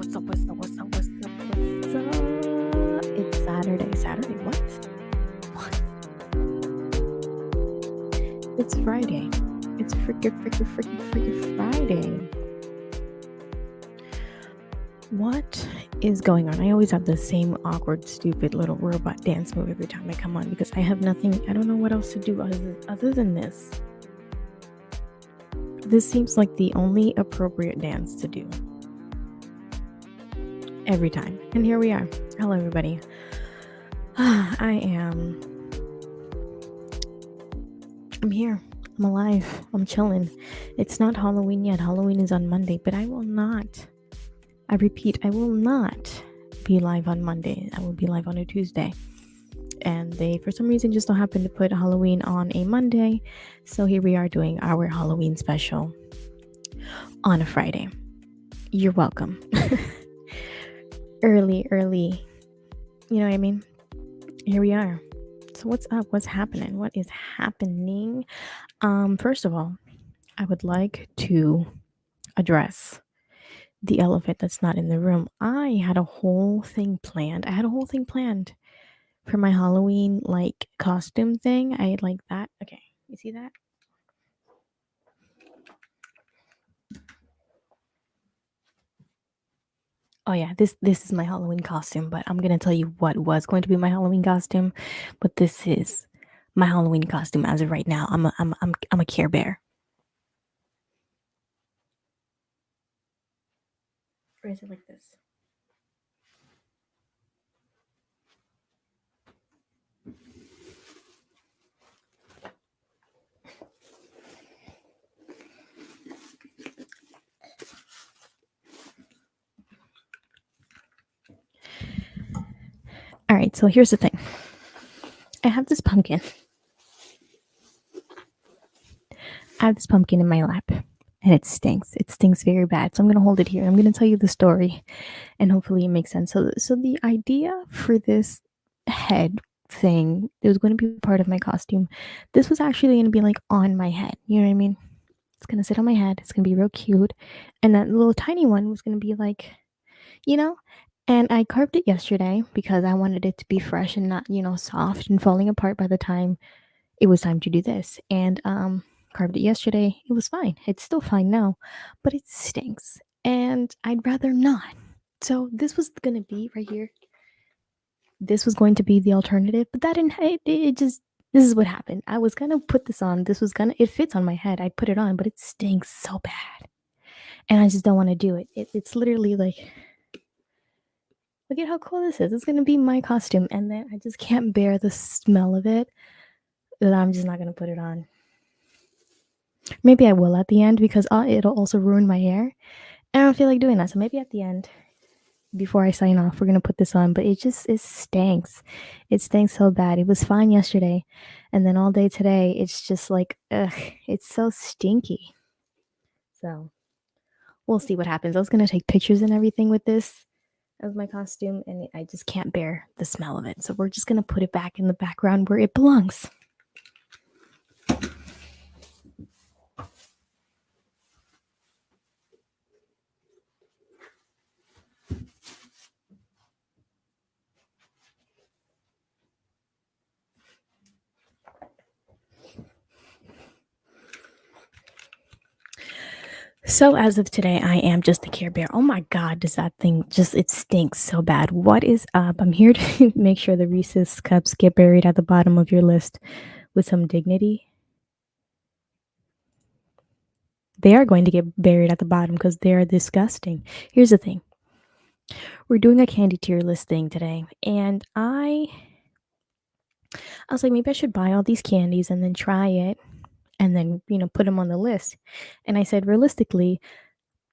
What's up? What's up? What's up? What's up? What's up? It's Saturday. Saturday? What? What? It's Friday. It's freaking Friday. What is going on? I always have the same awkward, stupid little robot dance move every time I come on because I have nothing, I don't know what else to do other than this. This seems like the only appropriate dance to do. Every time. And here we are. Hello, everybody. I'm here. I'm alive. I'm chilling. It's not Halloween yet. Halloween is on Monday, but I will not be live on Monday. I will be live on a Tuesday. And they, for some reason, just don't happen to put Halloween on a Monday. So here we are doing our Halloween special on a Friday. You're welcome. early. You know what I mean? Here we are. So what's up? What's happening? What is happening? First of all, I would like to address the elephant that's not in the room. I had a whole thing planned. For my Halloween costume thing. I like that. Okay, you see that? Oh yeah, this is my Halloween costume, but I'm gonna tell you what was going to be my Halloween costume, but this is my Halloween costume as of right now. I'm a Care Bear. Or is it like this? All right, so here's the thing. I have this pumpkin. In my lap, and it stinks. It stinks very bad. So I'm going to hold it here. I'm going to tell you the story, and hopefully it makes sense. So the idea for this head thing, it was going to be part of my costume. This was actually going to be on my head. You know what I mean? It's going to sit on my head. It's going to be real cute. And that little tiny one was going to be and I carved it yesterday because I wanted it to be fresh and not, soft and falling apart by the time it was time to do this. And carved it yesterday. It was fine. It's still fine now, but it stinks. And I'd rather not. So this was going to be right here. This was going to be the alternative, but that didn't, this is what happened. I was going to put this on. It fits on my head. I'd put it on, but it stinks so bad. And I just don't want to do it. It's literally look at how cool this is. It's going to be my costume. And then I just can't bear the smell of it. That I'm just not going to put it on. Maybe I will at the end because it'll also ruin my hair. I don't feel like doing that. So maybe at the end, before I sign off, we're going to put this on. But it stinks. It stinks so bad. It was fine yesterday. And then all day today, it's just it's so stinky. So we'll see what happens. I was going to take pictures and everything with this as my costume. And I just can't bear the smell of it. So we're just going to put it back in the background where it belongs. So as of today, I am just a Care Bear. Oh my God, does that thing it stinks so bad. What is up? I'm here to make sure the Reese's cups get buried at the bottom of your list with some dignity. They are going to get buried at the bottom because they are disgusting. Here's the thing. We're doing a candy tier list thing today. And I was like, maybe I should buy all these candies and then try it. And then, put them on the list. And I said, realistically,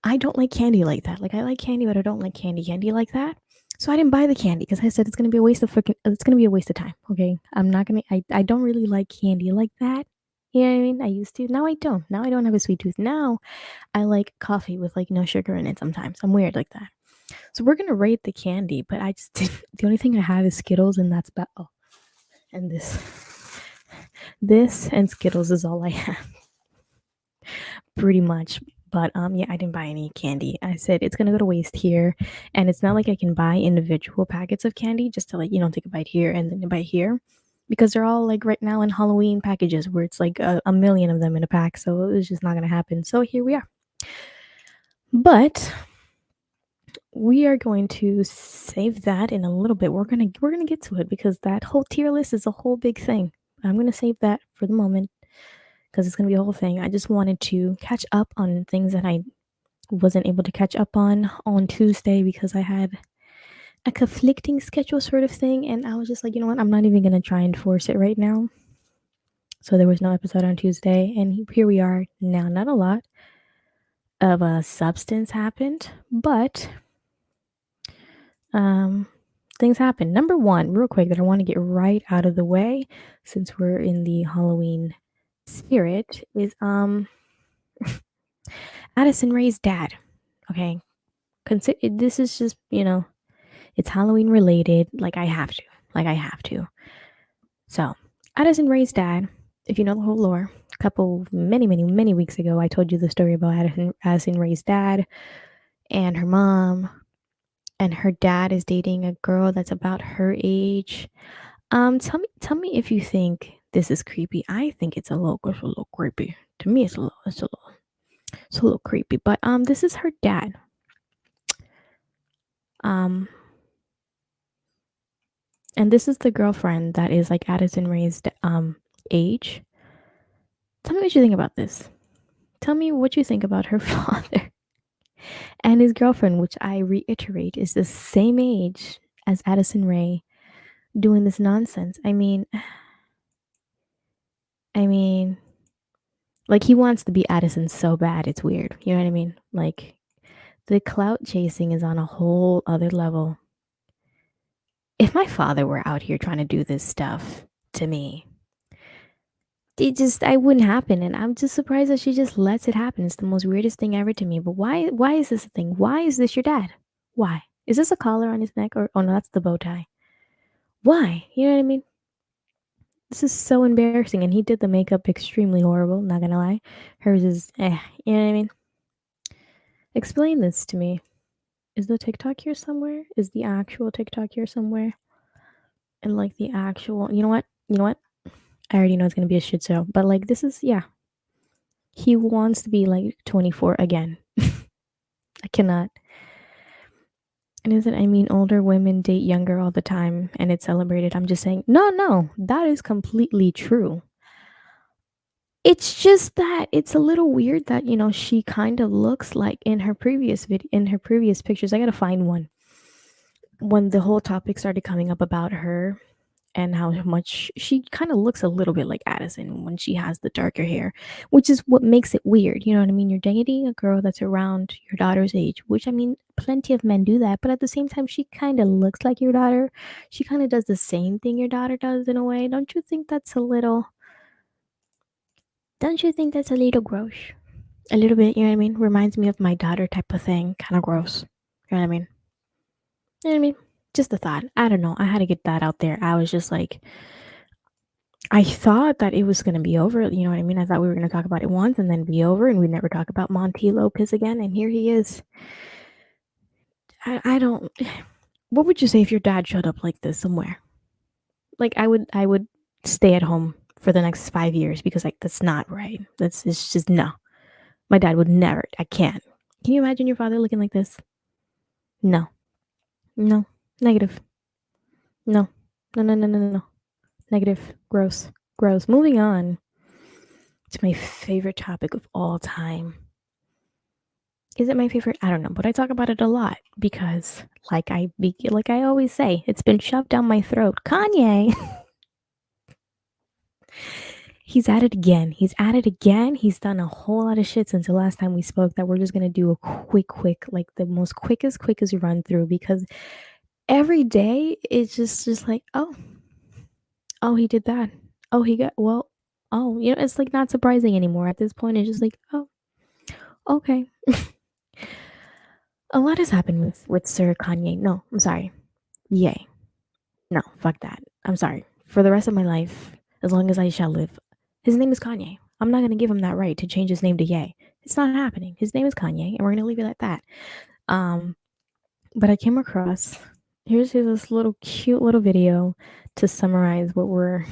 I don't like candy like that. I like candy, but I don't like candy like that. So I didn't buy the candy because I said it's gonna be a waste of time. Okay, I'm not gonna. I don't really like candy like that. You know what I mean? I used to. Now I don't. Now I don't have a sweet tooth. Now I like coffee with no sugar in it. Sometimes I'm weird like that. So we're gonna rate the candy, but I just the only thing I have is Skittles, and that's about and this and Skittles is all I have. Pretty much. But yeah, I didn't buy any candy. I said it's gonna go to waste here, and it's not like I can buy individual packets of candy just to like take a bite here and then a bite here, because they're all like right now in Halloween packages where it's like a million of them in a pack. So it was just not gonna happen. So here we are. But we are going to save that in a little bit. We're gonna get to it because that whole tier list is a whole big thing. I'm gonna save that for the moment because it's gonna be a whole thing. I just wanted to catch up on things that I wasn't able to catch up on Tuesday because I had a conflicting schedule sort of thing, and I was just like, you know what, I'm not even gonna try and force it right now. So there was no episode on Tuesday, and here we are now. Not a lot of substance happened, but um things happen. Number one, real quick, that I want to get right out of the way since we're in the Halloween spirit is Addison Ray's dad. Okay. Consider this is just, it's Halloween related. Like I have to. Like I have to. So Addison Ray's dad, if you know the whole lore, a couple many weeks ago I told you the story about Addison Ray's dad and her mom, and her dad is dating a girl that's about her age. Tell me if you think this is creepy. I think it's a little creepy. To me, it's a little creepy. But this is her dad. Um, and this is the girlfriend that is like Addison Ray's age. Tell me what you think about this. Tell me what you think about her father and his girlfriend, which I reiterate is the same age as Addison Ray, doing this nonsense. I mean, like he wants to be Addison so bad, it's weird. You know what I mean? Like the clout chasing is on a whole other level. If my father were out here trying to do this stuff to me, I wouldn't happen, and I'm just surprised that she just lets it happen. It's the most weirdest thing ever to me. But why is this a thing? Why is this your dad? Why? Is this a collar on his neck, or oh no, that's the bow tie. Why? You know what I mean? This is so embarrassing, and he did the makeup extremely horrible, not gonna lie. Hers is you know what I mean? Explain this to me. Is the TikTok here somewhere? Is the actual TikTok here somewhere? And like the actual, you know what? You know what? I already know it's gonna be a shit show, but like this is, yeah. He wants to be like 24 again. I cannot. And isn't, I mean, older women date younger all the time and it's celebrated. I'm just saying, no, that is completely true. It's just that it's a little weird that, she kind of looks like in her previous pictures. I gotta find one. When the whole topic started coming up about her and how much she kind of looks a little bit like Addison when she has the darker hair, which is what makes it weird. You know what I mean? You're dating a girl that's around your daughter's age, which I mean, plenty of men do that, but at the same time, she kind of looks like your daughter. She kind of does the same thing your daughter does in a way. Don't you think that's a little gross? A little bit, you know what I mean? Reminds me of my daughter type of thing. Kind of gross. You know what I mean? You know what I mean? Just a thought. I don't know. I had to get that out there. I was just like, I thought that it was going to be over. You know what I mean? I thought we were going to talk about it once and then be over, and we'd never talk about Monty Lopez again. And here he is. I don't. What would you say if your dad showed up like this somewhere? Like I would stay at home for the next 5 years because like that's not right. It's just no. My dad would never. I can't. Can you imagine your father looking like this? No. No. Negative. No. No. Negative. Gross. Gross. Moving on to my favorite topic of all time. Is it my favorite? I don't know, but I talk about it a lot because, like I always say, it's been shoved down my throat. Kanye. He's at it again. He's done a whole lot of shit since the last time we spoke that we're just gonna do a quick, like the most quickest run through because every day it's just like, oh, he did that. Oh, he got it's like not surprising anymore at this point. It's just like, oh, okay. A lot has happened with Sir Kanye. No, I'm sorry. Yay. No, fuck that. I'm sorry. For the rest of my life, as long as I shall live, his name is Kanye. I'm not gonna give him that right to change his name to Ye. It's not happening. His name is Kanye, and we're gonna leave it at that. But I came across here's this little cute little video to summarize what we're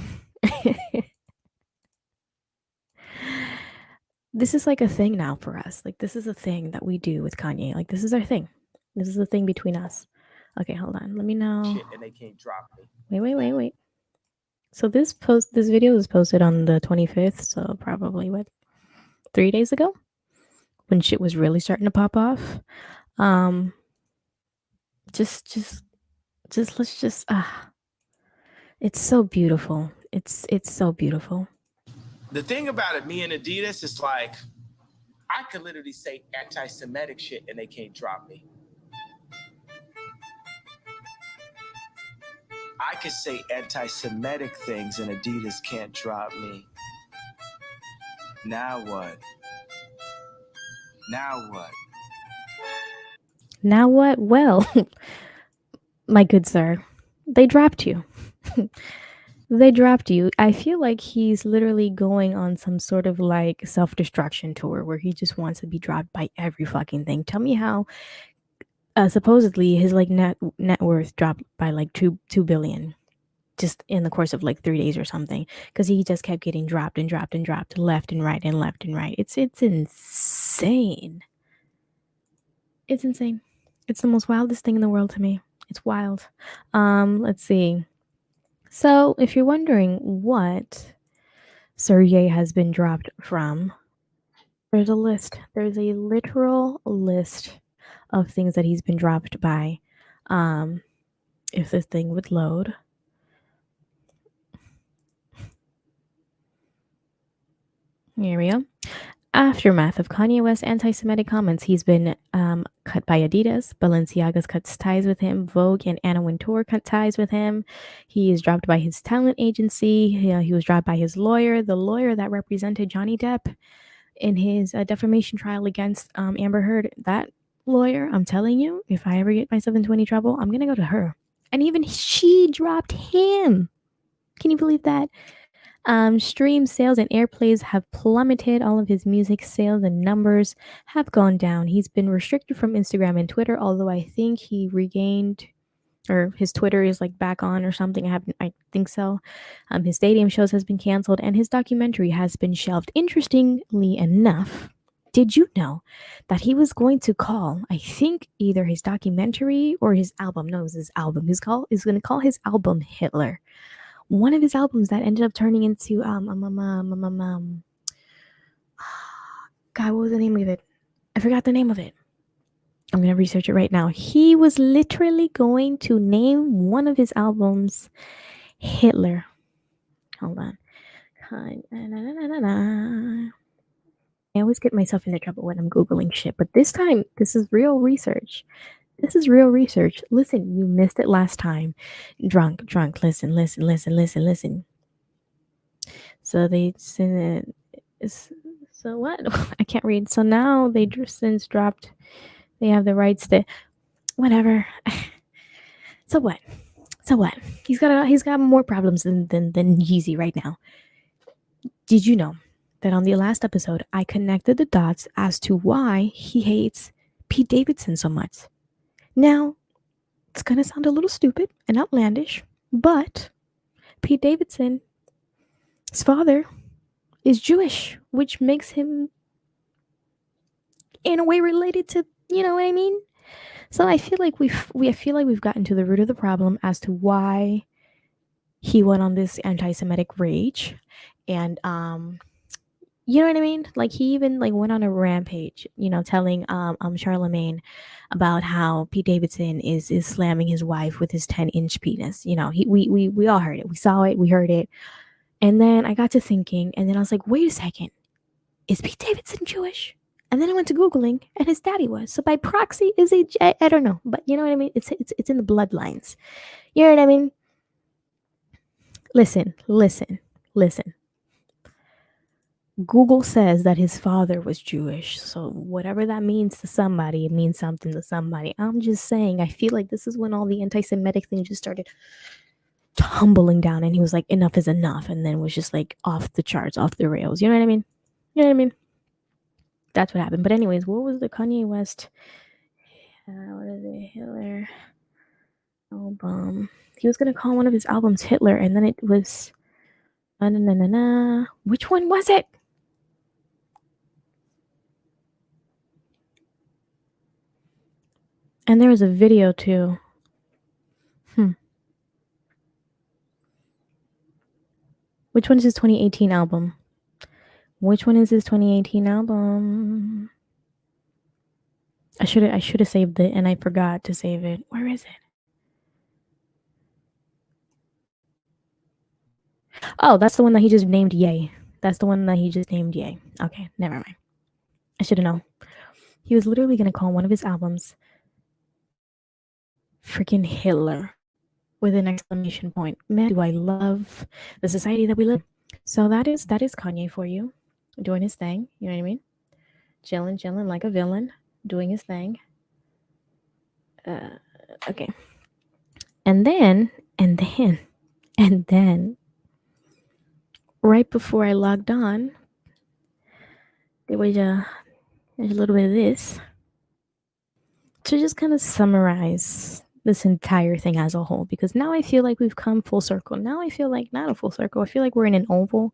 this is like a thing now for us. Like this is a thing that we do with Kanye. Like this is our thing. This is the thing between us. Okay, hold on. Let me know. Shit, and they can't drop me. Wait. So this video was posted on the 25th, so probably what 3 days ago when shit was really starting to pop off. Just let's just it's so beautiful. It's so beautiful. The thing about it, me and Adidas, is like, I could literally say anti-Semitic shit and they can't drop me. I could say anti-Semitic things and Adidas can't drop me. Now what? Now what? Now what? Well, my good sir, they dropped you. They dropped you. I feel like he's literally going on some sort of like self-destruction tour where he just wants to be dropped by every fucking thing. Tell me how supposedly his like net worth dropped by like 2 billion just in the course of like 3 days or something because he just kept getting dropped and dropped and dropped left and right and left and right. It's insane. It's insane. It's the most wildest thing in the world to me. It's wild. Let's see. So, if you're wondering what Sergey has been dropped from, there's a list. There's a literal list of things that he's been dropped by. If this thing would load. Here we go. Aftermath of Kanye West's anti-Semitic comments, he's been cut by Adidas. Balenciaga's cut ties with him. Vogue and Anna Wintour cut ties with him. He is dropped by his talent agency. He was dropped by his lawyer, the lawyer that represented Johnny Depp in his defamation trial against Amber Heard. That lawyer, I'm telling you, if I ever get myself into any trouble, I'm going to go to her. And even she dropped him. Can you believe that? Stream sales and airplays have plummeted. All of his music sales and numbers have gone down. He's been restricted from Instagram and Twitter, although I think he regained, or his Twitter is like back on or something. I think so. His stadium shows has been canceled and his documentary has been shelved. Interestingly enough, did you know that he was going to call, I think, either his documentary or his album? No, it was his album. He's going to call his album Hitler. One of his albums that ended up turning into God, what was the name of it? I forgot the name of it. I'm gonna research it right now. He was literally going to name one of his albums Hitler. Hold on. I always get myself into trouble when I'm Googling shit, but this time, this is real research. This is real research. Listen, you missed it last time. Drunk. Listen. So they said, so what? I can't read. So now they since dropped. They have the rights to whatever. So what? He's got more problems than Yeezy right now. Did you know that on the last episode I connected the dots as to why he hates Pete Davidson so much? Now, it's going to sound a little stupid and outlandish, but Pete Davidson's father is Jewish, which makes him in a way related to, you know what I mean? So I feel like we've gotten to the root of the problem as to why he went on this anti-Semitic rage, and you know what I mean? Like he even like went on a rampage, you know, telling Charlemagne about how Pete Davidson is slamming his wife with his 10-inch penis. You know, we all heard it. We saw it, we heard it. And then I got to thinking, and then I was like, wait a second. Is Pete Davidson Jewish? And then I went to Googling, and his daddy was. So by proxy, is he? I don't know, but you know what I mean. It's in the bloodlines. You know what I mean? Listen. Google says that his father was Jewish. So whatever that means to somebody, it means something to somebody. I'm just saying, I feel like this is when all the anti-Semitic thing just started tumbling down, and he was like, enough is enough, and then was just like off the charts, off the rails. You know what I mean? That's what happened. But anyways, what was the Kanye West? What is it? Hitler album. He was gonna call one of his albums Hitler, and then it was. Which one was it? And there was a video too. Which one is his 2018 album? Which one is his 2018 album? I should have saved it, and I forgot to save it. Where is it? Oh, that's the one that he just named Yay. That's the one that he just named Yay. Okay, never mind. I should have known. He was literally gonna call one of his albums freaking Hitler with an exclamation point. Man, do I love the society that we live in. So that is Kanye for you, doing his thing. You know what I mean? Chilling like a villain, doing his thing. Okay. And then, right before I logged on, there was there's a little bit of this to just kind of summarize this entire thing as a whole, because now I feel like we've come full circle. Now I feel like not a full circle. I feel like we're in an oval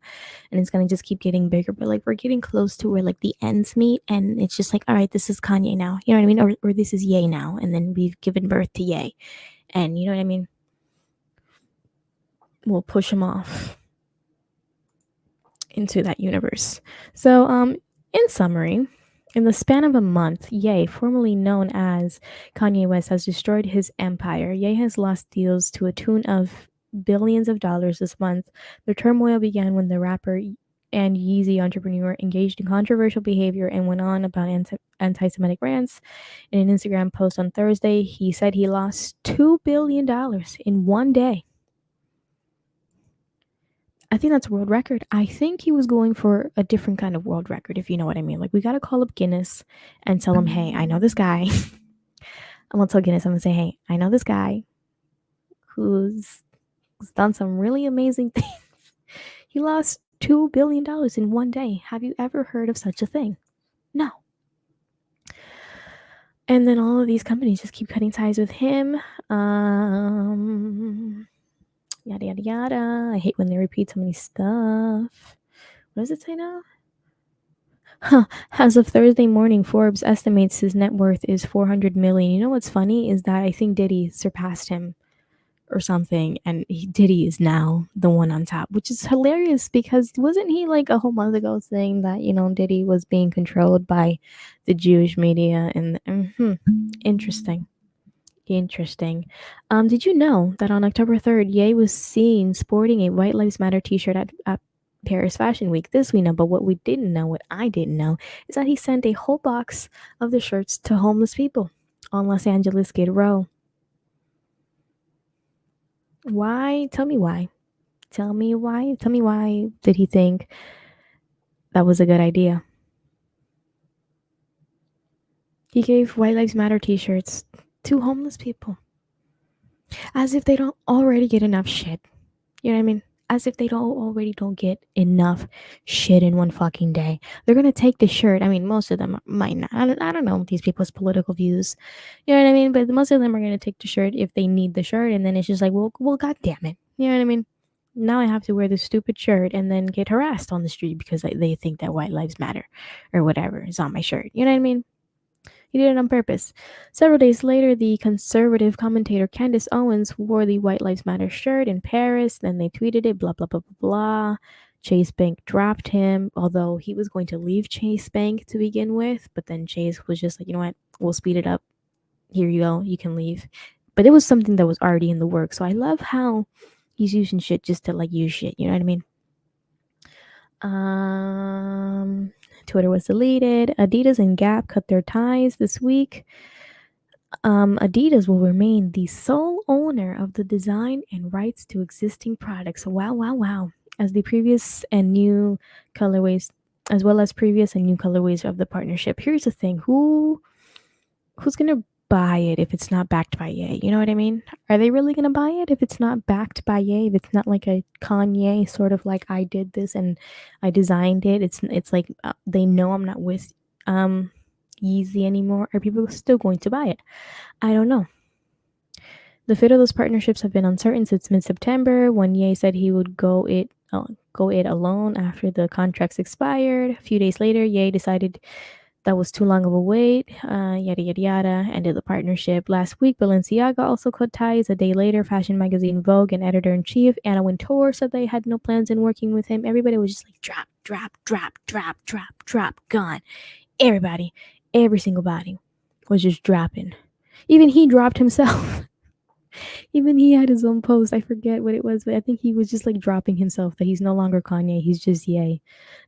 and it's going to just keep getting bigger, but like we're getting close to where like the ends meet, and it's just like, all right, this is Kanye now. You know what I mean? Or this is Ye now. And then we've given birth to Ye. And you know what I mean? We'll push him off into that universe. So, in summary, in the span of a month, Ye, formerly known as Kanye West, has destroyed his empire. Ye has lost deals to a tune of billions of dollars this month. The turmoil began when the rapper and Yeezy entrepreneur engaged in controversial behavior and went on about anti-Semitic rants. In an Instagram post on Thursday, he said he lost $2 billion in one day. I think that's a world record. I think he was going for a different kind of world record, if you know what I mean. Like, we got to call up Guinness and tell him, hey, I know this guy. I'm going to tell Guinness, I'm going to say, hey, I know this guy who's done some really amazing things. He lost $2 billion in one day. Have you ever heard of such a thing? No. And then all of these companies just keep cutting ties with him. Yada, yada, yada. I hate when they repeat so many stuff. What does it say now? As of Thursday morning, Forbes estimates his net worth is $400 million. You know what's funny is that I think Diddy surpassed him or something, and Diddy is now the one on top, which is hilarious because wasn't he like a whole month ago saying that, you know, Diddy was being controlled by the Jewish media? And interesting. Did you know that on October 3rd, Ye was seen sporting a White Lives Matter t-shirt at Paris Fashion Week? This we know, but what I didn't know, is that he sent a whole box of the shirts to homeless people on Los Angeles Skid Row. Why? Tell me why. Tell me why did he think that was a good idea? He gave White Lives Matter t-shirts to homeless people. As if they don't already get enough shit. You know what I mean? As if they don't get enough shit in one fucking day. They're gonna take the shirt. I mean, most of them might not. I don't know these people's political views. You know what I mean? But most of them are gonna take the shirt if they need the shirt, and then it's just like, well, god damn it. You know what I mean? Now I have to wear this stupid shirt and then get harassed on the street because they think that white lives matter or whatever is on my shirt. You know what I mean? He did it on purpose. Several days later, the conservative commentator Candace Owens wore the White Lives Matter shirt in Paris. Then they tweeted it, blah, blah, blah, blah, blah. Chase Bank dropped him, although he was going to leave Chase Bank to begin with. But then Chase was just like, you know what? We'll speed it up. Here you go. You can leave. But it was something that was already in the works. So I love how he's using shit just to like use shit. You know what I mean? Twitter was deleted. Adidas and Gap cut their ties this week. Adidas will remain the sole owner of the design and rights to existing products. Wow. As the previous and new colorways, as well as previous and new colorways of the partnership. Here's the thing: who's gonna buy it if it's not backed by Ye? You know what I mean? Are they really gonna buy it if it's not backed by Ye? If it's not like a Kanye sort of like, I did this and I designed it. It's like they know I'm not with Yeezy anymore? Are people still going to buy it? I don't know. The fate of those partnerships have been uncertain since mid-September, when Ye said he would go it alone after the contracts expired. A few days later, Ye decided that was too long of a wait. Yada yada yada. Ended the partnership last week. Balenciaga also cut ties. A day later, fashion magazine Vogue and editor-in-chief Anna Wintour said they had no plans in working with him. Everybody was just like drop, drop, drop, drop, drop, drop, gone. Everybody, every single body was just dropping. Even he dropped himself. Even he had his own post. I forget what it was, but I think he was just like dropping himself that he's no longer Kanye. He's just Ye.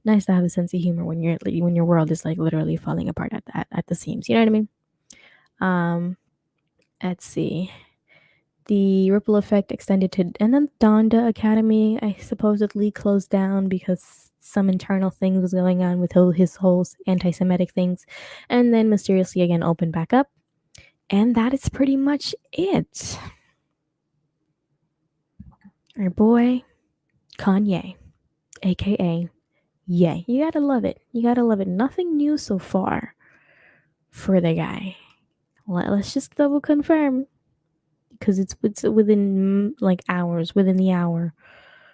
Nice to have a sense of humor when your world is like literally falling apart at the seams. You know what I mean? Um, let's see. The ripple effect extended to, and then Donda Academy, I supposedly closed down because some internal thing was going on with his whole anti-Semitic things, and then mysteriously again opened back up, and that is pretty much it. Our boy Kanye, aka Ye. You gotta love it. You gotta love it. Nothing new so far for the guy. Let's just double confirm because it's within like hours, within the hour,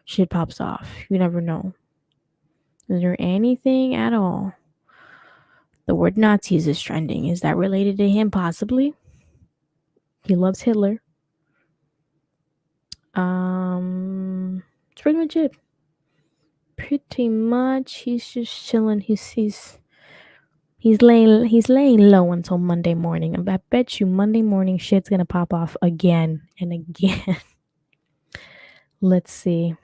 shit pops off. You never know. Is there anything at all? The word Nazis is trending. Is that related to him? Possibly. He loves Hitler. That's pretty much it. Pretty much, he's just chilling. He's laying low until Monday morning. I bet you Monday morning shit's gonna pop off again and again. Let's see.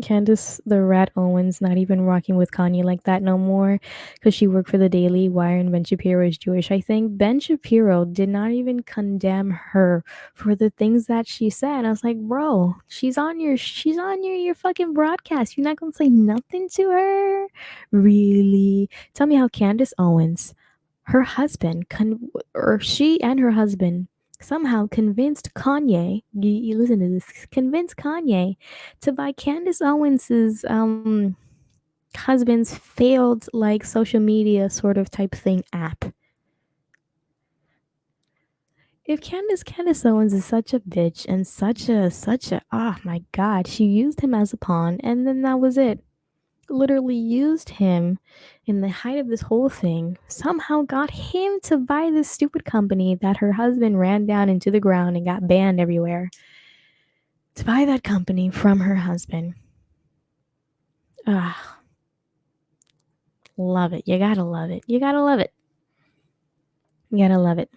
Candace the Rat Owens not even rocking with Kanye like that no more because she worked for the Daily Wire and Ben Shapiro is Jewish, I think. Ben Shapiro did not even condemn her for the things that she said. I was like, bro, she's on your fucking broadcast. You're not gonna say nothing to her? Really? Tell me how Candace Owens, her husband, or she and her husband somehow convinced Kanye, you listen to this, convinced Kanye to buy Candace Owens's husband's failed like social media sort of type thing app. If Candace Owens is such a bitch and such a oh my god, she used him as a pawn and then that was it. Literally used him in the height of this whole thing, somehow got him to buy this stupid company that her husband ran down into the ground and got banned everywhere. To buy that company from her husband. Ah, love it. You gotta love it. You gotta love it. You gotta love it.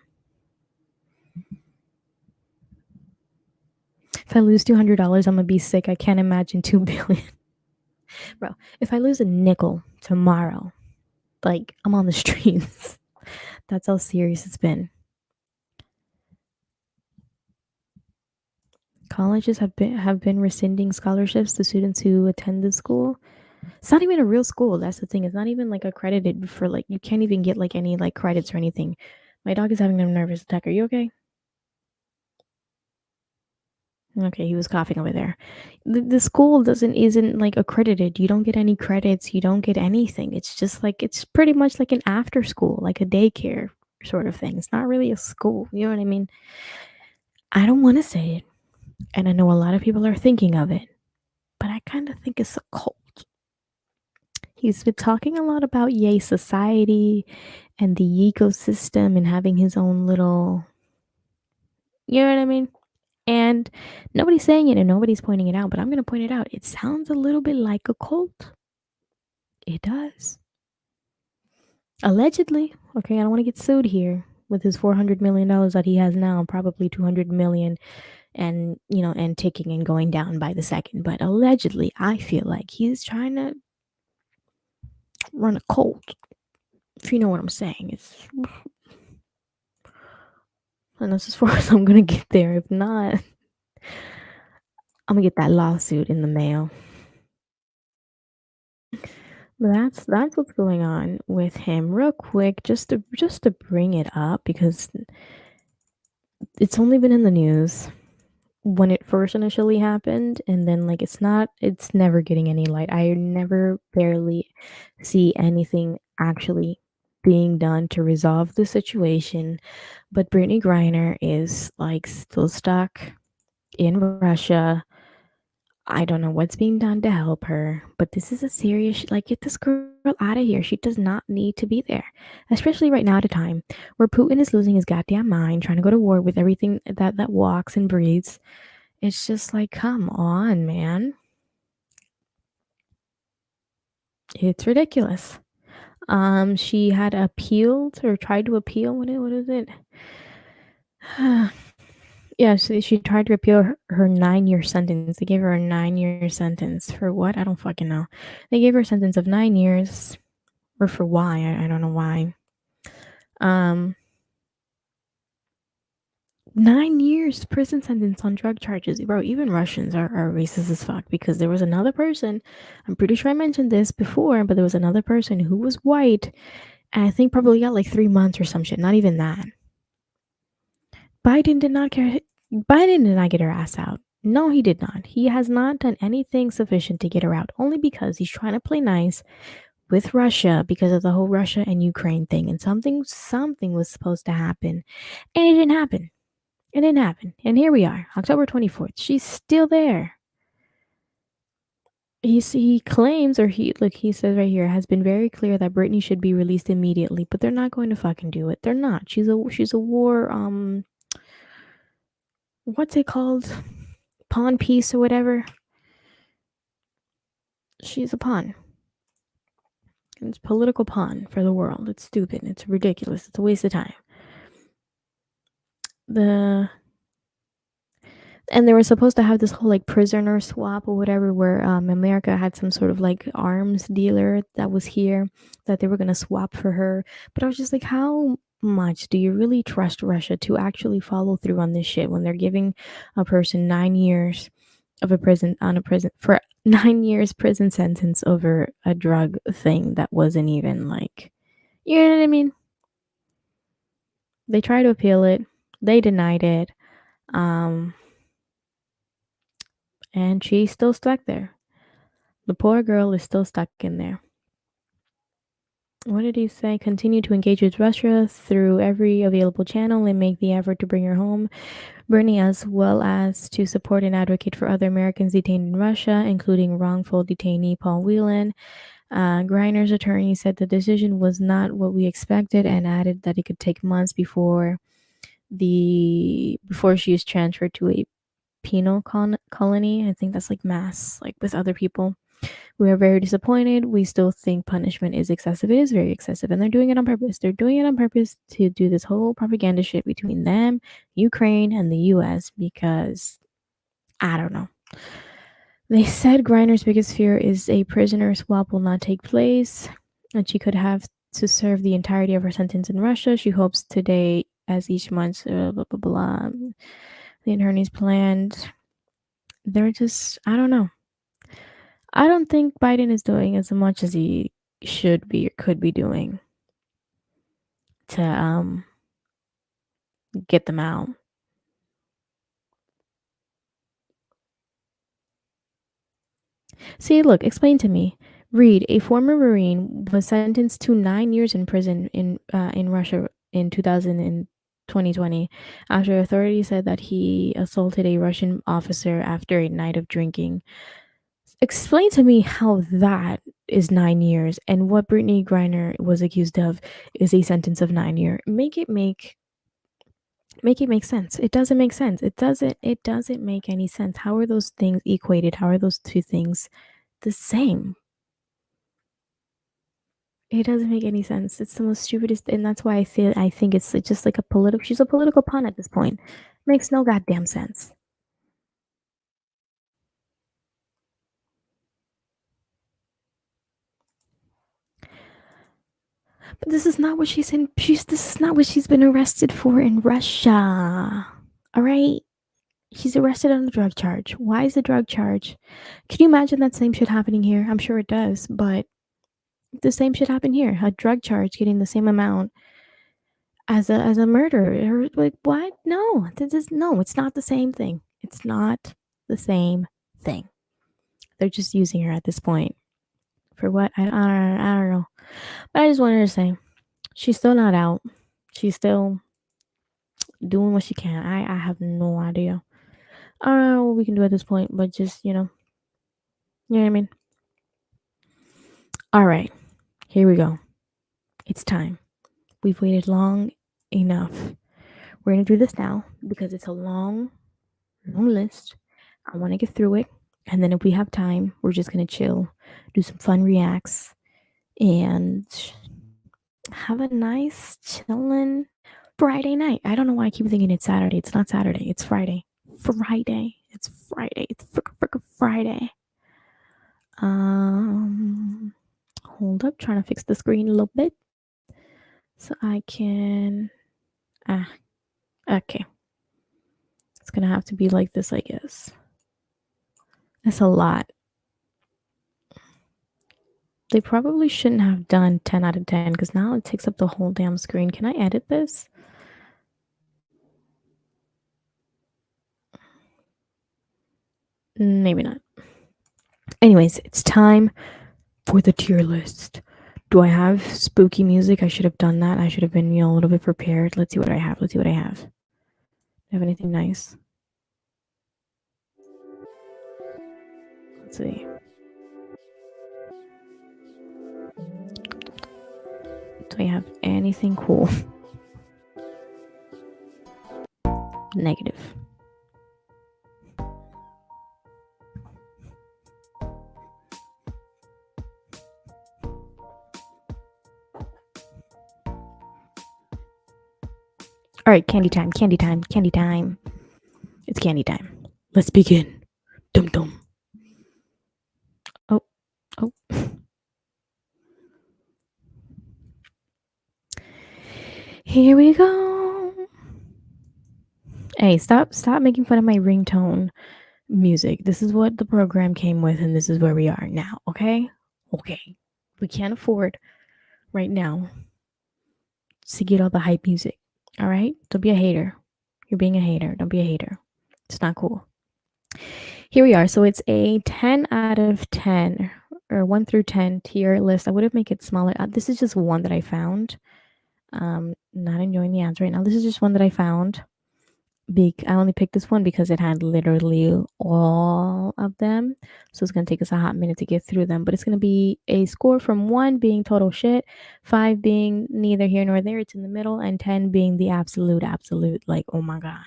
If I lose $200, I'm gonna be sick. I can't imagine $2 billion. Bro, if I lose a nickel tomorrow, like I'm on the streets. That's how serious it's been. Colleges have been rescinding scholarships to students who attend the school. It's not even a real school. That's the thing. It's not even like accredited for like you can't even get like any like credits or anything. My dog is having a nervous attack. Are you okay? Okay, he was coughing over there. The school isn't like accredited. You don't get any credits. You don't get anything. It's just like it's pretty much like an after school, like a daycare sort of thing. It's not really a school. You know what I mean? I don't want to say it, and I know a lot of people are thinking of it, but I kind of think it's a cult. He's been talking a lot about Yay society and the ecosystem and having his own little, you know what I mean? And nobody's saying it and nobody's pointing it out, but I'm going to point it out. It sounds a little bit like a cult. It does. Allegedly. Okay, I don't want to get sued here with his $400 million that he has now, probably 200 million and, and ticking and going down by the second. But allegedly, I feel like he's trying to run a cult. If you know what I'm saying. And that's as far as I'm going to get there. If not, I'm going to get that lawsuit in the mail. That's what's going on with him. Real quick, just to bring it up because it's only been in the news. when it first initially happened, and then like it's never getting any light. I never barely see anything actually being done to resolve the situation. But Brittney Griner is like still stuck in Russia. I don't know what's being done to help her, but this is a serious like get this girl out of here. She does not need to be there. Especially right now at a time where Putin is losing his goddamn mind, trying to go to war with everything that walks and breathes. It's just like, come on, man. It's ridiculous. She had appealed or tried to appeal. What is it? Yeah, she tried to appeal her 9-year sentence. They gave her a 9-year sentence for what? I don't fucking know. They gave her a sentence of 9 years, or for why? I don't know why. Um, 9 years prison sentence on drug charges, bro. Even Russians are racist as fuck because there was another person. I'm pretty sure I mentioned this before, but there was another person who was white, and I think probably got like 3 months or some shit. Not even that. Biden did not care. Biden did not get her ass out. No, he did not. He has not done anything sufficient to get her out, only because he's trying to play nice with Russia because of the whole Russia and Ukraine thing. And something was supposed to happen, and it didn't happen. It didn't happen. And here we are, October 24th. She's still there. He claims, or he says right here, has been very clear that Brittney should be released immediately, but they're not going to fucking do it. They're not. She's a war what's it called? Pawn piece or whatever. She's a pawn. It's political pawn for the world. It's stupid. It's ridiculous. It's a waste of time. And they were supposed to have this whole like prisoner swap or whatever, where America had some sort of like arms dealer that was here that they were gonna swap for her. But I was just like, how much do you really trust Russia to actually follow through on this shit when they're giving a person 9 years of a prison for 9 years prison sentence over a drug thing that wasn't even like, you know what I mean? They tried to appeal it, they denied it. And she's still stuck there. The poor girl is still stuck in there. What did he say? Continue to engage with Russia through every available channel and make the effort to bring her home. Brittney, as well as to support and advocate for other Americans detained in Russia, including wrongful detainee Paul Whelan. Griner's attorney said the decision was not what we expected and added that it could take months before she is transferred to a penal colony. I think that's like mass, like with other people. We are very disappointed. We still think punishment is excessive. It is very excessive, and they're doing it on purpose. They're doing it on purpose to do this whole propaganda shit between them, Ukraine, and the US because I don't know. They said Griner's biggest fear is a prisoner swap will not take place, and she could have to serve the entirety of her sentence in Russia. She hopes today, as each month, blah, blah, blah. The attorneys planned. They're just, I don't know. I don't think Biden is doing as much as he should be or could be doing to get them out. See, look, explain to me. Reed, a former Marine, was sentenced to 9 years in prison in Russia in 2020 after authorities said that he assaulted a Russian officer after a night of drinking. Explain to me how that is 9 years and what Brittney Griner was accused of is a sentence of 9 years. Make it make sense. It doesn't make sense. It doesn't make any sense. How are those things equated? How are those two things the same? It doesn't make any sense. It's the most stupidest, and that's why I think it's just like she's a political pawn at this point. Makes no goddamn sense. But this is not what she's in. This is not what she's been arrested for in Russia. All right. She's arrested on a drug charge. Why is the drug charge? Can you imagine that same shit happening here? I'm sure it does, but the same shit happened here. A drug charge getting the same amount as a murder. Like what? No, no. It's not the same thing. It's not the same thing. They're just using her at this point. For what? I don't know. But I just wanted to say she's still not out. She's still doing what she can. I have no idea. I don't know what we can do at this point, but just, you know what I mean? All right, here we go. It's time. We've waited long enough. We're going to do this now because it's a long, long list. I want to get through it. And then if we have time, we're just going to chill, do some fun reacts, and have a nice, chilling Friday night. I don't know why I keep thinking it's Saturday. It's not Saturday. It's Friday. Friday. It's Friday. It's frickin' Friday. Hold up. Trying to fix the screen a little bit so I can. Okay. It's gonna have to be like this, I guess. That's a lot. They probably shouldn't have done 10 out of 10 because now it takes up the whole damn screen. Can I edit this? Maybe not. Anyways, it's time for the tier list. Do I have spooky music? I should have done that. I should have been, a little bit prepared. Let's see what I have. Do I have anything nice? Let's see. Do I have anything cool? Negative. All right, candy time. It's candy time. Let's begin. Dum dum. Oh. Here we go. Hey, stop making fun of my ringtone music. This is what the program came with, and this is where we are now, okay? Okay. We can't afford right now to get all the hype music. All right? Don't be a hater. You're being a hater. Don't be a hater. It's not cool. Here we are. So it's a 10 out of 10 or 1 through 10 tier list. I would have made it smaller. This is just one that I found. Not enjoying the ads right now. This is just one that I found. I only picked this one because it had literally all of them. So it's going to take us a hot minute to get through them. But it's going to be a score from 1 being total shit, 5 being neither here nor there, it's in the middle, and 10 being the absolute, like, oh my God.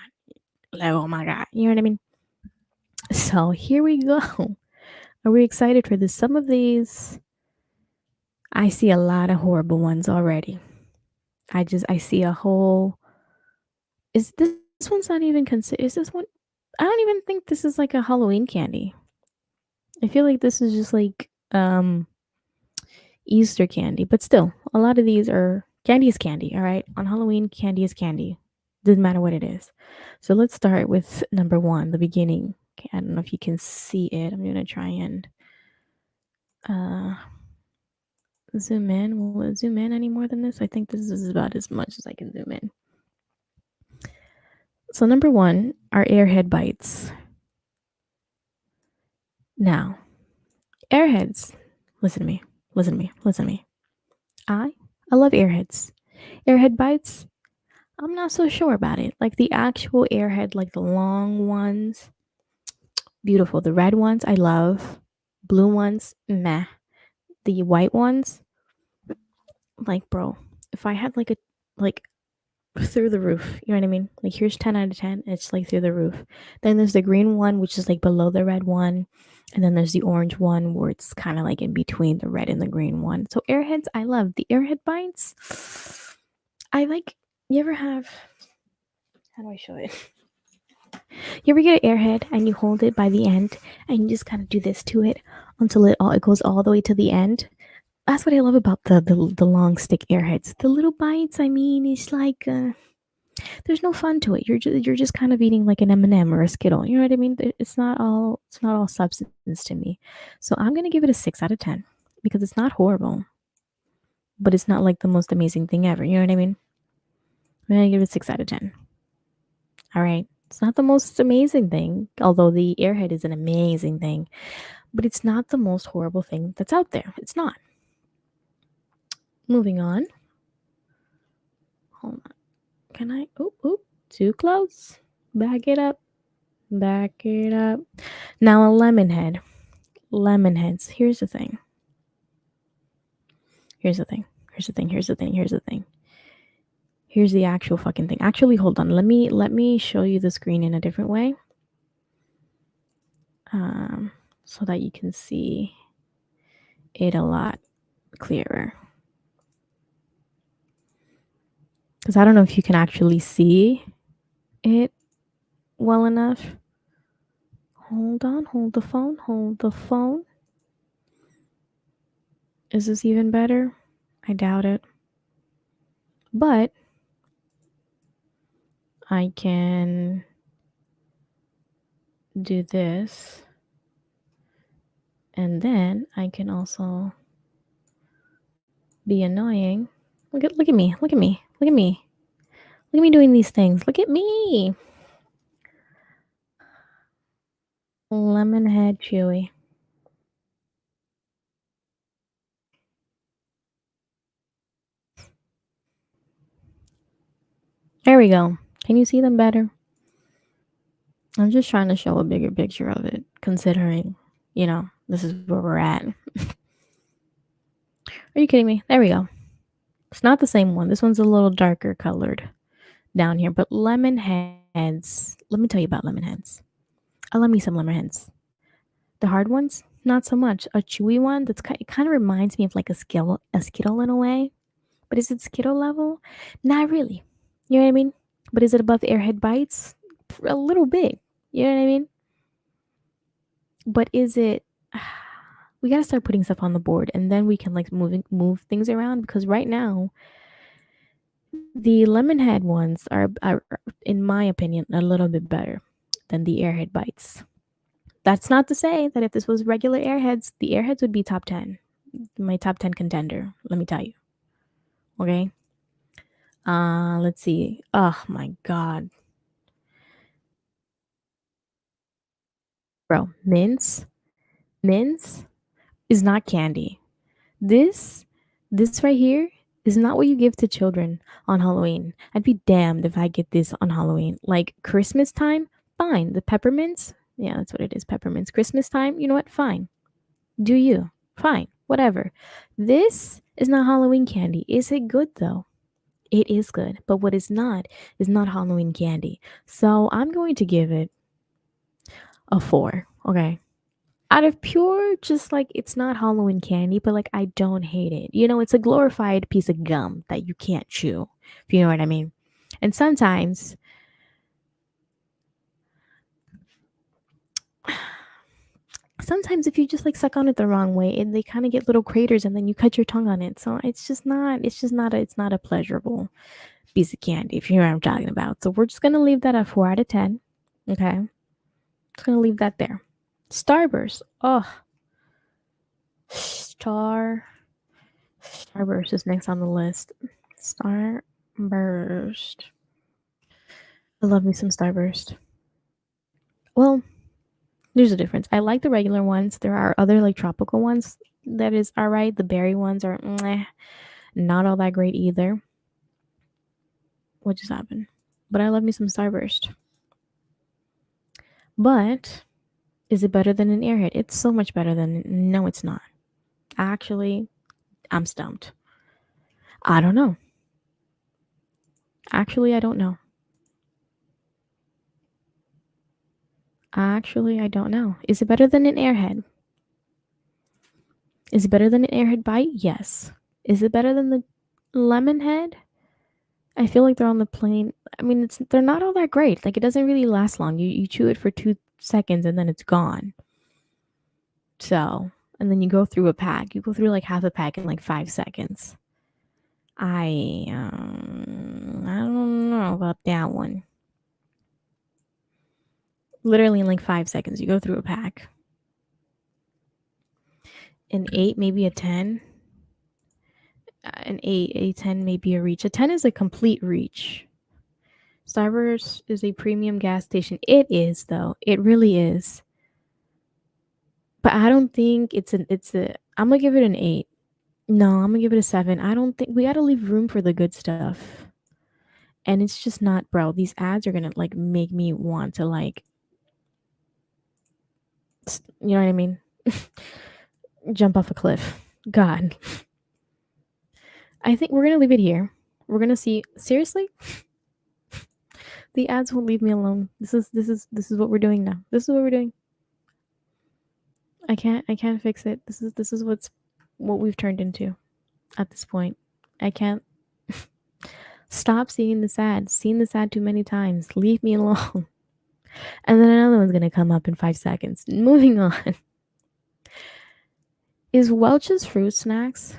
Like, oh my God. You know what I mean? So here we go. Are we excited for this? Some of these, I see a lot of horrible ones already. I see a whole. Is this one's not even considered? Is this one? I don't even think this is like a Halloween candy. I feel like this is just like Easter candy, but still, a lot of these are candy is candy. All right, on Halloween, candy is candy. Doesn't matter what it is. So let's start with number 1, the beginning. Okay, I don't know if you can see it. I'm gonna try and zoom in. Will it zoom in any more than this? I think this is about as much as I can zoom in. So number 1 are airhead bites. Now, airheads, listen to me. I love airheads. Airhead bites, I'm not so sure about it. Like the actual airhead, like the long ones, beautiful. The red ones, I love. Blue ones, meh. The white ones, like, bro, if I had like through the roof, you know what I mean? Like, here's 10 out of 10, it's like through the roof. Then there's the green one, which is like below the red one. And then there's the orange one where it's kind of like in between the red and the green one. So airheads, I love. The airhead bites, I like. You ever have, how do I show it? You ever get an airhead and you hold it by the end and you just kind of do this to it until it goes all the way to the end? That's what I love about the long stick airheads. The little bites, I mean, it's like there's no fun to it. You're just kind of eating like an M&M or a Skittle. You know what I mean? It's not all substance to me. So I'm gonna give it a 6 out of 10 because it's not horrible, but it's not like the most amazing thing ever. You know what I mean? I'm gonna give it a 6 out of 10. All right. It's not the most amazing thing, although the airhead is an amazing thing, but it's not the most horrible thing that's out there. It's not. Moving on. Hold on. Can I? Oop, oop. Too close. Back it up. Back it up. Now a lemon head. Lemon heads. Here's the thing. Here's the thing. Here's the thing. Here's the thing. Here's the thing. Here's the actual fucking thing. Actually, hold on. Let me show you the screen in a different way. So that you can see it a lot clearer. Because I don't know if you can actually see it well enough. Hold on, hold the phone, hold the phone. Is this even better? I doubt it. But I can do this. And then I can also be annoying. Look at me. Look at me. Look at me. Look at me doing these things. Look at me. Lemon head chewy. There we go. Can you see them better? I'm just trying to show a bigger picture of it, considering, this is where we're at. Are you kidding me? There we go. It's not the same one. This one's a little darker colored down here, but lemon heads. Let me tell you about lemon heads. I love me some lemon heads. The hard ones, not so much. A chewy one it kind of reminds me of like a Skittle in a way. But is it Skittle level? Not really. You know what I mean? But is it above Airhead Bites? A little bit. You know what I mean? But is it? We gotta start putting stuff on the board, and then we can like move things around, because right now the Lemonhead ones are, in my opinion, a little bit better than the Airhead Bites. That's not to say that if this was regular Airheads, the Airheads would be top 10. My top 10 contender, let me tell you. Okay? Let's see. Oh my god. Bro, mints is not candy. This this right here is not what you give to children on Halloween. I'd be damned if I get this on Halloween. Like Christmas time, fine. The peppermints, yeah, that's what it is, peppermints. Christmas time, you know what? Fine. Do you? Fine. Whatever. This is not Halloween candy. Is it good though? It is good, but what is not Halloween candy. So I'm going to give it a 4. Okay. Out of pure, just like it's not Halloween candy, but like I don't hate it. It's a glorified piece of gum that you can't chew, if you know what I mean. And sometimes if you just like suck on it the wrong way, they kind of get little craters, and then you cut your tongue on it. So it's not a pleasurable piece of candy, if you know what I'm talking about. So we're just gonna leave that at 4 out of 10. Okay, just gonna leave that there. Starburst. Oh, Starburst is next on the list. Starburst. I love me some Starburst. Well, there's a difference. I like the regular ones. There are other like tropical ones that is alright. The berry ones are not all that great either. What just happened? But I love me some Starburst. But is it better than an Airhead? It's so much better than. No, it's not. Actually, I'm stumped. I don't know. Actually, I don't know. Actually, I don't know. Is it better than an Airhead? Is it better than an Airhead Bite? Yes. Is it better than the Lemon Head? I feel like they're on the plane. I mean, they're not all that great. Like it doesn't really last long. You chew it for 2 seconds and then it's gone. So, and then you go through a pack. You go through like half a pack in like 5 seconds. I don't know about that one. Literally in like 5 seconds, you go through a pack. An 8, maybe a 10. An 8, a 10, maybe a reach. A 10 is a complete reach. Starburst is a premium gas station. It is though. It really is. But I don't think it's a I'm gonna give it an 8. No, I'm gonna give it a 7. I don't think we gotta leave room for the good stuff. And it's just not, bro. These ads are gonna like make me want to like, you know what I mean? Jump off a cliff. God. I think we're gonna leave it here. We're gonna see. Seriously, the ads won't leave me alone. This is what we're doing now. This is what we're doing. I can't fix it. This is what we've turned into at this point. I can't stop seeing this ad. Seen this ad too many times. Leave me alone. And then another one's gonna come up in 5 seconds. Moving on. Is Welch's fruit snacks?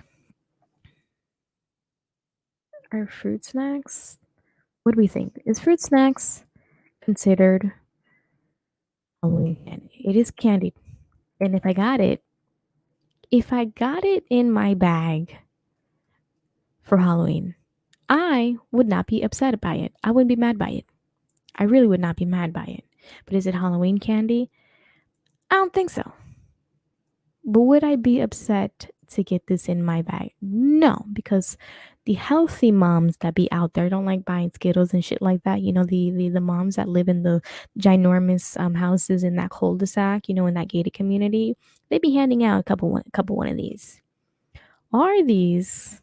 Are fruit snacks? What do we think? Is fruit snacks considered Halloween candy? It is candy. And if I got it in my bag for Halloween, I would not be upset by it. I wouldn't be mad by it. I really would not be mad by it. But is it Halloween candy? I don't think so. But would I be upset to get this in my bag? No, because the healthy moms that be out there don't like buying Skittles and shit like that. You know, the moms that live in the ginormous houses in that cul-de-sac, you know, in that gated community, they be handing out a couple one of these. Are these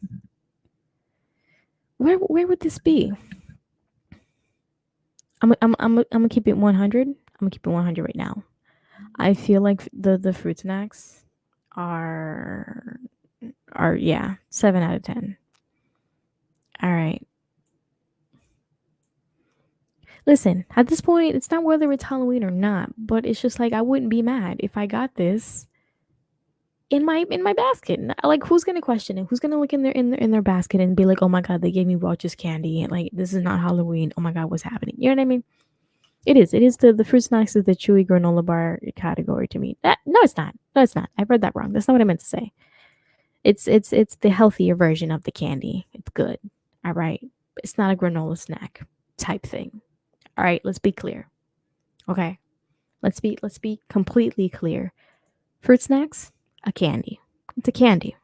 where would this be? I'm gonna keep it 100. I'm gonna keep it 100 right now. I feel like the fruit snacks are yeah, 7 out of 10. All right. Listen, at this point, it's not whether it's Halloween or not, but it's just like I wouldn't be mad if I got this in my basket. Like, who's gonna question it? Who's gonna look in their basket and be like, "Oh my god, they gave me Welch's candy. And like, this is not Halloween. Oh my god, what's happening?" You know what I mean? It is. It is the fruit snacks is the chewy granola bar category to me. No, it's not. No, it's not. I read that wrong. That's not what I meant to say. It's the healthier version of the candy. It's good. All right. It's not a granola snack type thing. All right, let's be clear. Okay. Let's be completely clear. Fruit snacks, a candy. It's a candy.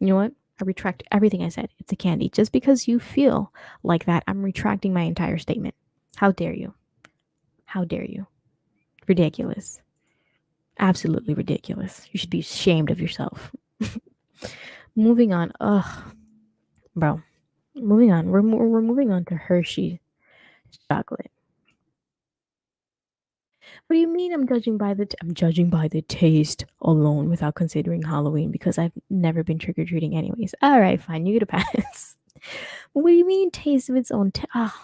You know what? I retract everything I said. It's a candy. Just because you feel like that, I'm retracting my entire statement. How dare you? How dare you? Ridiculous. Absolutely ridiculous. You should be ashamed of yourself. Moving on. Ugh, bro. Moving on. We're moving on to Hershey chocolate. What do you mean I'm judging by the taste alone without considering Halloween because I've never been trick or treating anyways. All right, fine. You get a pass. What do you mean taste of its own? Oh,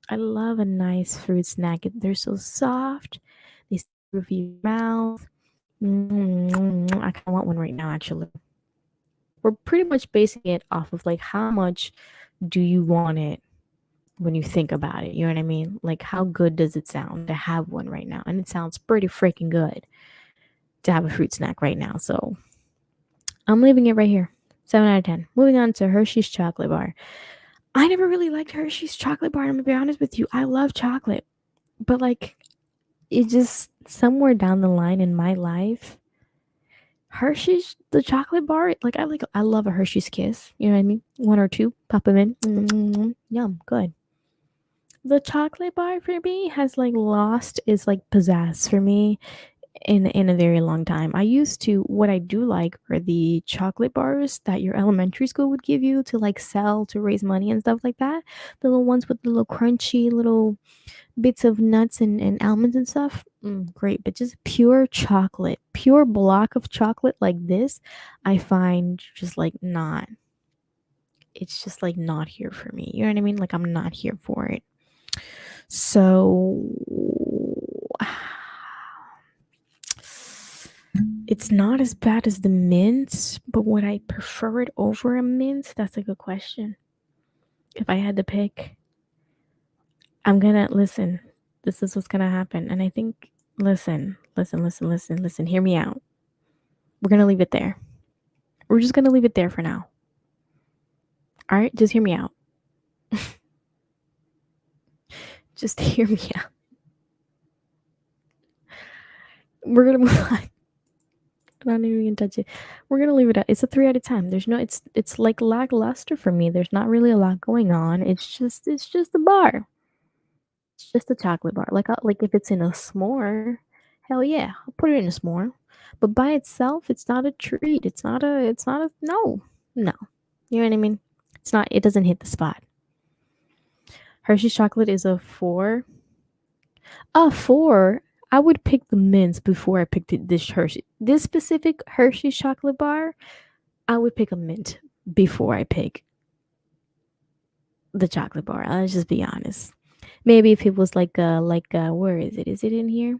I love a nice fruit snack. They're so soft. They stay with your mouth. I kind of want one right now, actually. We're pretty much basing it off of like how much do you want it when you think about it. You know what I mean? Like, how good does it sound to have one right now? And it sounds pretty freaking good to have a fruit snack right now. So I'm leaving it right here. 7 out of 10. Moving on to Hershey's chocolate bar. I never really liked Hershey's chocolate bar. I'm gonna be honest with you. I love chocolate, but like, it just somewhere down the line in my life, Hershey's the chocolate bar. I love a Hershey's kiss. You know what I mean? One or two, pop them in. Yum, good. The chocolate bar for me has like lost its like pizzazz for me in a very long time. I used to what I do like are the chocolate bars that your elementary school would give you to like sell to raise money and stuff like that. The little ones with the little crunchy little bits of nuts and almonds and stuff. Great, but just pure chocolate, pure block of chocolate like this, I find just like not. It's just like not here for me. You know what I mean? Like I'm not here for it. So it's not as bad as the mint, but would I prefer it over a mint? That's a good question. If I had to pick, I'm gonna listen. This is what's gonna happen. And I think, listen, hear me out. We're gonna leave it there. We're just gonna leave it there for now. All right, just hear me out. Just hear me out. We're gonna move on. I'm not even gonna touch it. We're gonna leave it at it's a 3 out of 10. There's no it's like lackluster for me. There's not really a lot going on. It's just a bar. It's just a chocolate bar. Like if it's in a s'more, hell yeah, I'll put it in a s'more. But by itself, it's not a treat. It's not a no. No. You know what I mean? It's not it doesn't hit the spot. Hershey's chocolate is a 4. A 4. I would pick the mints before I picked this Hershey. This specific Hershey's chocolate bar, I would pick a mint before I pick the chocolate bar. Let's just be honest. Maybe if it was like where is it? Is it in here?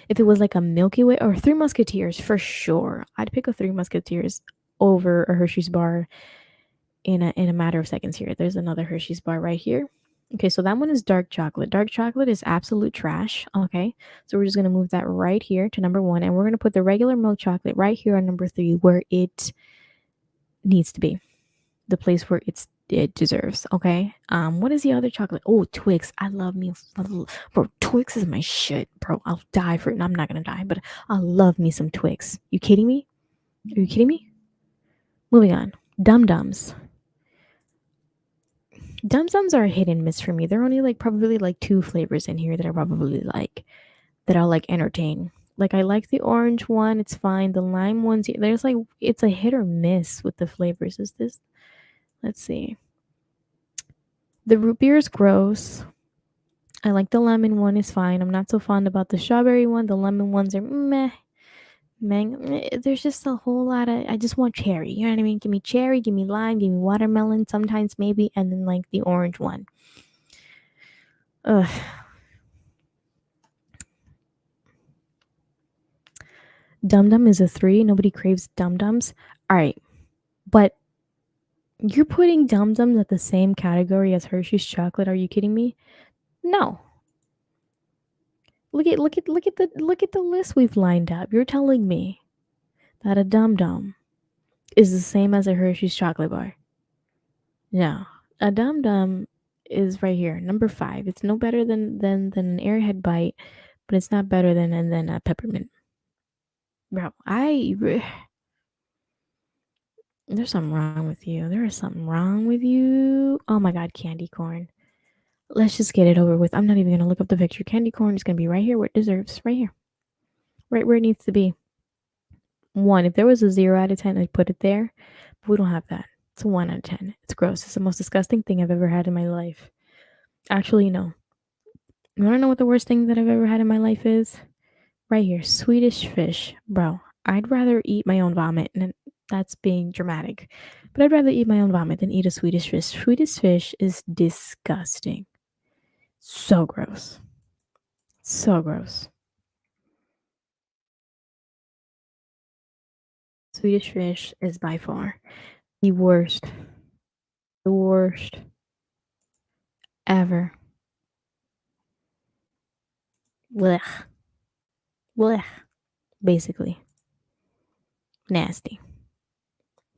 If it was like a Milky Way or Three Musketeers, for sure, I'd pick a Three Musketeers over a Hershey's bar in a matter of seconds. Here, there's another Hershey's bar right here. Okay, so that one is dark chocolate. Dark chocolate is absolute trash. Okay, so we're just gonna move that right here to number 1, and we're gonna put the regular milk chocolate right here on number 3, where it needs to be, the place where it deserves. Okay. What is the other chocolate? Oh, Twix. I love me, bro. Twix is my shit, bro. I'll die for it. I'm not gonna die, but I love me some Twix. You kidding me? Are you kidding me? Moving on. Dum Dums. Dum Dums are a hit and miss for me. There are only like probably like 2 flavors in here that I probably like, that I'll like entertain. Like I like the orange one, it's fine. The lime ones, there's like it's a hit or miss with the flavors. Is this? Let's see. The root beer is gross. I like the lemon one, is fine. I'm not so fond about the strawberry one. The lemon ones are meh. There's just a whole lot of. I just want cherry. You know what I mean? Give me cherry, give me lime, give me watermelon. Sometimes maybe, and then like the orange one. Ugh. Dum Dum is a 3. Nobody craves Dum Dums. All right, but you're putting Dum Dums at the same category as Hershey's chocolate. Are you kidding me? No. Look at the list we've lined up. You're telling me that a Dum Dum is the same as a Hershey's chocolate bar? No, a Dum Dum is right here, number 5. It's no better than an Airhead Bite, but it's not better than a peppermint. Bro, there's something wrong with you. There is something wrong with you. Oh my god, candy corn. Let's just get it over with. I'm not even gonna look up the picture. Candy corn is gonna be right here where it deserves. Right here. Right where it needs to be. 1. If there was a 0 out of 10, I'd put it there. But we don't have that. It's a 1 out of 10. It's gross. It's the most disgusting thing I've ever had in my life. Actually, no. You wanna know what the worst thing that I've ever had in my life is? Right here. Swedish fish. Bro, I'd rather eat my own vomit. And that's being dramatic. But I'd rather eat my own vomit than eat a Swedish fish. Swedish fish is disgusting. So gross. So gross. Swedish fish is by far the worst. The worst ever. Blech. Blech. Basically. Nasty.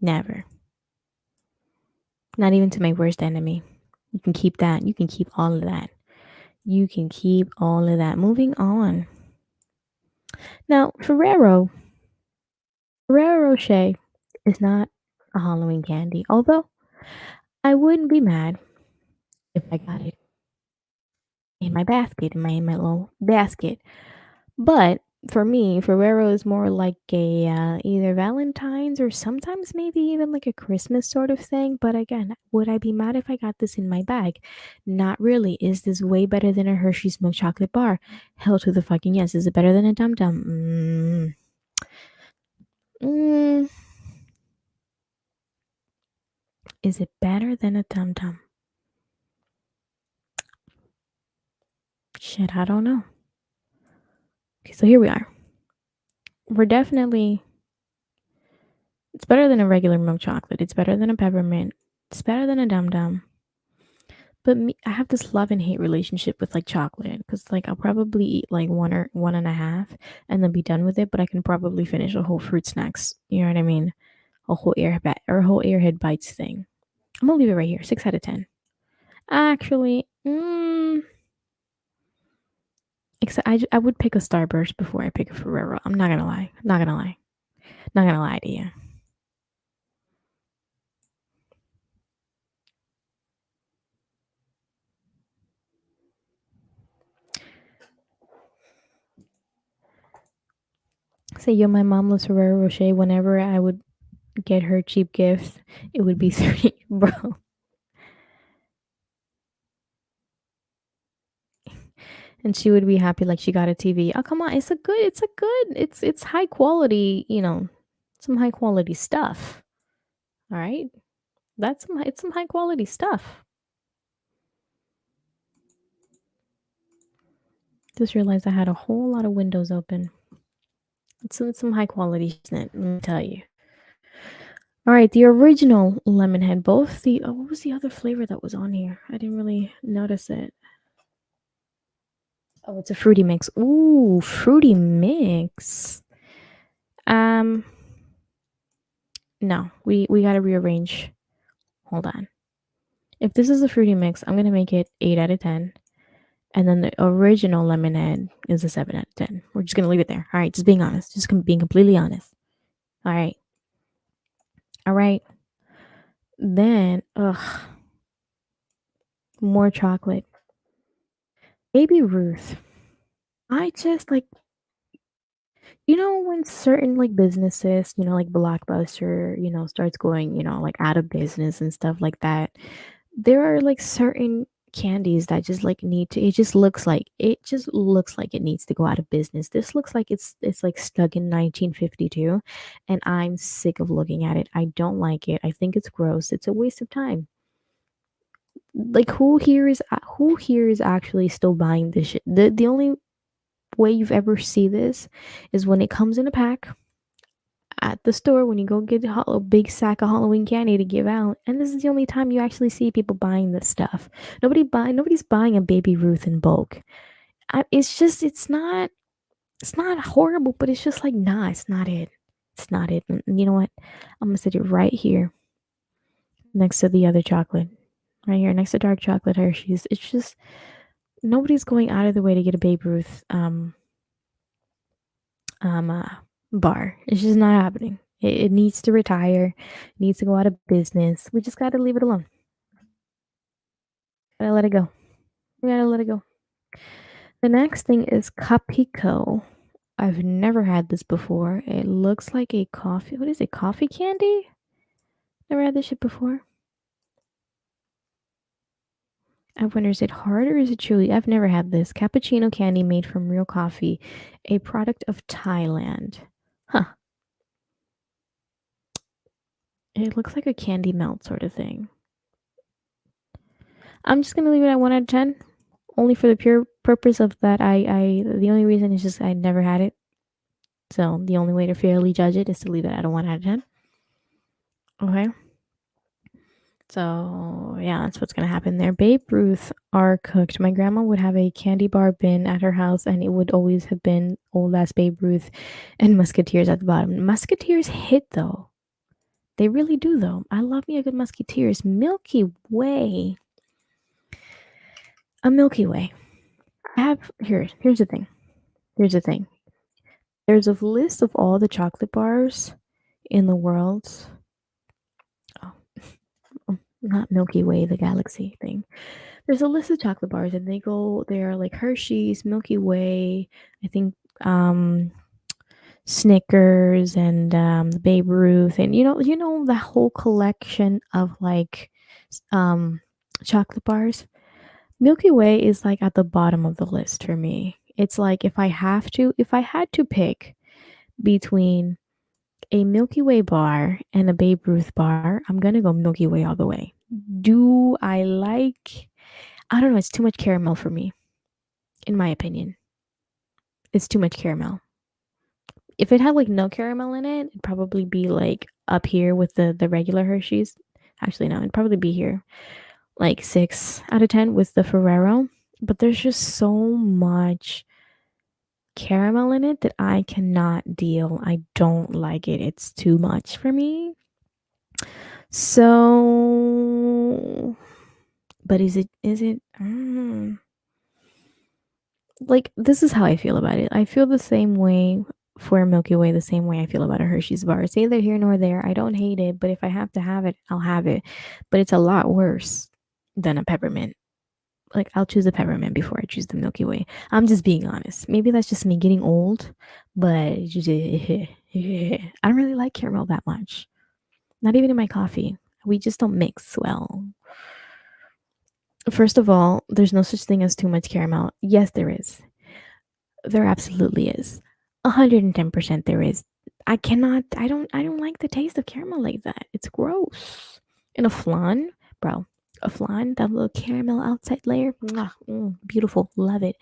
Never. Not even to my worst enemy. You can keep that. You can keep all of that. You can keep all of that. Moving on. Now, Ferrero Rocher is not a Halloween candy, although I wouldn't be mad if I got it in my basket, in my little basket. But for me, Ferrero is more like a either Valentine's or sometimes maybe even like a Christmas sort of thing. But again, would I be mad if I got this in my bag? Not really. Is this way better than a Hershey's milk chocolate bar? Hell to the fucking yes. Is it better than a Dum Dum? Is it better than a Dum Dum? Shit, I don't know. Okay, so here we are. We're definitely. It's better than a regular milk chocolate. It's better than a peppermint. It's better than a Dum Dum. But I have this love and hate relationship with like chocolate because like I'll probably eat like 1 or 1.5 and then be done with it. But I can probably finish a whole fruit snacks. You know what I mean? A whole airhead bites thing. I'm gonna leave it right here. 6 out of 10. Actually, Except I would pick a Starburst before I pick a Ferrero. I'm not gonna lie. Not gonna lie. Not gonna lie to you. Say, yo, my mom loves Ferrero Rocher. Whenever I would get her cheap gifts, it would be 30, bro. And she would be happy like she got a TV. Oh, come on. It's high quality, some high quality stuff. All right. It's some high quality stuff. Just realized I had a whole lot of windows open. It's some high quality shit, let me tell you. All right, the original lemon head. Both the what was the other flavor that was on here? I didn't really notice it. Oh, it's a fruity mix. Ooh, fruity mix. Um, no, we gotta rearrange. Hold on. If this is a fruity mix, I'm gonna make it 8 out of 10, and then the original lemonade is a 7 out of 10. We're just gonna leave it there. All right, just being honest, just being completely honest. All right, all right. Then, more chocolate. Baby Ruth. I just like, when certain like businesses, like Blockbuster, starts going, like out of business and stuff like that. There are like certain candies that just like need to it just looks like it needs to go out of business. This looks like it's like stuck in 1952, and I'm sick of looking at it. I don't like it. I think it's gross. It's a waste of time. Like who here is actually still buying this shit? The only way you've ever see this is when it comes in a pack at the store when you go get a big sack of Halloween candy to give out, and this is the only time you actually see people buying this stuff. Nobody's buying a Baby Ruth in bulk. It's not horrible, but it's just like, nah, it's not it. It's not it. And you know what? I'm gonna sit it right here next to the other chocolate, right here next to dark chocolate Hershey's. It's just nobody's going out of the way to get a Baby Ruth um uh, bar. It's just not happening. It needs to retire. It needs to go out of business. We just gotta leave it alone. Gotta let it go. We gotta let it go. The next thing is Capico. I've never had this before. It looks like a coffee. What is it? Coffee candy? Never had this shit before. I wonder, is it hard or is it chewy? I've never had this. Cappuccino candy made from real coffee, a product of Thailand. Huh. It looks like a candy melt sort of thing. I'm just gonna leave it at 1 out of 10, only for the pure purpose of that. The only reason is just I never had it, so the only way to fairly judge it is to leave it at a 1 out of 10. Okay. So yeah, that's what's gonna happen there. Babe Ruth are cooked. My grandma would have a candy bar bin at her house, and it would always have been old ass Babe Ruth and Musketeers at the bottom. Musketeers hit though. They really do though. I love me a good Musketeers. Milky Way. A Milky Way. I have here's the thing. Here's the thing. There's a list of all the chocolate bars in the world. Oh, not Milky Way, the galaxy thing. There's a list of chocolate bars, and they are like Hershey's, Milky Way, I think Snickers, and Babe Ruth, and the whole collection of like chocolate bars. Milky Way is like at the bottom of the list for me. It's like if I had to pick between a Milky Way bar and a Babe Ruth bar, I'm gonna go Milky Way all the way. Do I like? I don't know. It's too much caramel for me, in my opinion. It's too much caramel. If it had like no caramel in it, it'd probably be like up here with the regular Hershey's. Actually, no, it'd probably be here, like 6 out of 10 with the Ferrero. But there's just so much caramel in it that I cannot deal. I don't like it. It's too much for me. So, but is it? Like, this is how I feel about it. I feel the same way for Milky Way, the same way I feel about a Hershey's bar. It's neither here nor there. I don't hate it, but if I have to have it, I'll have it. But it's a lot worse than a peppermint. Like, I'll choose a peppermint before I choose the Milky Way. I'm just being honest. Maybe that's just me getting old, but I don't really like caramel that much. Not even in my coffee. We just don't mix well. First of all, there's no such thing as too much caramel. Yes, there is. There absolutely is. 110% there is. I don't like the taste of caramel like that. It's gross. And a flan, bro. A flan, that little caramel outside layer. Mwah, beautiful. Love it.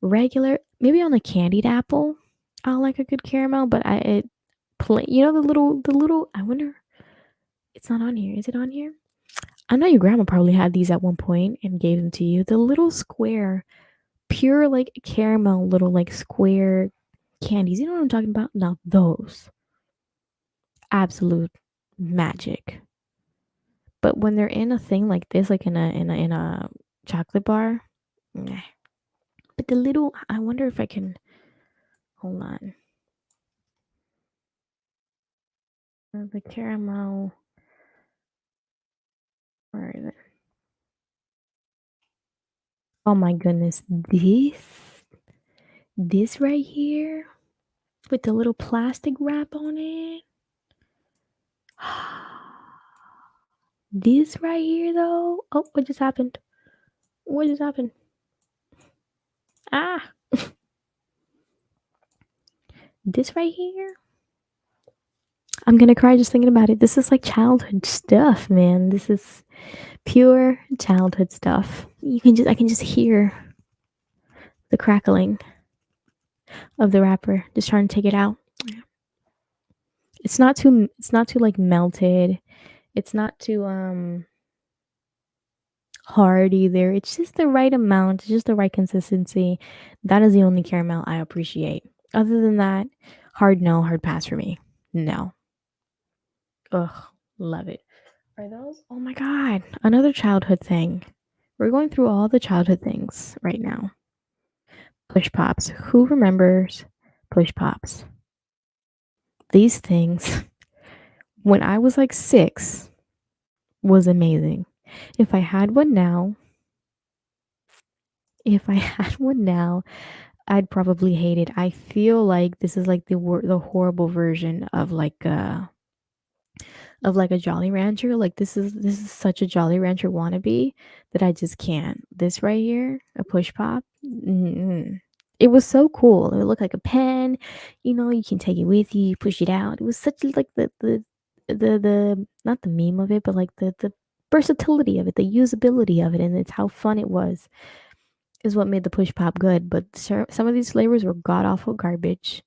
Regular, maybe on a candied apple. I like a good caramel, but the little I wonder, it's not on here. Is it on here? I know your grandma probably had these at one point and gave them to you. The little square pure like caramel little like square candies. You know what I'm talking about? Now those absolute magic. But when they're in a thing like this, like in a chocolate bar, nah. But the little, I wonder if I can hold on. The caramel, where is it? Oh my goodness, this right here with the little plastic wrap on it. This right here though. Oh, what just happened? What just happened? Ah, this right here. I'm gonna cry just thinking about it. This is like childhood stuff, man. This is pure childhood stuff. I can just hear the crackling of the wrapper, just trying to take it out. It's not too like melted. It's not too hard either. It's just the right amount, just the right consistency. That is the only caramel I appreciate. Other than that, hard no, hard pass for me. No. Ugh, love it. Are those? Oh my god, another childhood thing. We're going through all the childhood things right now. Push pops. Who remembers push pops? These things, when I was like 6, was amazing. If I had one now, if I had one now, I'd probably hate it. I feel like this is like the horrible version of like a Jolly Rancher. Like this is such a Jolly Rancher wannabe that I just can't. This right here, a push pop. Mm-mm. It was so cool. It looked like a pen. You can take it with you. You push it out. It was such like the not the meme of it, but like the versatility of it, the usability of it, and it's how fun it was is what made the push pop good. But some of these flavors were god awful garbage,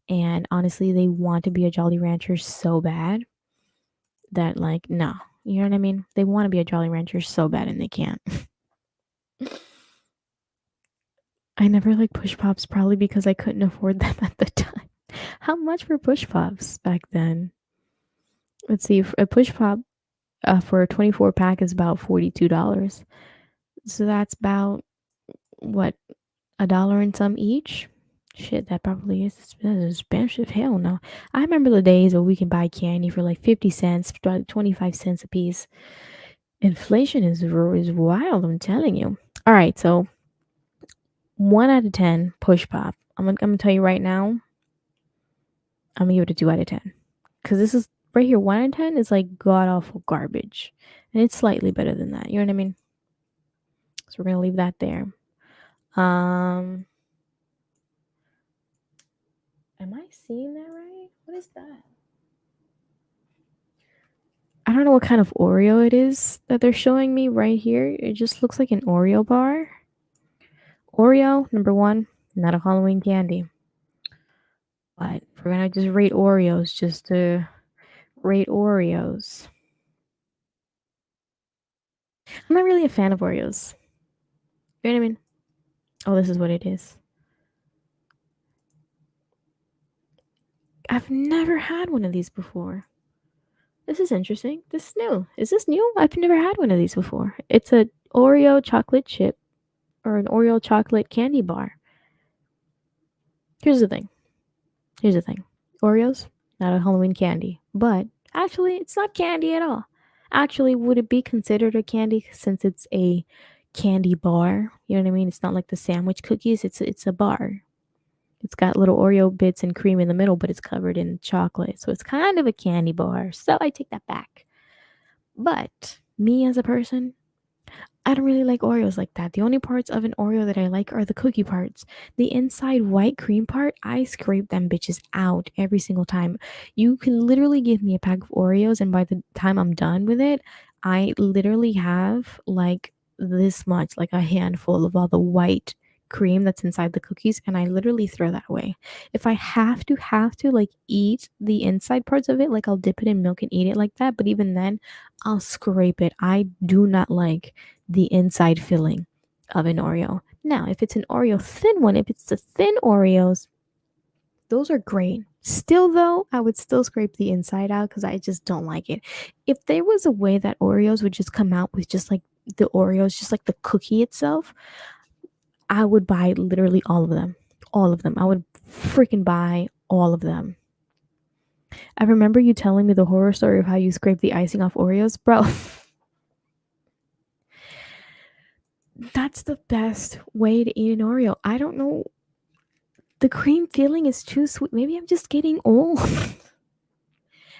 and honestly, they want to be a Jolly Rancher so bad that like no, you know what I mean? They want to be a Jolly Rancher so bad and they can't. I never liked push pops probably because I couldn't afford them at the time. How much were push pops back then? Let's see, a push pop for a 24 pack is about $42. So that's about what, a dollar and some each? Shit, that probably is expensive. Hell no. I remember the days where we can buy candy for like 50 cents, 25 cents a piece. Inflation is wild, I'm telling you. All right, so 1 out of 10 push pop. I'm gonna tell you right now, I'm gonna give it a 2 out of 10. Because this is right here, 1 out of 10 is like god awful garbage. And it's slightly better than that. You know what I mean? So we're gonna leave that there. Um Am I seeing that right? What is that? I don't know what kind of Oreo it is that they're showing me right here. It just looks like an Oreo bar. Oreo, number 1, not a Halloween candy. But we're gonna just rate Oreos just to rate Oreos. I'm not really a fan of Oreos. You know what I mean? Oh, this is what it is. I've never had one of these before. This is interesting. This is new. Is this new? I've never had one of these before. It's a Oreo chocolate chip or an Oreo chocolate candy bar. Here's the thing. Here's the thing. Oreos, not a Halloween candy, but actually, it's not candy at all. Actually, would it be considered a candy since it's a candy bar? You know what I mean? It's not like the sandwich cookies. It's a bar. It's got little Oreo bits and cream in the middle, but it's covered in chocolate. So it's kind of a candy bar. So I take that back. But me as a person, I don't really like Oreos like that. The only parts of an Oreo that I like are the cookie parts. The inside white cream part, I scrape them bitches out every single time. You can literally give me a pack of Oreos, and by the time I'm done with it, I literally have like this much, like a handful of all the white cream that's inside the cookies, and I literally throw that away. If I have to like eat the inside parts of it, like I'll dip it in milk and eat it like that, but even then, I'll scrape it. I do not like the inside filling of an Oreo. Now, if it's an Oreo thin one, if it's the thin Oreos, those are great. Still, though, I would still scrape the inside out because I just don't like it. If there was a way that Oreos would just come out with just like the Oreos, just like the cookie itself, I would buy literally all of them. All of them. I would freaking buy all of them. I remember you telling me the horror story of how you scrape the icing off Oreos. Bro, that's the best way to eat an Oreo. I don't know. The cream filling is too sweet. Maybe I'm just getting old.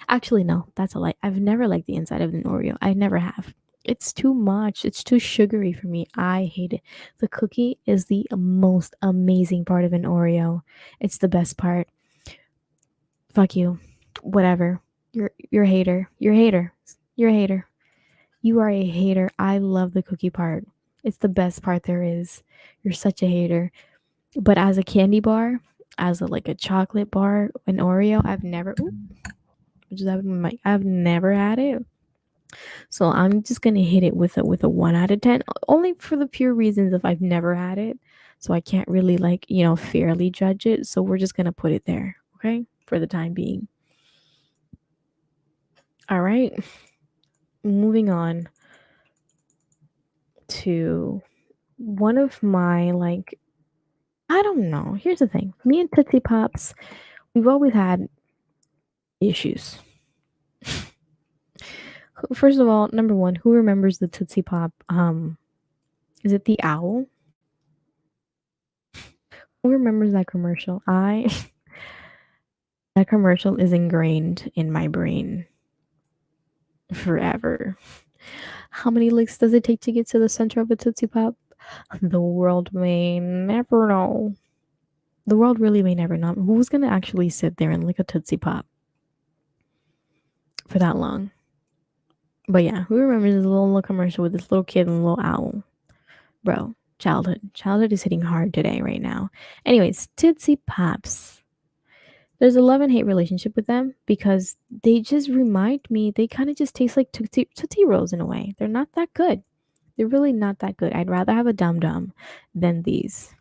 Actually, no, that's a lie. I've never liked the inside of an Oreo. I never have. It's too much. It's too sugary for me. I hate it. The cookie is the most amazing part of an Oreo. It's the best part. Fuck you. Whatever. You're a hater. You're a hater. You're a hater. You are a hater. I love the cookie part. It's the best part there is. You're such a hater. But as a candy bar, as a like a chocolate bar, an Oreo, I've never. Ooh, just have my mic. I've never had it. So I'm just gonna hit it with a 1 out of 10, only for the pure reasons of I've never had it. So I can't really like fairly judge it. So we're just gonna put it there, okay, for the time being. All right, moving on to one of my like I don't know. Here's the thing. Me and Tootsie Pops, we've always had issues. First of all, number one, who remembers the Tootsie Pop? Is it the owl? Who remembers that commercial? That commercial is ingrained in my brain forever. How many licks does it take to get to the center of a Tootsie Pop? The world may never know. The world really may never know. Who's gonna actually sit there and lick a Tootsie Pop for that long? But yeah, who remembers this little commercial with this little kid and a little owl? Bro, childhood is hitting hard today right now. Anyways, Tootsie Pops, there's a love and hate relationship with them because they just remind me, they kind of just taste like Tootsie Rolls in a way. They're not that good. They're really not that good. I'd rather have a Dum Dum than these.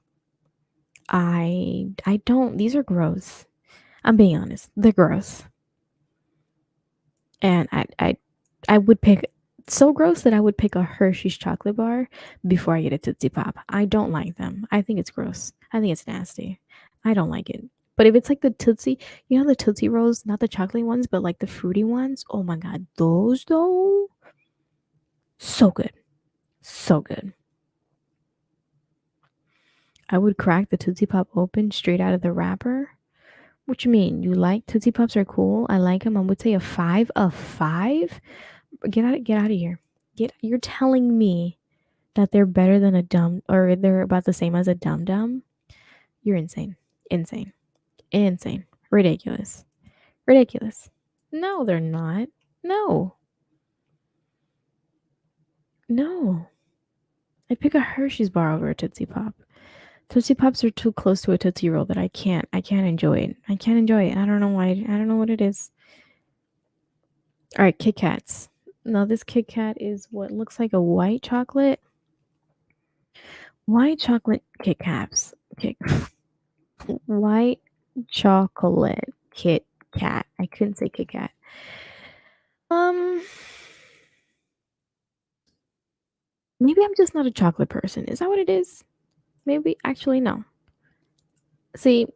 I don't, these are gross. I'm being honest. They're gross. And I would pick, so gross that I would pick a Hershey's chocolate bar before I get a Tootsie Pop. I don't like them. I think it's gross. I think it's nasty. I don't like it. But if it's like the Tootsie, the Tootsie Rolls, not the chocolate ones, but like the fruity ones, oh my god, those though, so good. So good. I would crack the Tootsie Pop open straight out of the wrapper. What you mean? You like Tootsie Pops are cool? I like them. I would say a 5. A 5? Get out of here. You're telling me that they're better than a Dum, or they're about the same as a Dum Dum? You're insane. Insane. Insane. Ridiculous. Ridiculous. No, they're not. No. No. I pick a Hershey's bar over a Tootsie Pop. Tootsie Pops are too close to a Tootsie Roll that I can't enjoy it. I can't enjoy it. I don't know why. I don't know what it is. All right, Kit Kats. Now this Kit Kat is what looks like a white chocolate. White chocolate Kit Kats. White chocolate Kit Kat. I couldn't say Kit Kat. Maybe I'm just not a chocolate person. Is that what it is? Maybe actually no. See,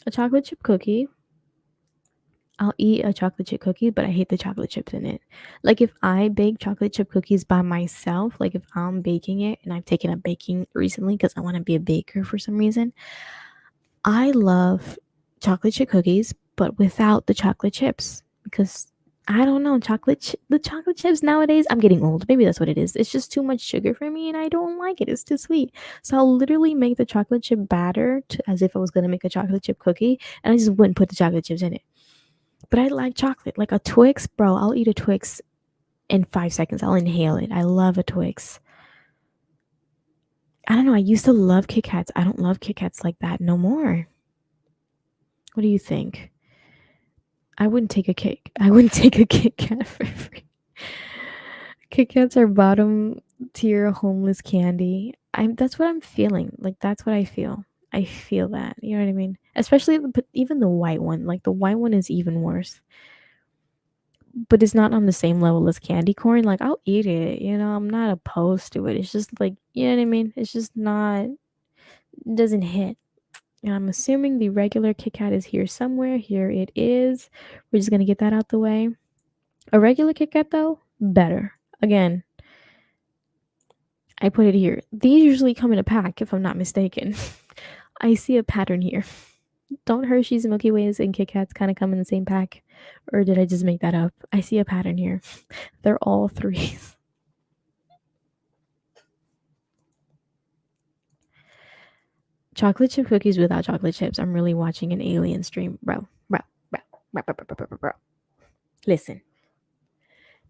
a chocolate chip cookie, I'll eat a chocolate chip cookie, but I hate the chocolate chips in it. Like if I bake chocolate chip cookies by myself, like if I'm baking it and I've taken up baking recently because I want to be a baker for some reason, I love chocolate chip cookies, but without the chocolate chips because I don't know, the chocolate chips nowadays, I'm getting old. Maybe that's what it is. It's just too much sugar for me and I don't like it. It's too sweet. So I'll literally make the chocolate chip batter as if I was going to make a chocolate chip cookie and I just wouldn't put the chocolate chips in it. But I like chocolate. Like a Twix, bro, I'll eat a Twix in 5 seconds. I'll inhale it. I love a Twix. I don't know. I used to love Kit Kats. I don't love Kit Kats like that no more. What do you think? I wouldn't take a cake. I wouldn't take a Kit Kat for free. Kit Kats are bottom tier homeless candy. That's what I'm feeling. Like that's what I feel. I feel that. You know what I mean? Especially but even the white one. Like the white one is even worse. But it's not on the same level as candy corn. Like I'll eat it. I'm not opposed to it. It's just like you know what I mean. It's just not. It doesn't hit. And I'm assuming the regular Kit Kat is here somewhere. Here it is. We're just gonna get that out the way. A regular Kit Kat though, better. Again, I put it here. These usually come in a pack, if I'm not mistaken. I see a pattern here. Don't Hershey's, Milky Ways, and Kit Kats kind of come in the same pack? Or did I just make that up? I see a pattern here. They're all threes. Chocolate chip cookies without chocolate chips. I'm really watching an alien stream. Bro. Listen.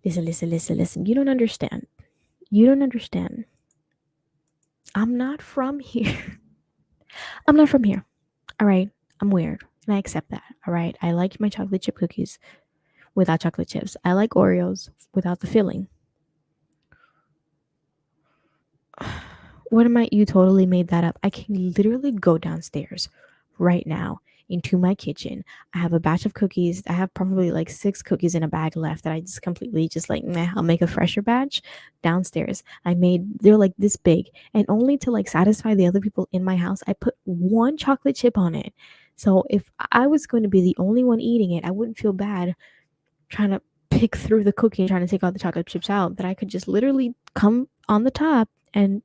Listen. You don't understand. You don't understand. I'm not from here. I'm not from here. All right. I'm weird. And I accept that. All right. I like my chocolate chip cookies without chocolate chips. I like Oreos without the filling. What am I? You totally made that up. I can literally go downstairs right now into my kitchen. I have a batch of cookies. I have probably like 6 cookies in a bag left that I just completely just like, nah, I'll make a fresher batch downstairs. They're like this big. And only to like satisfy the other people in my house, I put one chocolate chip on it. So if I was going to be the only one eating it, I wouldn't feel bad trying to pick through the cookie and trying to take all the chocolate chips out. That I could just literally come on the top and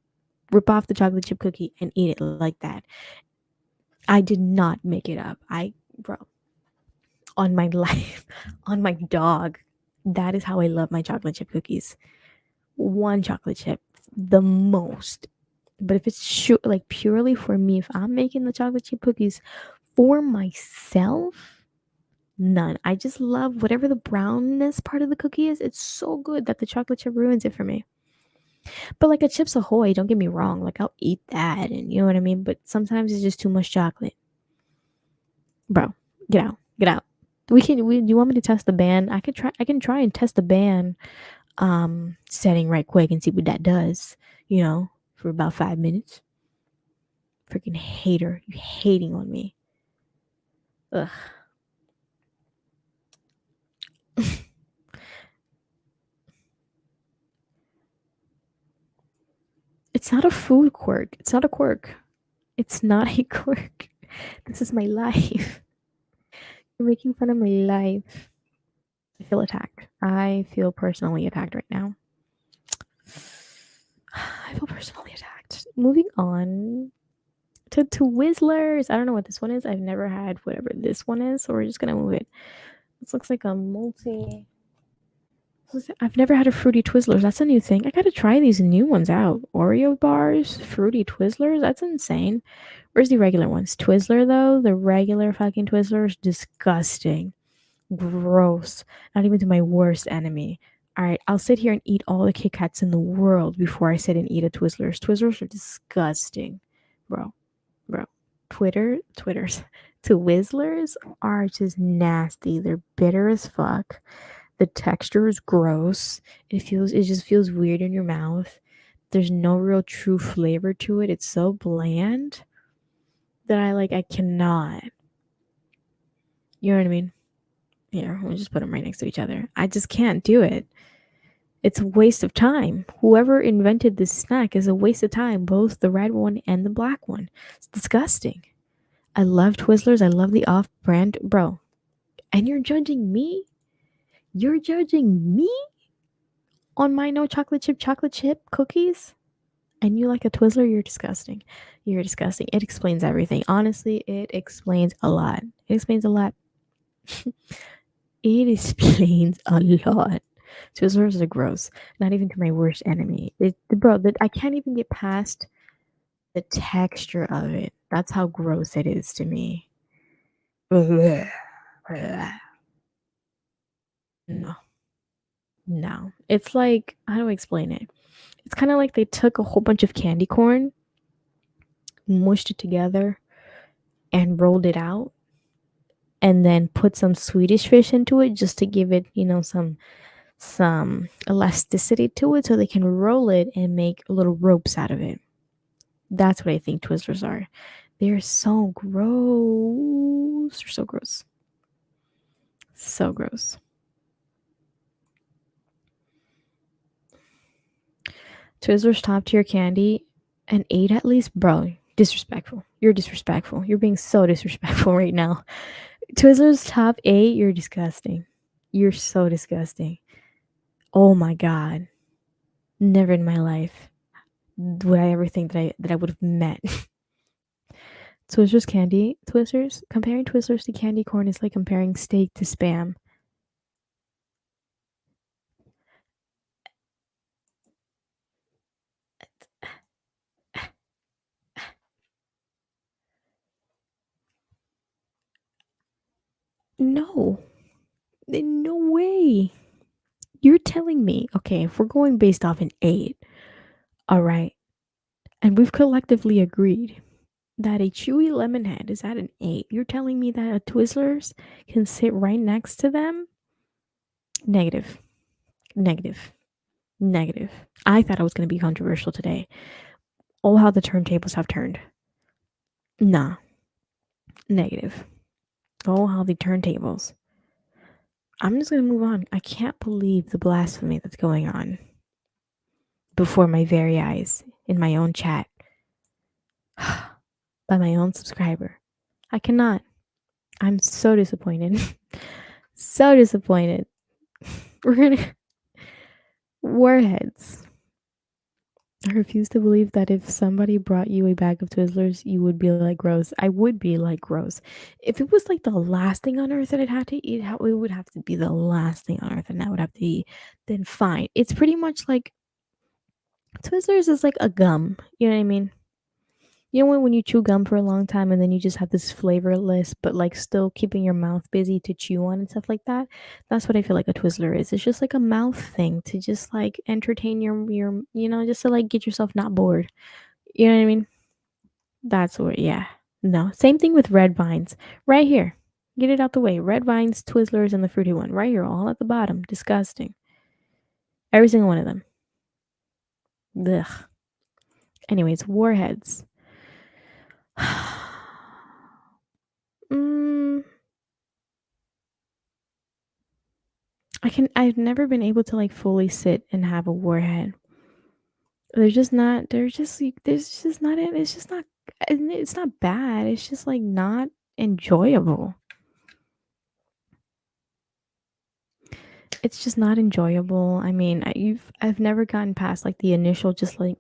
rip off the chocolate chip cookie and eat it like that. I did not make it up. Bro, on my life, on my dog, that is how I love my chocolate chip cookies. One chocolate chip, the most. But if it's like purely for me, if I'm making the chocolate chip cookies for myself, none. I just love whatever the brownness part of the cookie is. It's so good that the chocolate chip ruins it for me. But like a Chips Ahoy, don't get me wrong. Like I'll eat that, and you know what I mean. But sometimes it's just too much chocolate, bro. Get out. Do you want me to test the ban? I can try and test the ban setting right quick and see what that does. For about 5 minutes. Freaking hater, you hating on me. Ugh. It's not a food quirk. It's not a quirk. It's not a quirk. This is my life. You're making fun of my life. I feel attacked. I feel personally attacked right now. I feel personally attacked. Moving on to Twizzlers. I don't know what this one is. I've never had whatever this one is, so we're just gonna move it. This looks like a multi. I've never had a fruity Twizzlers. That's a new thing. I gotta try these new ones out. Oreo bars, fruity Twizzlers. That's insane. Where's the regular ones? Twizzler though, the regular fucking Twizzlers, disgusting, gross. Not even to my worst enemy. All right, I'll sit here and eat all the Kit Kats in the world before I sit and eat a Twizzlers. Twizzlers are disgusting, bro. Twitters, Twizzlers are just nasty. They're bitter as fuck. The texture is gross. It just feels weird in your mouth. There's no real true flavor to it. It's so bland that I cannot. You know what I mean? Here, we'll just put them right next to each other. I just can't do it. It's a waste of time. Whoever invented this snack is a waste of time, both the red one and the black one. It's disgusting. I love Twizzlers. I love the off brand. Bro, and you're judging me? You're judging me on my no chocolate chip cookies? And you like a Twizzler? You're disgusting. You're disgusting. It explains everything. Honestly, it explains a lot. It explains a lot. It explains a lot. Twizzlers are gross. Not even to my worst enemy. I can't even get past the texture of it. That's how gross it is to me. No. No. It's like, how do I explain it? It's kind of like they took a whole bunch of candy corn, mushed it together, and rolled it out, and then put some Swedish fish into it just to give it, some elasticity to it so they can roll it and make little ropes out of it. That's what I think Twizzlers are. They're so gross. They're so gross. So gross. Twizzlers top tier candy, an 8 at least? Bro, disrespectful. You're disrespectful. You're being so disrespectful right now. Twizzlers top 8, you're disgusting. You're so disgusting. Oh my god. Never in my life would I ever think that I would have met. Twizzlers candy, Twizzlers, comparing Twizzlers to candy corn is like comparing steak to spam. No, no way. You're telling me, okay, if we're going based off an 8, all right, and we've collectively agreed that a chewy lemon head is at an 8, you're telling me that a Twizzlers can sit right next to them? Negative. Negative. Negative. I thought I was going to be controversial today. Oh, how the turntables have turned. Nah. Negative. Oh, how the turntables. I'm just going to move on. I can't believe the blasphemy that's going on before my very eyes in my own chat by my own subscriber. I cannot. I'm so disappointed. So disappointed. We're going to. Warheads. I refuse to believe that if somebody brought you a bag of Twizzlers, you would be like gross. I would be like gross. If it was like the last thing on earth that I'd have to eat, it would have to be the last thing on earth and I would have to eat, then fine. It's pretty much like Twizzlers is like a gum. You know what I mean? You know when you chew gum for a long time and then you just have this flavorless, but like still keeping your mouth busy to chew on and stuff like that? That's what I feel like a Twizzler is. It's just like a mouth thing to just like entertain your just to like get yourself not bored. You know what I mean? That's what, yeah. No. Same thing with red vines. Right here. Get it out the way. Red vines, Twizzlers, and the fruity one. Right here, all at the bottom. Disgusting. Every single one of them. Ugh. Anyways, warheads. mm, I've never been able to like fully sit and have a warhead. There's just not, there's just not it. It's not bad. It's just like not enjoyable. It's just not enjoyable. I mean, I've never gotten past like the initial just like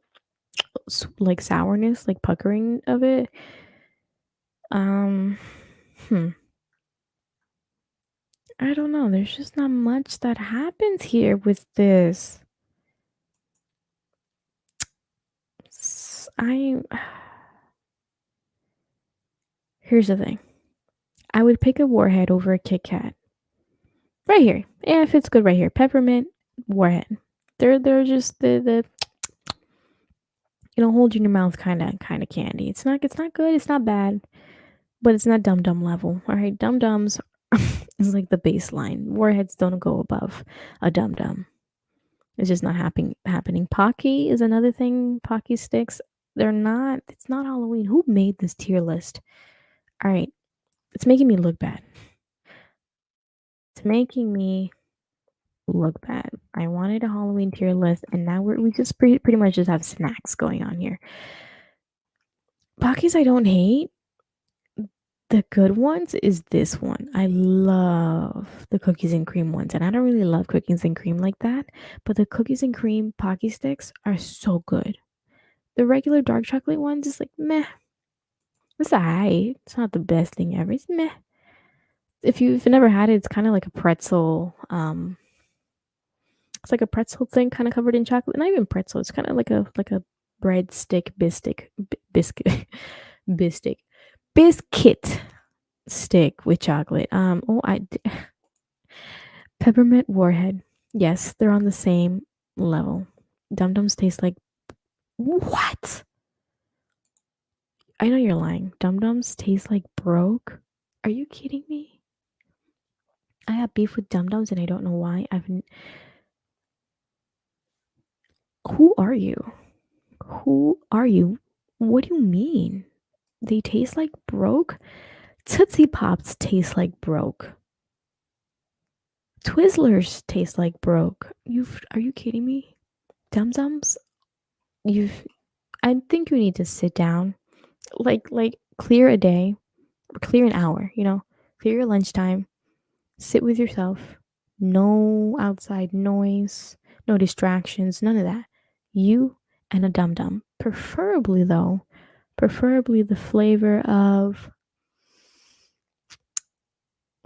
sourness, like puckering of it. Um, hmm. I don't know. There's just not much that happens here with this. I Here's the thing. I would pick a warhead over a Kit Kat. Right here. Yeah, if it's good right here. Peppermint warhead. They're just the hold in your mouth kind of candy. It's not good, it's not bad, but it's not dum dum level. All right, dum dums is like the baseline. Warheads don't go above a dum dum. It's just not happening. Pocky is another thing. Pocky sticks. They're not. It's not Halloween. Who made this tier list? All right, it's making me look bad. It's making me look bad. I wanted a Halloween tier list, and now we just pretty much just have snacks going on here. Pockies I don't hate. The good ones is this one. I love the cookies and cream ones, and I don't really love cookies and cream like that, but the cookies and cream Pocky sticks are so good. The regular dark chocolate ones is like meh. It's alright. It's not the best thing ever. It's meh. If you've never had it, it's kind of like a pretzel. It's like a pretzel thing, kind of covered in chocolate. Not even pretzel. It's kind of like a breadstick biscuit biscuit stick with chocolate. Peppermint Warhead. Yes, they're on the same level. Dum Dums taste like what? I know you're lying. Dum Dums taste like broke. Are you kidding me? I have beef with Dum Dums and I don't know why. Who are you? Who are you? What do you mean? They taste like broke? Tootsie Pops taste like broke. Twizzlers taste like broke. Are you kidding me? Dum Dums? I think you need to sit down. Like clear a day or clear an hour, clear your lunchtime, sit with yourself, no outside noise, no distractions, none of that. You and a Dum Dum. Preferably the flavor of,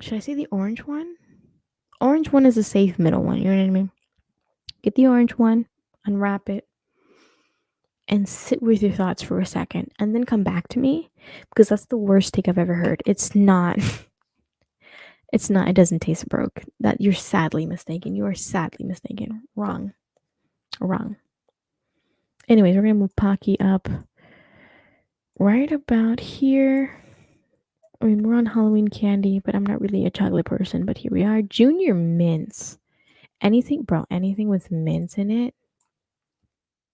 should I say the orange one? Orange one is a safe middle one, you know what I mean? Get the orange one, unwrap it, and sit with your thoughts for a second, and then come back to me, because that's the worst take I've ever heard. It's not. It's not. It doesn't taste broke. That you're sadly mistaken. You are sadly mistaken. Wrong. Anyways, we're gonna move Pocky up right about here. I mean, we're on Halloween candy, but I'm not really a chocolate person. But here we are. Junior mints. Anything, bro? Anything with mints in it?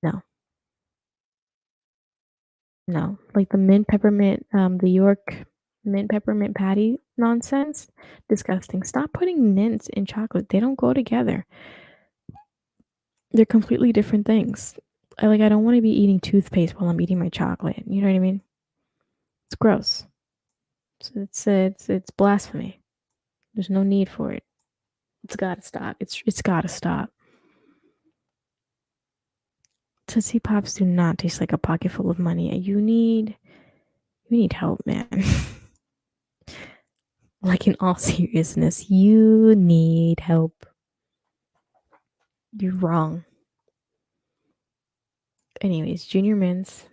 No. No. Like the mint peppermint, the York mint peppermint patty nonsense. Disgusting. Stop putting mints in chocolate. They don't go together. They're completely different things. I don't want to be eating toothpaste while I'm eating my chocolate. You know what I mean? It's gross. It's blasphemy. There's no need for it. It's gotta stop. It's gotta stop. Tootsie Pops do not taste like a pocket full of money. You need help, man. Like in all seriousness, you need help. You're wrong. Anyways, Junior Mints,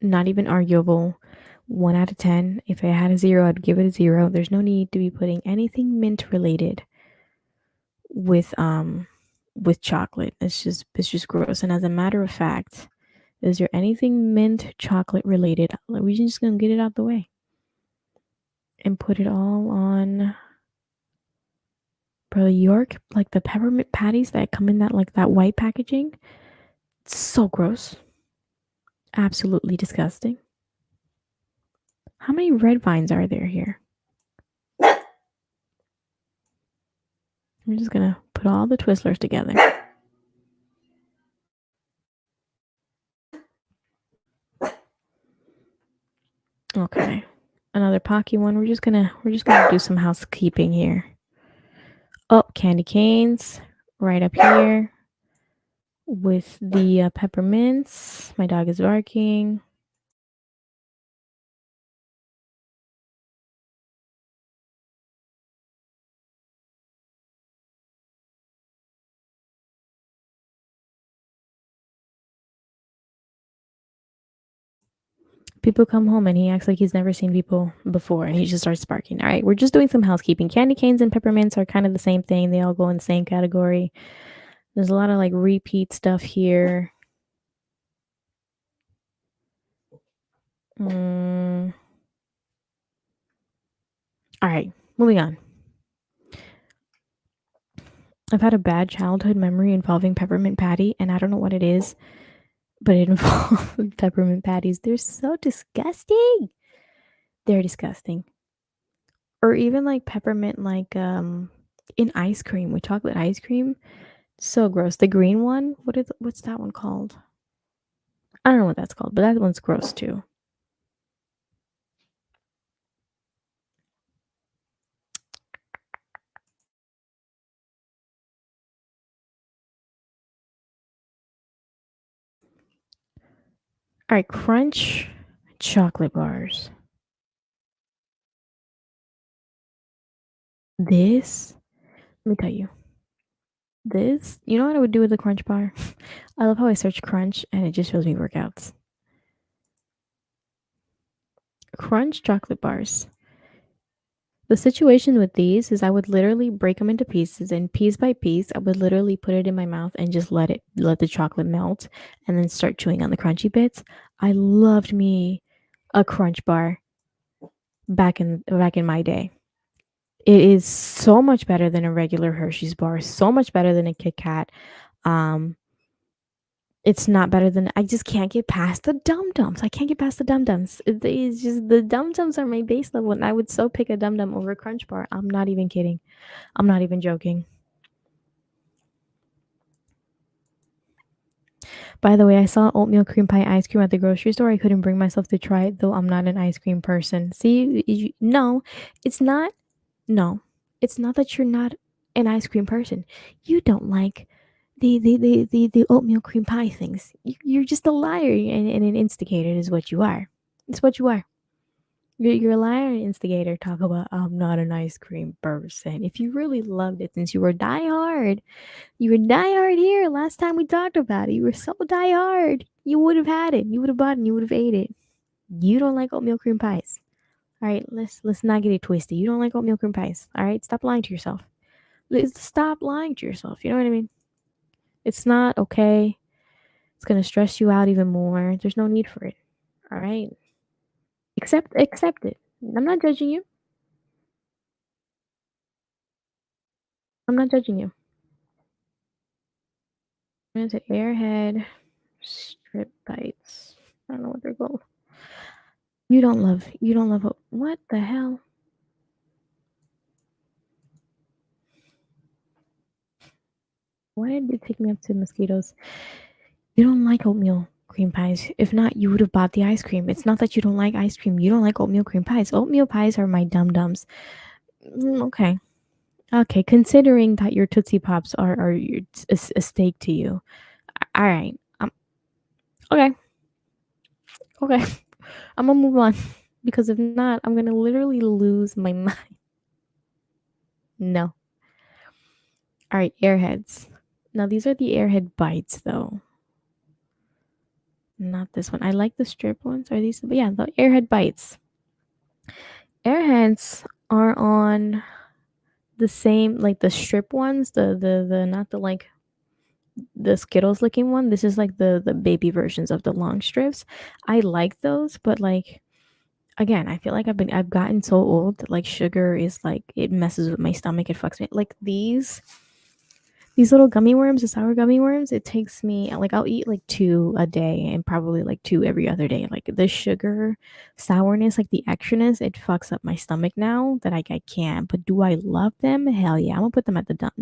not even arguable. 1 out of 10. If I had a 0, I'd give it a 0. There's no need to be putting anything mint related with chocolate. It's just gross. And as a matter of fact, is there anything mint chocolate related? We're just gonna get it out the way and put it all on. Bro, York, like the peppermint patties that come in that white packaging. It's so gross. Absolutely disgusting. How many red vines are there here? I'm just gonna put all the Twizzlers together. Okay. Another Pocky one. We're just gonna do some housekeeping here. Oh, candy canes right up here with the peppermints. My dog is barking. People come home and he acts like he's never seen people before and he just starts barking. All right, we're just doing some housekeeping. Candy canes and peppermints are kind of the same thing. They all go in the same category. There's a lot of repeat stuff here. All right, moving on. I've had a bad childhood memory involving peppermint patty, and I don't know what it is, but it involves peppermint patties. They're so disgusting. They're disgusting. Or even peppermint In ice cream, with chocolate ice cream. So gross. The green one, what's that one called? I don't know what that's called, but that one's gross too. All right, crunch chocolate bars. This, let me tell you, this, you know what I would do with a crunch bar? I love how I search crunch and it just shows me workouts. Crunch chocolate bars. The situation with these is I would literally break them into pieces, and piece by piece, I would literally put it in my mouth and just let the chocolate melt and then start chewing on the crunchy bits. I loved me a crunch bar back in my day. It is so much better than a regular Hershey's bar, so much better than a Kit Kat. Um, it's not better than I just can't get past the Dum Dums. I can't get past the Dum Dums. It's just the Dum Dums are my base level, and I would so pick a Dum Dum over a Crunch Bar. I'm not even kidding. I'm not even joking. By the way, I saw oatmeal cream pie ice cream at the grocery store. I couldn't bring myself to try it, though I'm not an ice cream person. See, no, it's not. No, it's not that you're not an ice cream person. You don't like the oatmeal cream pie things. You're just a liar and an instigator, is what you are. It's what you are. You're a liar and instigator. Talk about I'm not an ice cream person. If you really loved it, since you were diehard, you were diehard here. Last time we talked about it, you were so diehard. You would have had it. You would have bought it. And you would have ate it. You don't like oatmeal cream pies. All right, let's not get it twisted. You don't like oatmeal cream pies. All right, stop lying to yourself. Let's stop lying to yourself. You know what I mean? It's not okay. It's gonna stress you out even more. There's no need for it. All right, accept it. I'm not judging you. I'm not judging you. I'm gonna say Airhead strip bites. I don't know what they're called. You don't love what the hell? Why did it take me up to mosquitoes? You don't like oatmeal cream pies. If not, you would have bought the ice cream. It's not that you don't like ice cream. You don't like oatmeal cream pies. Oatmeal pies are my dum dums. Okay. Okay. Considering that your Tootsie Pops are a steak to you. All right. Okay. Okay. I'm going to move on. Because if not, I'm going to literally lose my mind. No. All right. Airheads. Now, these are the Airhead bites, though. Not this one. I like the strip ones. Are these? But yeah, the Airhead bites. Airheads are on the same, like the strip ones, the not the like the Skittles looking one. This is like the baby versions of the long strips. I like those, but like again, I feel like I've gotten so old that like sugar is like it messes with my stomach. It fucks me. Like these little gummy worms, the sour gummy worms, it takes me like I'll eat like two a day and probably like two every other day. Like the sugar sourness, like the extraness, it fucks up my stomach now that I can't. But do I love them? Hell yeah. I'm gonna put them at the dump.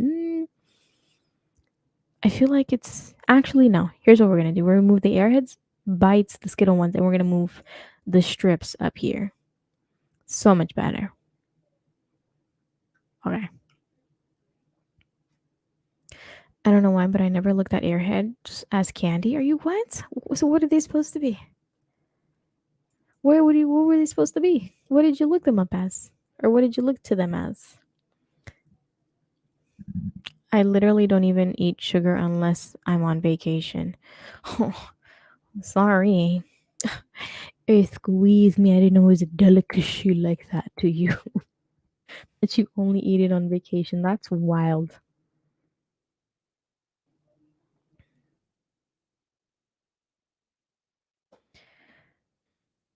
I feel like it's actually no. Here's what we're gonna do. We're gonna move the airheads, bites, the Skittle ones, and we're gonna move the strips up here. So much better. Okay. I don't know why, but I never looked at Airhead as candy. Are you what? So what are they supposed to be? What were they supposed to be? What did you look them up as? Or what did you look to them as? I literally don't even eat sugar unless I'm on vacation. Oh, sorry. Squeeze me. I didn't know it was a delicacy like that to you. That you only eat it on vacation. That's wild.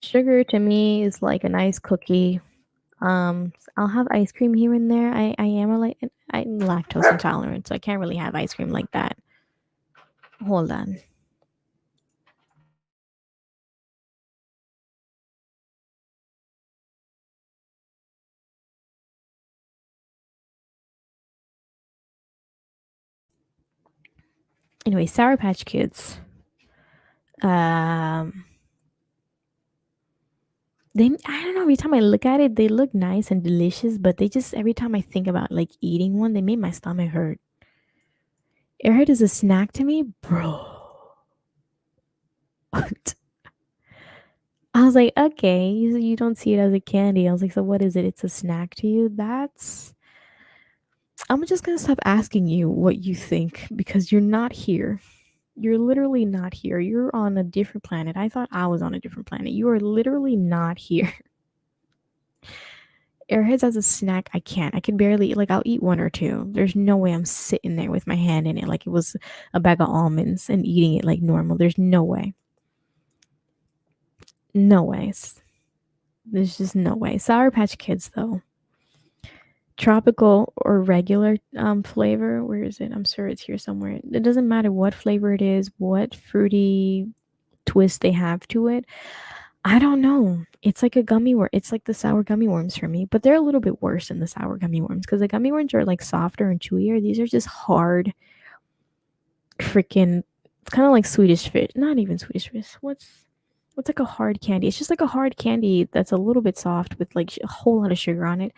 Sugar to me is like a nice cookie. I'll have ice cream here and there. I am I'm lactose intolerant, so I can't really have ice cream like that. Hold on. Anyway, Sour Patch Kids. Um, I don't know. Every time I look at it, they look nice and delicious, but they just every time I think about like eating one, they make my stomach hurt. Airhead is a snack to me, bro. I was like, okay, you don't see it as a candy. I was like, so what is it? It's a snack to you? That's. I'm just gonna stop asking you what you think because you're not here. You're literally not here. You're on a different planet. I thought I was on a different planet. You are literally not here. Airheads as a snack, I can't. I can barely like I'll eat one or two. There's no way I'm sitting there with my hand in it like it was a bag of almonds and eating it like normal. There's no way. No ways. There's just no way. Sour Patch Kids though. Tropical or regular flavor. Where is it? I'm sure it's here somewhere. It doesn't matter what flavor it is, what fruity twist they have to it. I don't know. It's like a gummy worm. It's like the sour gummy worms for me, but they're a little bit worse than the sour gummy worms because the gummy worms are like softer and chewier. These are just hard, freaking. It's kind of like Swedish fish. Not even Swedish fish. What's like a hard candy? It's just like a hard candy that's a little bit soft with like a whole lot of sugar on it,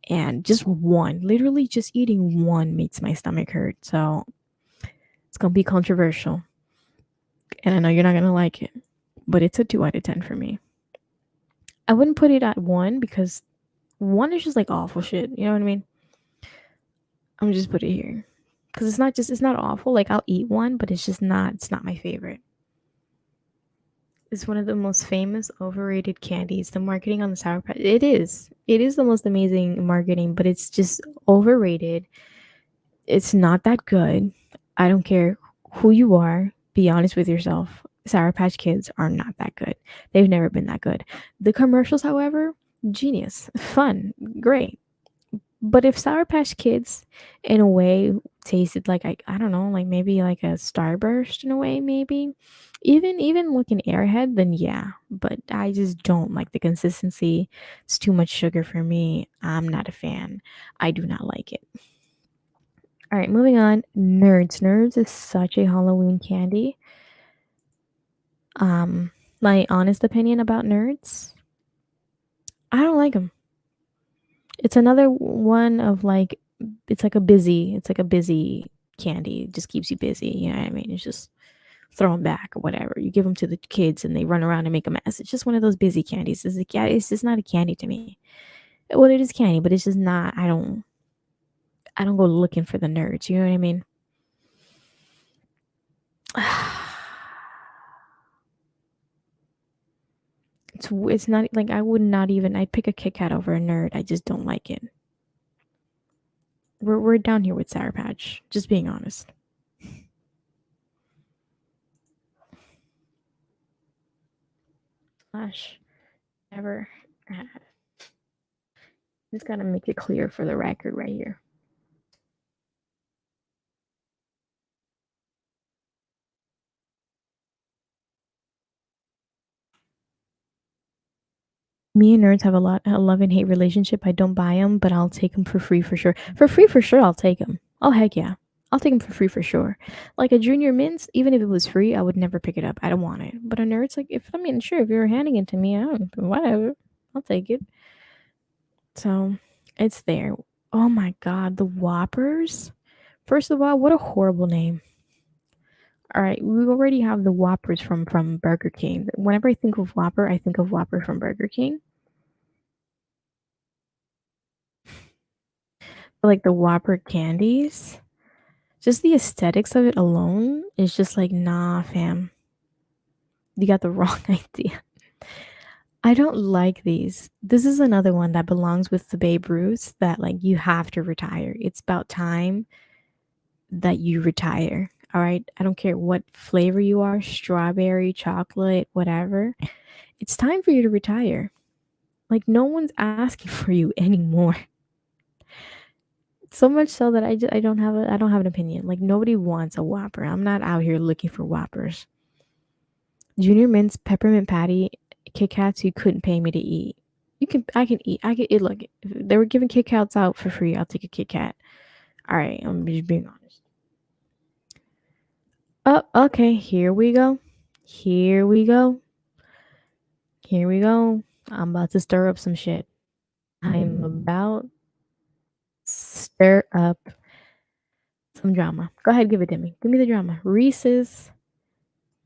and just one. Literally, just eating one makes my stomach hurt. So it's gonna be controversial, and I know you're not gonna like it, but it's a 2 out of 10 for me. I wouldn't put it at 1 because 1 is just like awful shit. You know what I mean? I'm just put it here because it's not awful. Like I'll eat one, but it's not my favorite. It's one of the most famous overrated candies. The marketing on the Sour Patch, it is the most amazing marketing, but it's just overrated. It's not that good. I don't care who you are. Be honest with yourself. Sour Patch Kids are not that good. They've never been that good. The commercials, however, genius, fun, great. But if Sour Patch Kids, in a way, tasted like I don't know, like maybe like a Starburst in a way, maybe even looking Airhead, then yeah. But I just don't like the consistency. It's too much sugar for me. I'm not a fan. I do not like it. All right, moving on. Nerds. Nerds is such a Halloween candy. My honest opinion about nerds, I don't like them. It's another one of like it's like a busy candy. It just keeps you busy. You know what I mean? It's just throw them back or whatever. You give them to the kids and they run around and make a mess. It's just one of those busy candies. It's just not a candy to me. Well, it is candy, but it's just not. I don't go looking for the nerds. You know what I mean? It's not like I would not even. I'd pick a Kit Kat over a nerd. I just don't like it. We're down here with Sour Patch. Just being honest. Slash never had. Just gotta make it clear for the record right here. Me and nerds have a love and hate relationship. I don't buy them, but I'll take them for free for sure. For free for sure, I'll take them. Oh heck yeah, I'll take them for free for sure. Like a Junior Mints, even if it was free, I would never pick it up. I don't want it. But a nerd's like, if I mean, sure, if you're handing it to me, I don't whatever. I'll take it. So it's there. Oh my god, the Whoppers. First of all, what a horrible name. All right, we already have the Whoppers from Burger King. Whenever I think of Whopper, I think of Whopper from Burger King. Like the Whopper candies, just the aesthetics of it alone is just like, nah, fam, you got the wrong idea. I don't like these. This is another one that belongs with the Babe Ruths that like you have to retire. It's about time that you retire. All right. I don't care what flavor you are, strawberry, chocolate, whatever. It's time for you to retire. Like no one's asking for you anymore. So much so that I don't have an opinion. Like nobody wants a Whopper. I'm not out here looking for Whoppers. Junior Mints, peppermint patty, Kit Kats you couldn't pay me to eat. I can eat. I can eat. Look, if they were giving Kit Kats out for free, I'll take a Kit Kat. All right, I'm just being honest. Oh, okay. Here we go. Here we go. Here we go. I'm about to stir up some shit. I'm about to stir up some drama. Go ahead, give it to me. Give me the drama. Reese's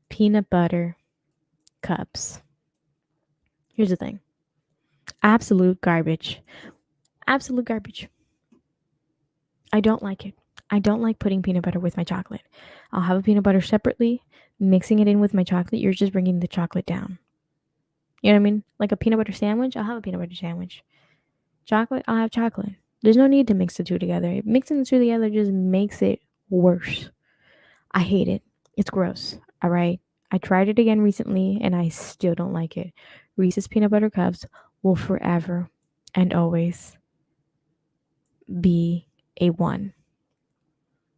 peanut butter cups. Here's the thing. Absolute garbage. Absolute garbage. I don't like it. I don't like putting peanut butter with my chocolate. I'll have a peanut butter separately. Mixing it in with my chocolate, you're just bringing the chocolate down. You know what I mean? Like a peanut butter sandwich, I'll have a peanut butter sandwich. Chocolate, I'll have chocolate. There's no need to mix the two together. Mixing the two together just makes it worse. I hate it. It's gross. All right. I tried it again recently and I still don't like it. Reese's peanut butter cups will forever and always be a one.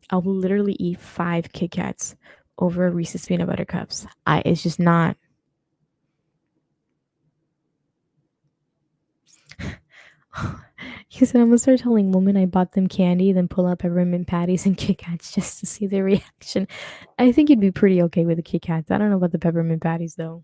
I'll literally eat 5 Kit Kats over Reese's peanut butter cups. It's just not. He said, I'm gonna start telling women I bought them candy, then pull up peppermint patties and Kit Kats just to see their reaction. I think you'd be pretty okay with the Kit Kats. I don't know about the peppermint patties though.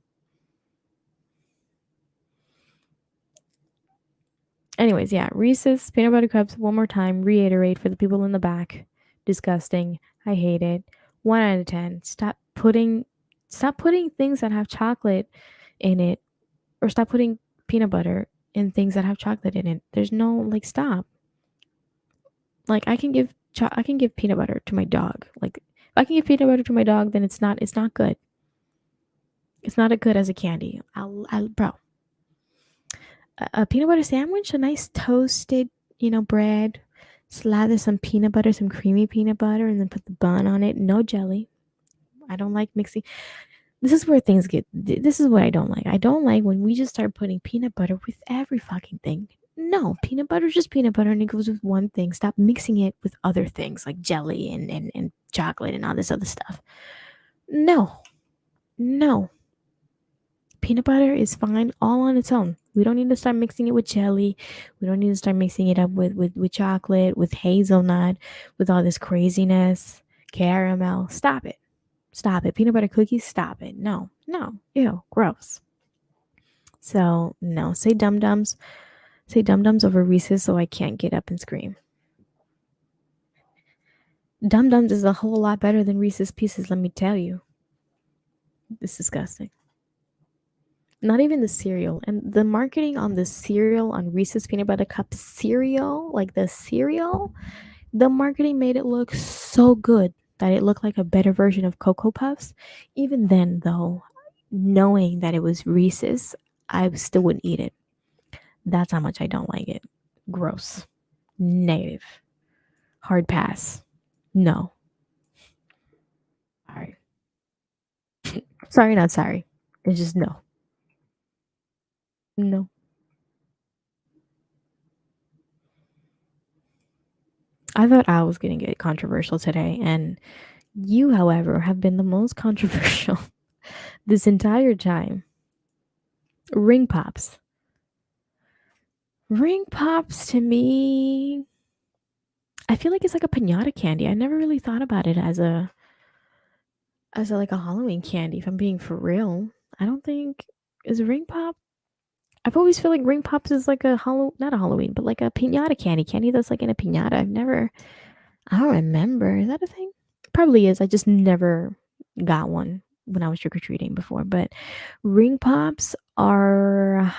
Anyways, yeah, Reese's peanut butter cups. One more time, reiterate for the people in the back. Disgusting. I hate it. 1 out of 10. Stop putting things that have chocolate in it, or stop putting peanut butter in things that have chocolate in it. There's no like stop. Like I can give peanut butter to my dog. Like if I can give peanut butter to my dog, then it's not good. It's not as good as a candy. Bro, a peanut butter sandwich, a nice toasted, bread, slather some peanut butter, some creamy peanut butter, and then put the bun on it. No jelly. I don't like mixing. This is where things get. This is what I don't like. I don't like when we just start putting peanut butter with every fucking thing. No, peanut butter is just peanut butter and it goes with one thing. Stop mixing it with other things like jelly and chocolate and all this other stuff. No, no. Peanut butter is fine all on its own. We don't need to start mixing it with jelly. We don't need to start mixing it up with chocolate, with hazelnut, with all this craziness, caramel. Stop it. Stop it. Peanut butter cookies, stop it. No, no. Ew, gross. So, no. Say Dum Dums. Say Dum Dums over Reese's so I can't get up and scream. Dum Dums is a whole lot better than Reese's Pieces, let me tell you. It's disgusting. Not even the cereal. And the marketing on the cereal, on Reese's Peanut Butter Cup cereal, like the cereal, the marketing made it look so good that it looked like a better version of Cocoa Puffs. Even then, though, knowing that it was Reese's, I still wouldn't eat it. That's how much I don't like it. Gross. Negative. Hard pass. No. All right. Sorry, not sorry. It's just no. No. I thought I was going to get controversial today, and you, however, have been the most controversial this entire time. Ring pops. Ring pops to me, I feel like it's like a piñata candy. I never really thought about it as a like a Halloween candy. If I'm being for real, I don't think is a ring pop. I've always feel like ring pops is like not a Halloween, but like a piñata candy that's like in a piñata. I don't remember. Is that a thing? Probably is. I just never got one when I was trick or treating before. But ring pops are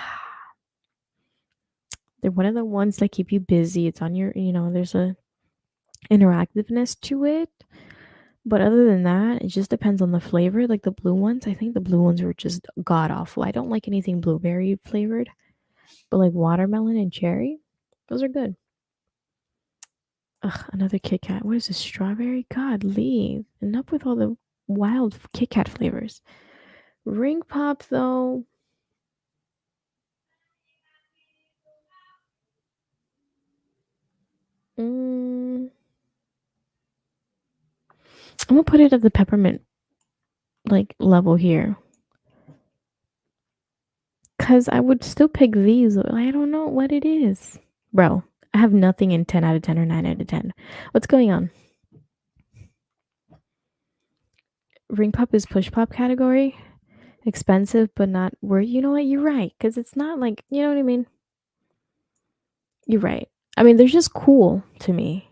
they're one of the ones that keep you busy. It's on your, there's a interactiveness to it. But other than that, it just depends on the flavor. Like the blue ones, I think the blue ones were just god awful. I don't like anything blueberry flavored, but like watermelon and cherry, those are good. Ugh, another Kit Kat. What is this? Strawberry? God, leave. Enough with all the wild Kit Kat flavors. Ring Pop, though. I'm gonna put it at the peppermint like level here. Cause I would still pick these. I don't know what it is. Bro, I have nothing in 10 out of 10 or 9 out of 10. What's going on? Ring pop is push pop category. Expensive, but not worth. You know what? You're right, because it's not like, you know what I mean. You're right. I mean, they're just cool to me.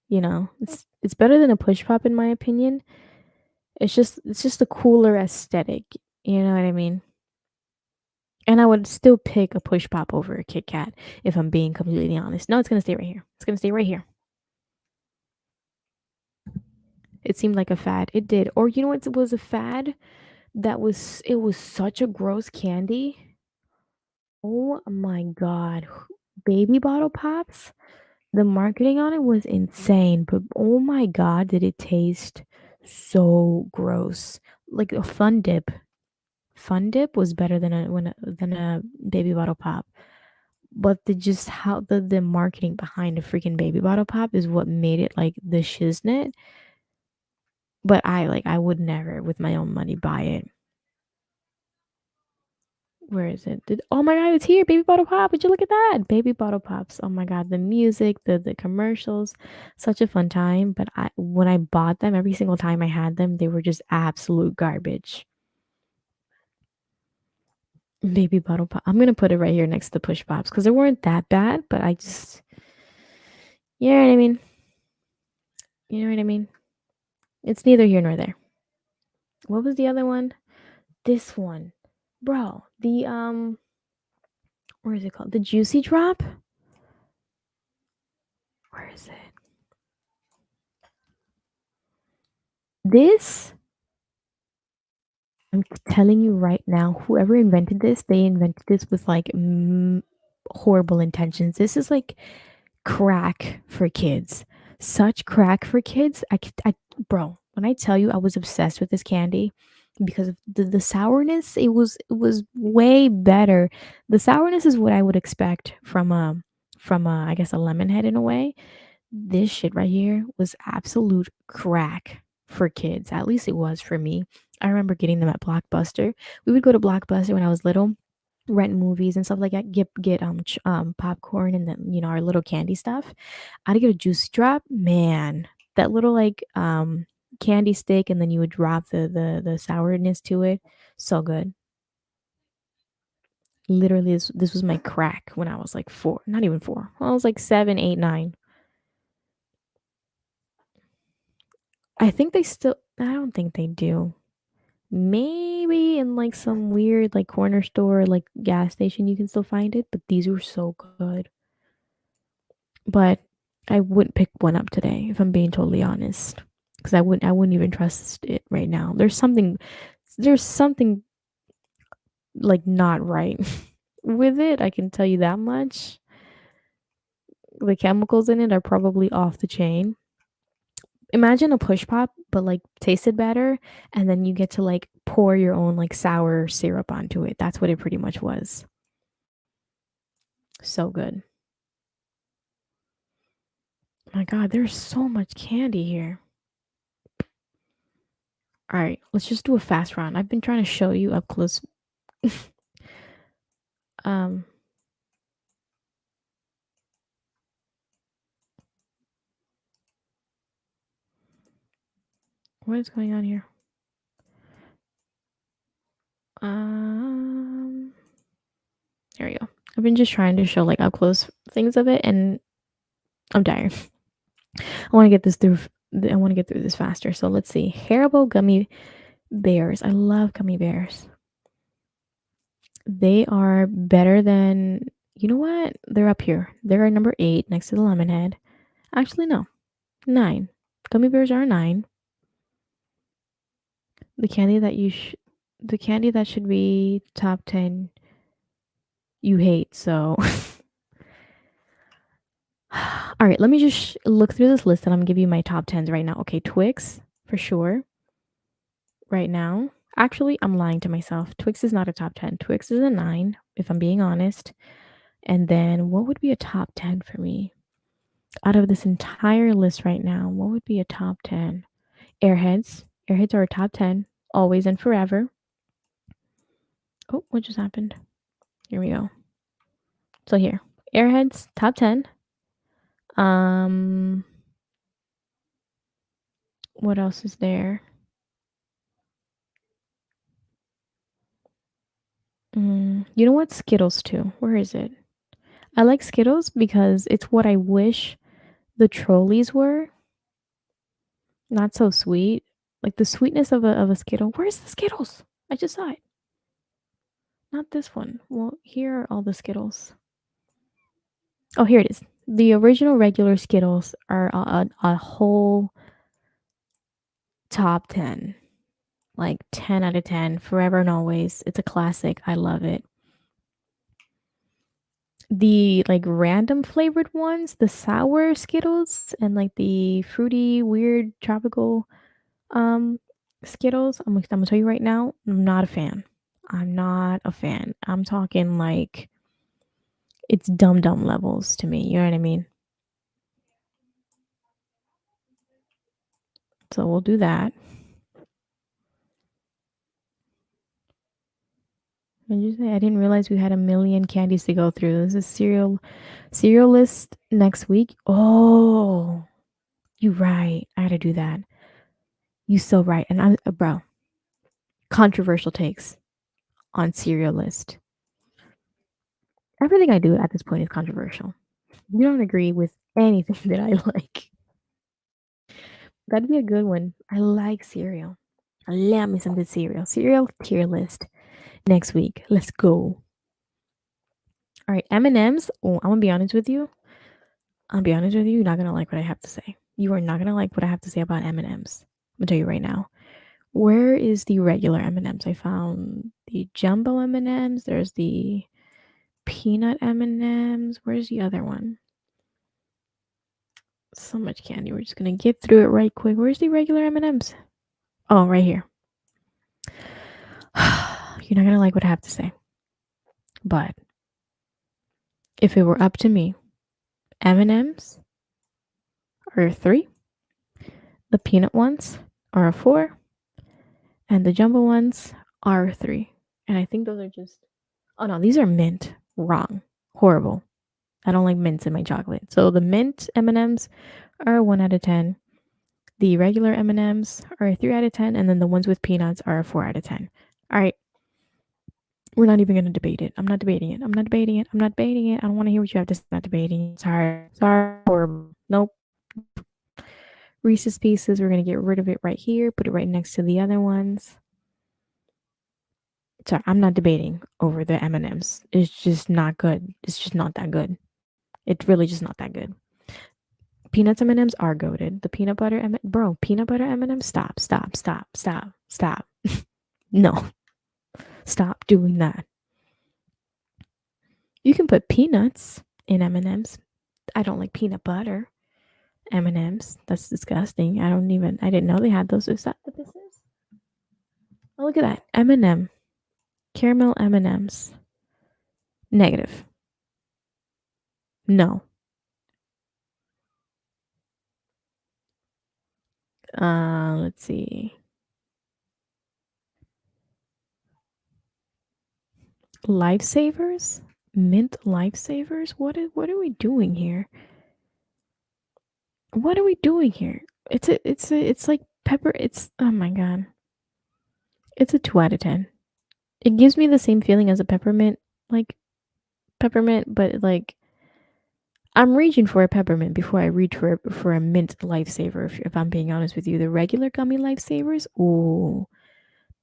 You know, it's better than a push pop in my opinion. It's just a cooler aesthetic. You know what I mean? And I would still pick a push pop over a Kit Kat if I'm being completely honest. No, it's gonna stay right here. It's gonna stay right here. It seemed like a fad. It did. Or you know what was a fad? It was such a gross candy. Oh my god. Baby bottle pops? The marketing on it was insane, but oh my god, did it taste so gross. Like a Fun Dip. Fun Dip was better than a baby bottle pop. But the just how the marketing behind a freaking baby bottle pop is what made it like the shiznit. But I would never with my own money buy it. Where is it? Oh my god, it's here, baby bottle pop. Would you look at that? Baby bottle pops. Oh my god, the music, the commercials, such a fun time. But when I bought them, every single time I had them, they were just absolute garbage. Baby bottle pop. I'm gonna put it right here next to push pops because they weren't that bad, but I just, you know what I mean. You know what I mean. It's neither here nor there. What was the other one? This one, bro. Where is it called? The Juicy Drop. Where is it? This, I'm telling you right now, whoever invented this, they invented this with like horrible intentions. This is like crack for kids. Such crack for kids. Bro, when I tell you I was obsessed with this candy because of the sourness, it was way better. The sourness is what I would expect from I guess a lemon head in a way. This shit right here was absolute crack for kids. At least it was for me. I remember getting them at Blockbuster. We would go to Blockbuster when I was little, rent movies and stuff like that, get popcorn and then, our little candy stuff. I'd get a juice drop, man. That little like candy stick, and then you would drop the sourness to it. So good. Literally, this was my crack when I was like 4, not even 4. I was like 7, 8, 9. I think they still. I don't think they do. Maybe in like some weird like corner store, like gas station, you can still find it. But these were so good. But I wouldn't pick one up today if I'm being totally honest, because I wouldn't even trust it right now. There's something like not right with it. I can tell you that much. The chemicals in it are probably off the chain. Imagine a push pop, but like tasted better, and then you get to like pour your own like sour syrup onto it. That's what it pretty much was. So good. My God, there's so much candy here. All right, let's just do a fast round. I've been trying to show you up close. um, what is going on here? Um, there we go. I've been just trying to show like up close things of it, and I'm tired. I want to get this through. I want to get through this faster. So let's see. Haribo gummy bears. I love gummy bears. They are better than. You know what? They're up here. They're at number 8 next to the lemon head. Actually, no, 9. Gummy bears are 9. The candy that the candy that should be top 10, you hate. So, all right, let me just look through this list and I'm gonna give you my top 10s right now. Okay, Twix for sure. Right now, actually, I'm lying to myself. Twix is not a top 10. Twix is a 9, if I'm being honest. And then what would be a top 10 for me? Out of this entire list right now, what would be a top 10? Airheads. Airheads are a top 10, always and forever. Oh, what just happened? Here we go. So here, Airheads, top 10. Um, what else is there? You know what? Skittles too. Where is it? I like Skittles because it's what I wish the trolleys were. Not so sweet. Like the sweetness of a Skittle. Where's the Skittles? I just saw it. Not this one. Well, here are all the Skittles. Oh, here it is. The original regular Skittles are a whole top 10. Like 10 out of 10, forever and always. It's a classic. I love it. The like random flavored ones, the sour Skittles and like the fruity, weird tropical um Skittles, I'm gonna tell you right now, I'm not a fan. I'm not a fan. I'm talking like it's dumb dumb levels to me. You know what I mean? So we'll do that. And you say I didn't realize we had a million candies to go through. This is cereal list next week. Oh, you right. I gotta do that. You so right. And I'm bro, controversial takes on cereal list. Everything I do at this point is controversial. You don't agree with anything that I like. That'd be a good one. I like cereal. I love me some good cereal. Cereal tier list next week. Let's go. All right, M&Ms. Oh, I'm gonna be honest with you. I'll be honest with you. You're not gonna like what I have to say. You are not gonna like what I have to say about M&Ms. I'm gonna tell you right now. Where is the regular M&Ms? I found the jumbo M&Ms. There's the peanut M&Ms. Where's the other one? So much candy. We're just gonna get through it right quick. Where's the regular M&Ms? Oh, right here. You're not gonna like what I have to say. But if it were up to me, M&Ms are a 3, the peanut ones are a 4, and the jumbo ones are a 3. And I think those are just oh no, these are mint. Wrong. Horrible. I don't like mints in my chocolate. So the mint M&Ms are a 1 out of 10. The regular M&Ms are a 3 out of 10, and then the ones with peanuts are a 4 out of 10. All right, we're not even going to debate it. I'm not debating it. I'm not debating it. I'm not debating it. I don't want to hear what you have to say. I'm not debating it. Sorry. Sorry. Horrible. Nope. Reese's Pieces, we're going to get rid of it right here. Put it right next to the other ones. Sorry, I'm not debating over the M&Ms. It's just not good. It's just not that good. It's really just not that good. Peanuts M&Ms are goated. The peanut butter bro, peanut butter M&Ms, stop, stop, stop, stop, stop. No. Stop doing that. You can put peanuts in M&Ms. I don't like peanut butter M&Ms. That's disgusting. I didn't know they had those. Is that what this is? Oh, look at that. M&M. Caramel M&Ms. Negative. No. Let's see. Lifesavers? Mint lifesavers? What are we doing here? What are we doing here? It's like pepper. It's oh my god. It's a 2 out of 10. It gives me the same feeling as a peppermint, like peppermint, but like I'm reaching for a peppermint before I reach for a mint lifesaver. If I'm being honest with you, the regular gummy lifesavers, ooh,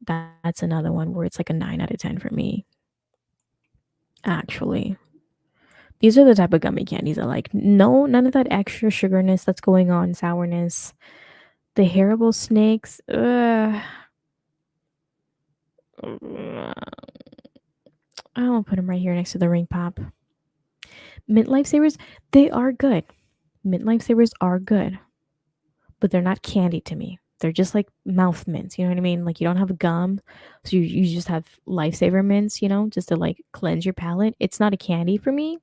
that's another one where it's like a 9 out of 10 for me. Actually, these are the type of gummy candies I like. No, none of that extra sugarness that's going on, sourness. The Haribo snakes, I will put them right here next to the ring pop. Mint lifesavers, they are good. Mint lifesavers are good, but they're not candy to me. They're just like mouth mints. You know what I mean? Like you don't have gum, so you just have lifesaver mints. You know, just to like cleanse your palate. It's not a candy for me.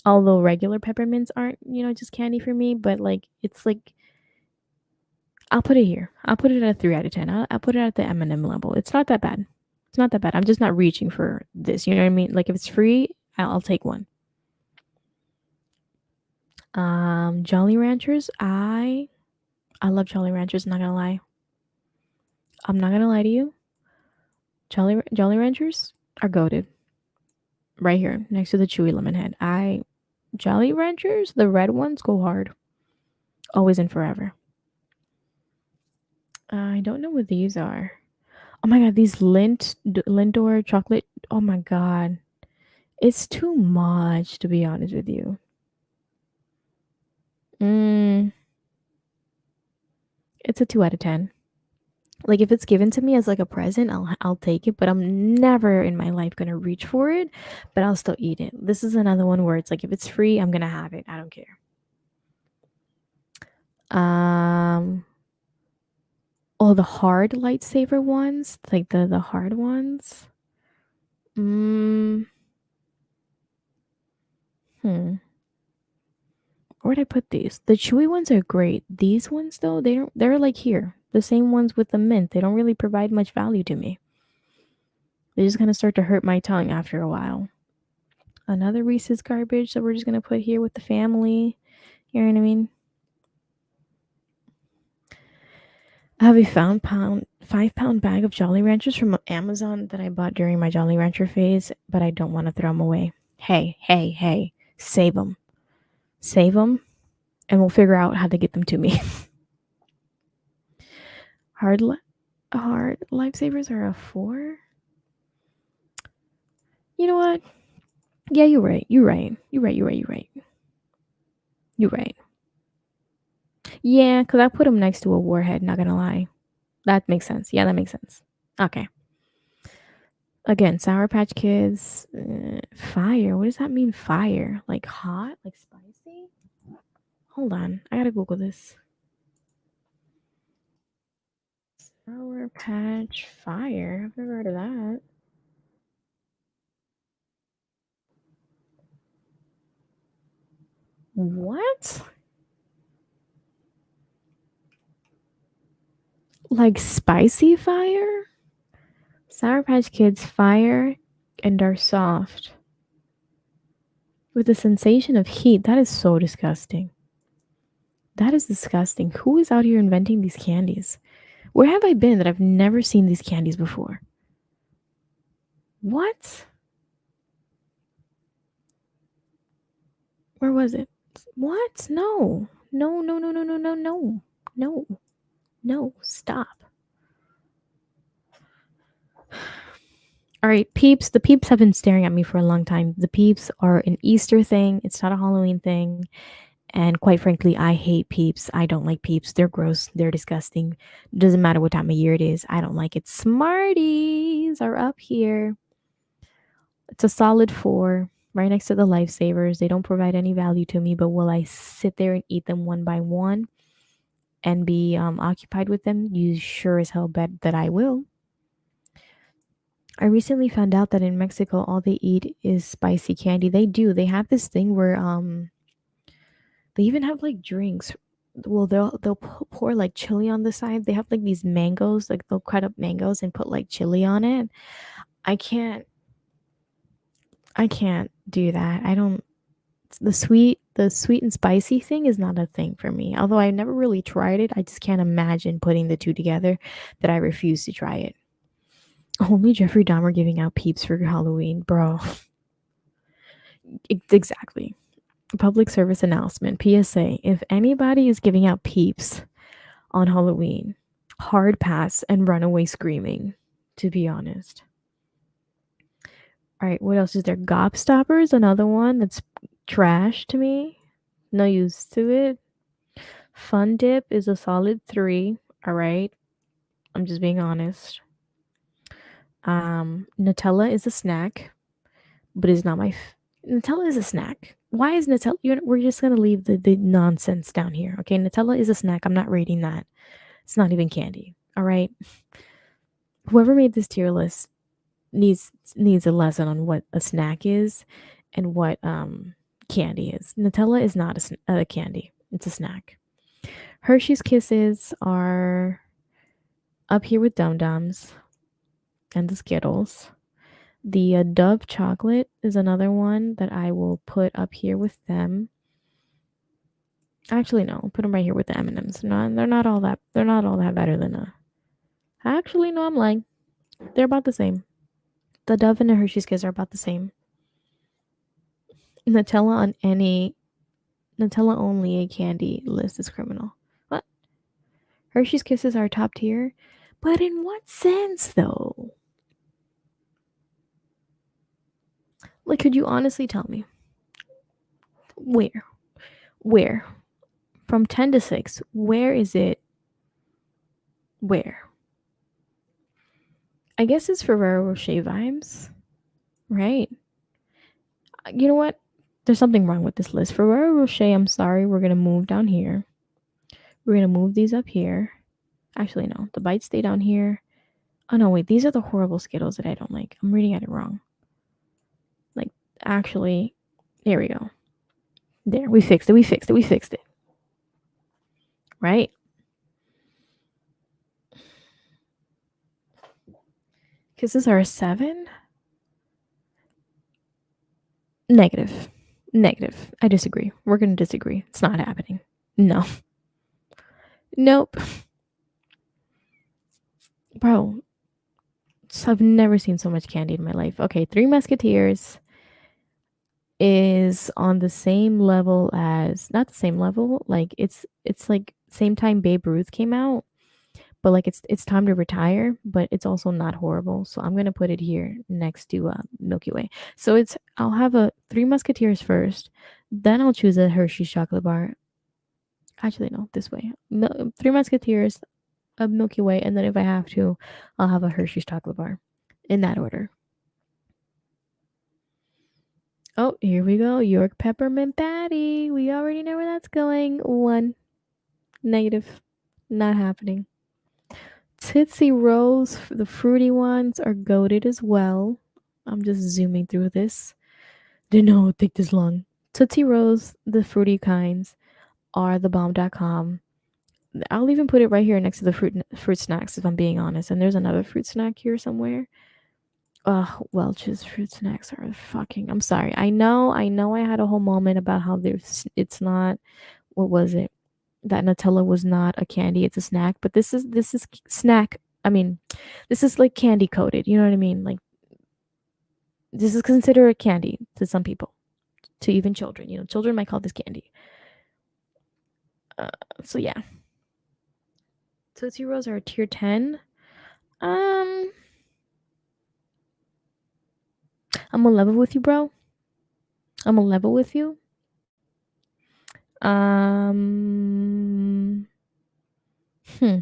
Although regular peppermints aren't, just candy for me. But like it's like I'll put it here. I'll put it at a 3 out of 10. I'll put it at the M&M level. It's not that bad. It's not that bad. I'm just not reaching for this. You know what I mean? Like if it's free, I'll take one. Jolly Ranchers. I love Jolly Ranchers. Not gonna lie. I'm not gonna lie to you. Jolly Ranchers are goated. right here next to the chewy lemon head. Jolly Ranchers, the red ones go hard, always and forever. I don't know what these are. Oh my god, these Lindor chocolate. Oh my god, it's too much to be honest with you. Mm, it's a 2 out of 10. Like if it's given to me as like a present, I'll take it, but I'm never in my life gonna reach for it. But I'll still eat it. This is another one where it's like if it's free, I'm gonna have it. I don't care. Um, oh, the hard lightsaber ones, like the hard ones. Mm, hmm. Where'd I put these? The chewy ones are great. These ones though, they're like here. The same ones with the mint. They don't really provide much value to me. They're just gonna start to hurt my tongue after a while. Another Reese's garbage that we're just gonna put here with the family. You know what I mean? I have a 5 pound bag of Jolly Ranchers from Amazon that I bought during my Jolly Rancher phase, but I don't want to throw them away. Hey, hey, hey, save them, and we'll figure out how to get them to me. hard, hard lifesavers are a 4. You know what? Yeah, you're right. You're right. You're right. You're right. You're right. You're right. Yeah, because I put them next to a warhead, not gonna lie. That makes sense. Yeah, that makes sense. Okay. Again, Sour Patch Kids. Fire. What does that mean, fire? Like hot? Like spicy? Hold on. I gotta Google this. Sour Patch Fire. I've never heard of that. What? Like spicy fire? Sour Patch Kids fire and are soft. With a sensation of heat. That is so disgusting. That is disgusting. Who is out here inventing these candies? Where have I been that I've never seen these candies before? What? Where was it? What? No. No, no, no, no, no, no, no. No. No. Stop. All right, peeps. The peeps have been staring at me for a long time. The peeps are an Easter thing. It's not a Halloween thing. And quite frankly, I hate peeps. I don't like peeps. They're gross. They're disgusting. Doesn't matter what time of year it is. I don't like it. Smarties are up here. It's a solid 4, right next to the lifesavers. They don't provide any value to me, but will I sit there and eat them one by one and be occupied with them? You sure as hell bet that I will. I recently found out that in Mexico, all they eat is spicy candy. They do. They have this thing where they even have like drinks. Well, they'll pour like chili on the side. They have like these mangoes, like they'll cut up mangoes and put like chili on it. I can't I can't do that. I don't the sweet and spicy thing is not a thing for me. Although I never really tried it, I just can't imagine putting the two together that I refuse to try it. Only Jeffrey Dahmer giving out peeps for Halloween, bro. Exactly. Public service announcement, PSA. If anybody is giving out peeps on Halloween, hard pass and run away screaming, to be honest. All right, what else is there? Gobstoppers, another one that's trash to me. No use to it. Fun Dip is a solid 3. All right. I'm just being honest. Nutella is a snack, but it's not Nutella is a snack. Why is Nutella? We're just gonna leave the nonsense down here, okay? Nutella is a snack. I'm not rating that. It's not even candy. All right. Whoever made this tier list needs a lesson on what a snack is and what candy is. Nutella is not a candy. It's a snack. Hershey's Kisses are up here with Dum Dums and the Skittles. The Dove chocolate is another one that I will put up here with them. Actually, no, I'll put them right here with the M&Ms. No, they're not all that. They're not all that better than a. Actually, no, I'm lying. They're about the same. The Dove and the Hershey's Kiss are about the same. Nutella on any Nutella only a candy list is criminal. What? Hershey's Kisses are top tier? But in what sense though? Like, could you honestly tell me? Where? Where? From 10 to 6, where is it? Where? I guess it's Ferrero Rocher vibes, right? You know what? There's something wrong with this list. Ferrero Rocher, I'm sorry, we're gonna move down here. We're gonna move these up here. Actually, no, the bites stay down here. Oh no, wait, these are the horrible Skittles that I don't like. I'm reading it wrong. Like, actually, there we go. There, we fixed it. We fixed it. We fixed it. Right? Kisses are a 7? Negative. Negative. I disagree. We're gonna disagree. It's not happening. No. Nope. Bro, I've never seen so much candy in my life. Okay, Three Musketeers is on the same level as, not the same level, like it's like same time Babe Ruth came out, but like it's time to retire, but it's also not horrible. So I'm gonna put it here next to Milky Way. So it's I'll have a Three Musketeers first, then I'll choose a Hershey's chocolate bar. Actually, no, this way. Three Musketeers, a Milky Way, and then if I have to, I'll have a Hershey's chocolate bar. In that order. Oh, here we go. York peppermint patty. We already know where that's going. 1. Negative. Not happening. Tootsie Rolls, the fruity ones, are goated as well. I'm just zooming through this. Didn't know it would take this long. Tootsie Rolls, the fruity kinds, are the bomb.com. I'll even put it right here next to the fruit snacks, if I'm being honest. And there's another fruit snack here somewhere. Welch's fruit snacks are fucking. I'm sorry. I know. I had a whole moment about how it's not. What was it? That Nutella was not a candy. It's a snack. But this is snack. I mean, this is like candy coated. You know what I mean? Like, this is considered a candy to some people, to even children. You know, children might call this candy. So yeah, Tootsie Rolls are a tier 10. I'm gonna level with you, bro. I'm gonna level with you. Um, hmm.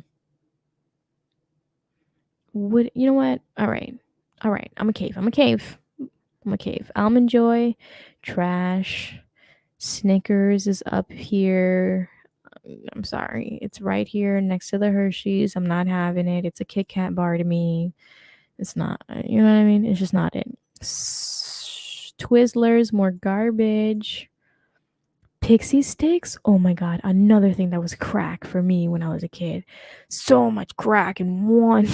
Would you know what? All right, all right. I'm a cave. I'm a cave. I'm a cave. Almond Joy, trash. Snickers is up here. I'm sorry. It's right here next to the Hershey's. I'm not having it. It's a Kit Kat bar to me. It's not. You know what I mean? It's just not it. Twizzlers, more garbage. Pixie sticks, oh my god, another thing that was crack for me when I was a kid. So much crack in one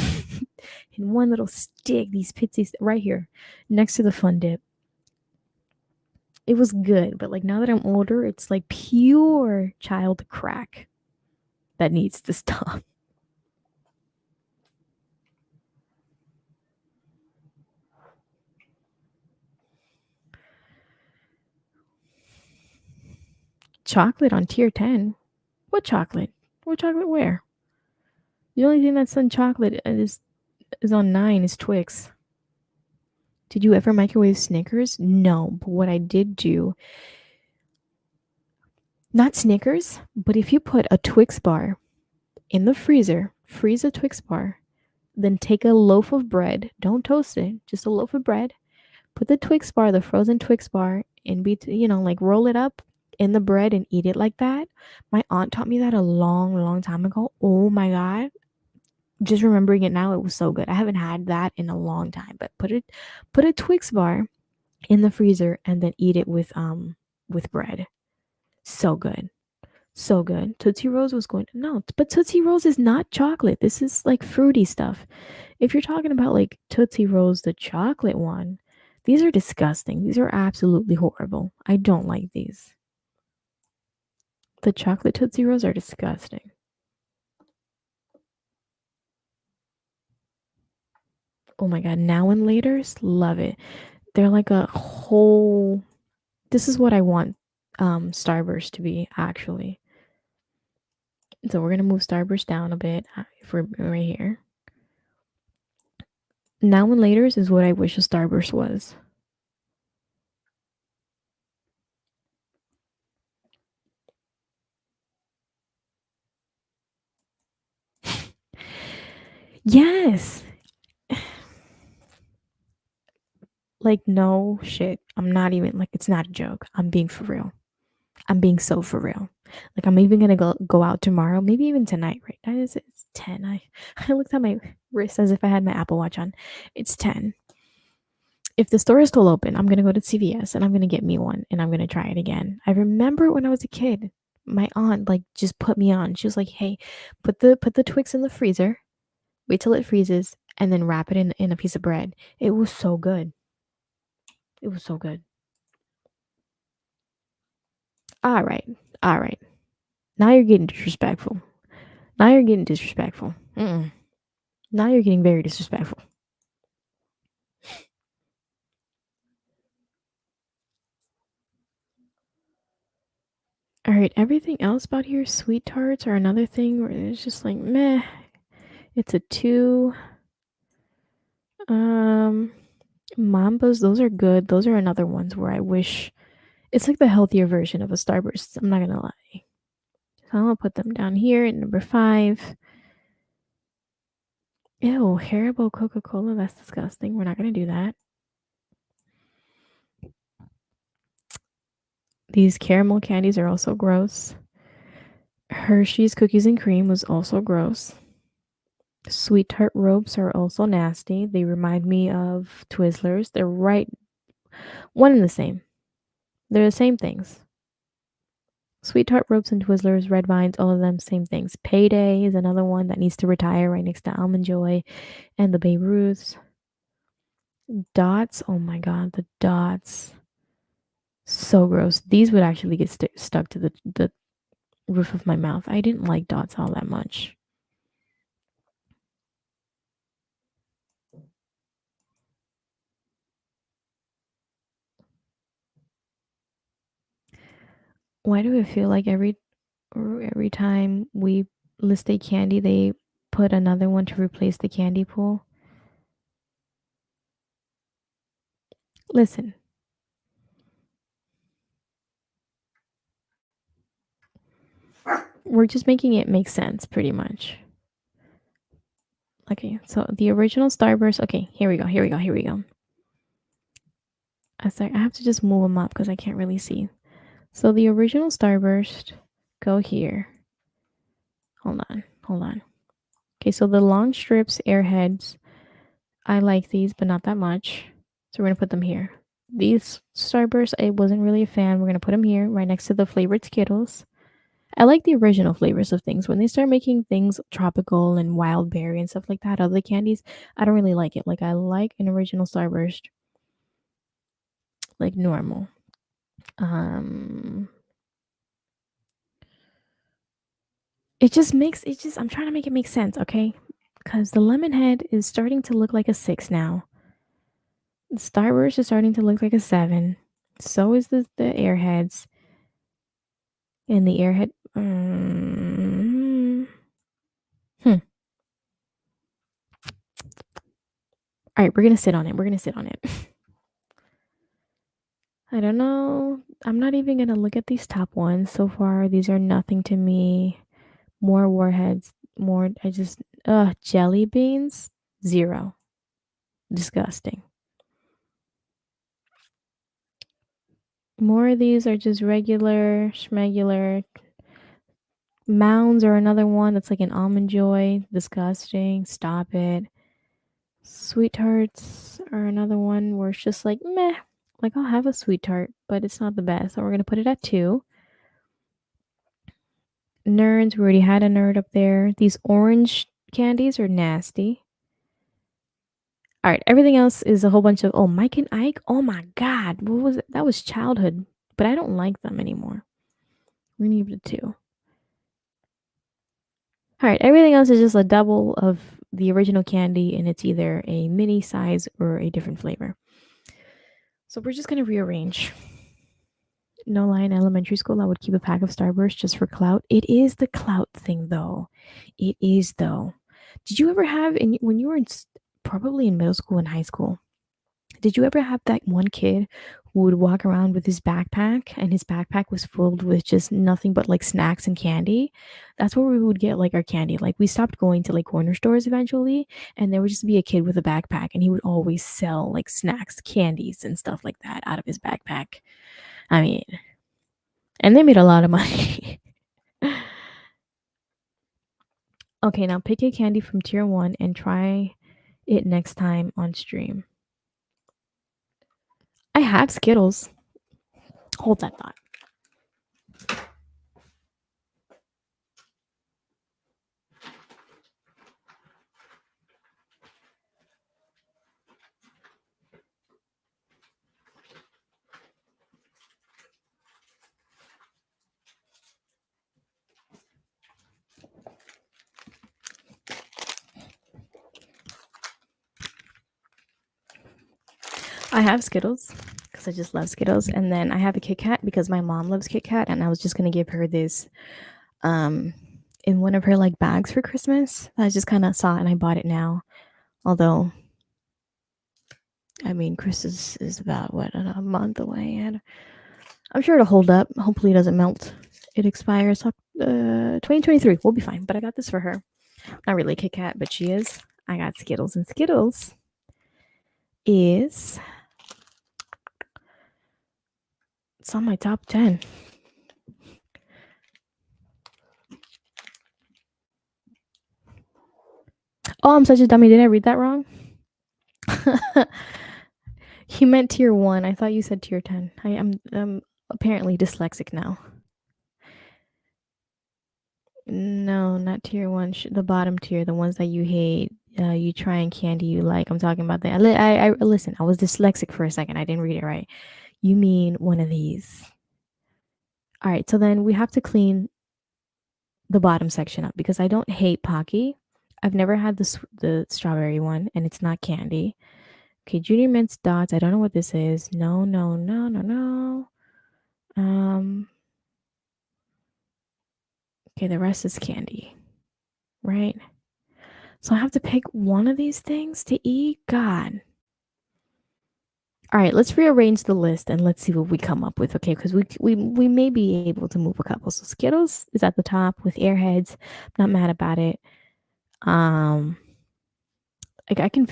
in one little stick. These pixie right here next to the Fun Dip. It was good, but like now that I'm older, it's like pure child crack that needs to stop. Chocolate on tier 10. What chocolate? What chocolate where? The only thing that's on chocolate is on 9 is Twix. Did you ever microwave Snickers? No, but what I did do, not Snickers, but if you put a Twix bar in the freezer, freeze a Twix bar, then take a loaf of bread, don't toast it, just a loaf of bread, put the Twix bar, the frozen Twix bar, in between, like roll it up in the bread and eat it like that. My aunt taught me that a long, long time ago. Oh my God. Just remembering it now, it was so good. I haven't had that in a long time, but put a Twix bar in the freezer and then eat it with bread. So good. So good. Tootsie Rolls was going no, but Tootsie Rolls is not chocolate. This is like fruity stuff. If you're talking about like Tootsie Rolls, the chocolate one, these are disgusting. These are absolutely horrible. I don't like these. The chocolate Tootsie Rolls are disgusting. Oh my god, now and laters, love it. They're like a whole This is what I want Starburst to be, actually. So we're gonna move Starburst down a bit if we're right here. Now and Later's is what I wish a Starburst was. Yes. Like, no shit. I'm not even like, it's not a joke. I'm being for real. I'm being so for real. Like, I'm even gonna go out tomorrow, maybe even tonight. Right now it's 10. I looked at my wrist as if I had my Apple Watch on. It's 10. If the store is still open, I'm gonna go to CVS and I'm gonna get me one and I'm gonna try it again. I remember when I was a kid, my aunt like just put me on. She was like, "Hey, put the Twix in the freezer, wait till it freezes, and then wrap it in a piece of bread." It was so good. It was so good. All right, all right. Now you're getting disrespectful. Now you're getting disrespectful. Mm-mm. Now you're getting very disrespectful. All right, everything else about here, sweet tarts are another thing where it's just like meh. It's a 2. Um, Mambas, those are good. Those are another ones where I wish it's like the healthier version of a Starburst. I'm not gonna lie. So I'm gonna put them down here at number 5. Ew, Haribo Coca Cola. That's disgusting. We're not gonna do that. These caramel candies are also gross. Hershey's cookies and cream was also gross. Sweet tart ropes are also nasty. They remind me of Twizzlers. They're right one and the same. They're the same things. Sweet tart ropes and Twizzlers, red vines, all of them same things. Payday is another one that needs to retire right next to Almond Joy and the Babe Ruths. Dots, oh my god, the dots. So gross. These would actually get stuck to the roof of my mouth. I didn't like dots all that much. Why do I feel like every time we list a candy, they put another one to replace the candy pool? Listen, we're just making it make sense pretty much. Okay, so the original Starburst. Okay, here we go. Here we go. Here we go. I have to just move them up because I can't really see. So the original Starburst go here. Hold on. Hold on. Okay, so the long strips airheads, I like these, but not that much. So we're gonna put them here. These Starbursts, I wasn't really a fan. We're gonna put them here, right next to the flavored Skittles. I like the original flavors of things. When they start making things tropical and wild berry and stuff like that, other candies, I don't really like it. Like I like an original Starburst, like normal. Um, I'm trying to make it make sense, okay? Because the lemon head is starting to look like a 6 now. The Starburst is starting to look like a 7. So is the airheads. And the airhead. Hmm. All right, we're gonna sit on it. We're gonna sit on it. I don't know. I'm not even gonna look at these top ones so far. These are nothing to me. More warheads. More. Jelly beans. 0. Disgusting. More of these are just regular, schmegular. Mounds are another one that's like an almond joy. Disgusting. Stop it. Sweet tarts are another one where it's just like meh. Like I'll have a sweet tart, but it's not the best. So we're gonna put it at 2. Nerds, we already had a nerd up there. These orange candies are nasty. All right, everything else is a whole bunch of Mike and Ike. Oh my god, what was it? That was childhood, but I don't like them anymore. We're gonna give it a 2. All right, everything else is just a double of the original candy, and it's either a mini size or a different flavor. So we're just gonna rearrange. no lie, in elementary school, I would keep a pack of Starburst just for clout. It is the clout thing, though. It is, though. Did you ever have, when you were probably in middle school and high school, did you ever have that one kid who would walk around with his backpack and his backpack was filled with just nothing but like snacks and candy? That's where we would get like our candy. Like we stopped going to like corner stores eventually, and there would just be a kid with a backpack and he would always sell like snacks, candies, and stuff like that out of his backpack. I mean, and they made a lot of money. Okay, now pick a candy from tier 1 and try it next time on stream. I have Skittles. Hold that thought. I have Skittles because I just love Skittles, and then I have a Kit Kat because my mom loves Kit Kat, and I was just gonna give her this in one of her like bags for Christmas. I just kind of saw it and I bought it now. Although, I mean, Christmas is about what, a month away, and I'm sure it'll hold up. Hopefully, it doesn't melt. It expires 2023. We'll be fine. But I got this for her. Not really a Kit Kat, but she is. I got Skittles, and Skittles is, it's on my top 10. Oh, I'm such a dummy. Did I read that wrong? You meant tier 1. I thought you said tier 10. I am apparently dyslexic now. No, not tier 1. The bottom tier, the ones that you hate. You try and candy you like. I'm talking about that. I listen. I was dyslexic for a second. I didn't read it right. You mean one of these? All right. So then we have to clean the bottom section up because I don't hate Pocky. I've never had the strawberry one, and it's not candy. Okay, Junior Mints Dots. I don't know what this is. No. Okay, the rest is candy, right? So I have to pick one of these things to eat? God. All right, let's rearrange the list and let's see what we come up with, okay? Because we may be able to move a couple. So Skittles is at the top with Airheads. Not mad about it. Like I can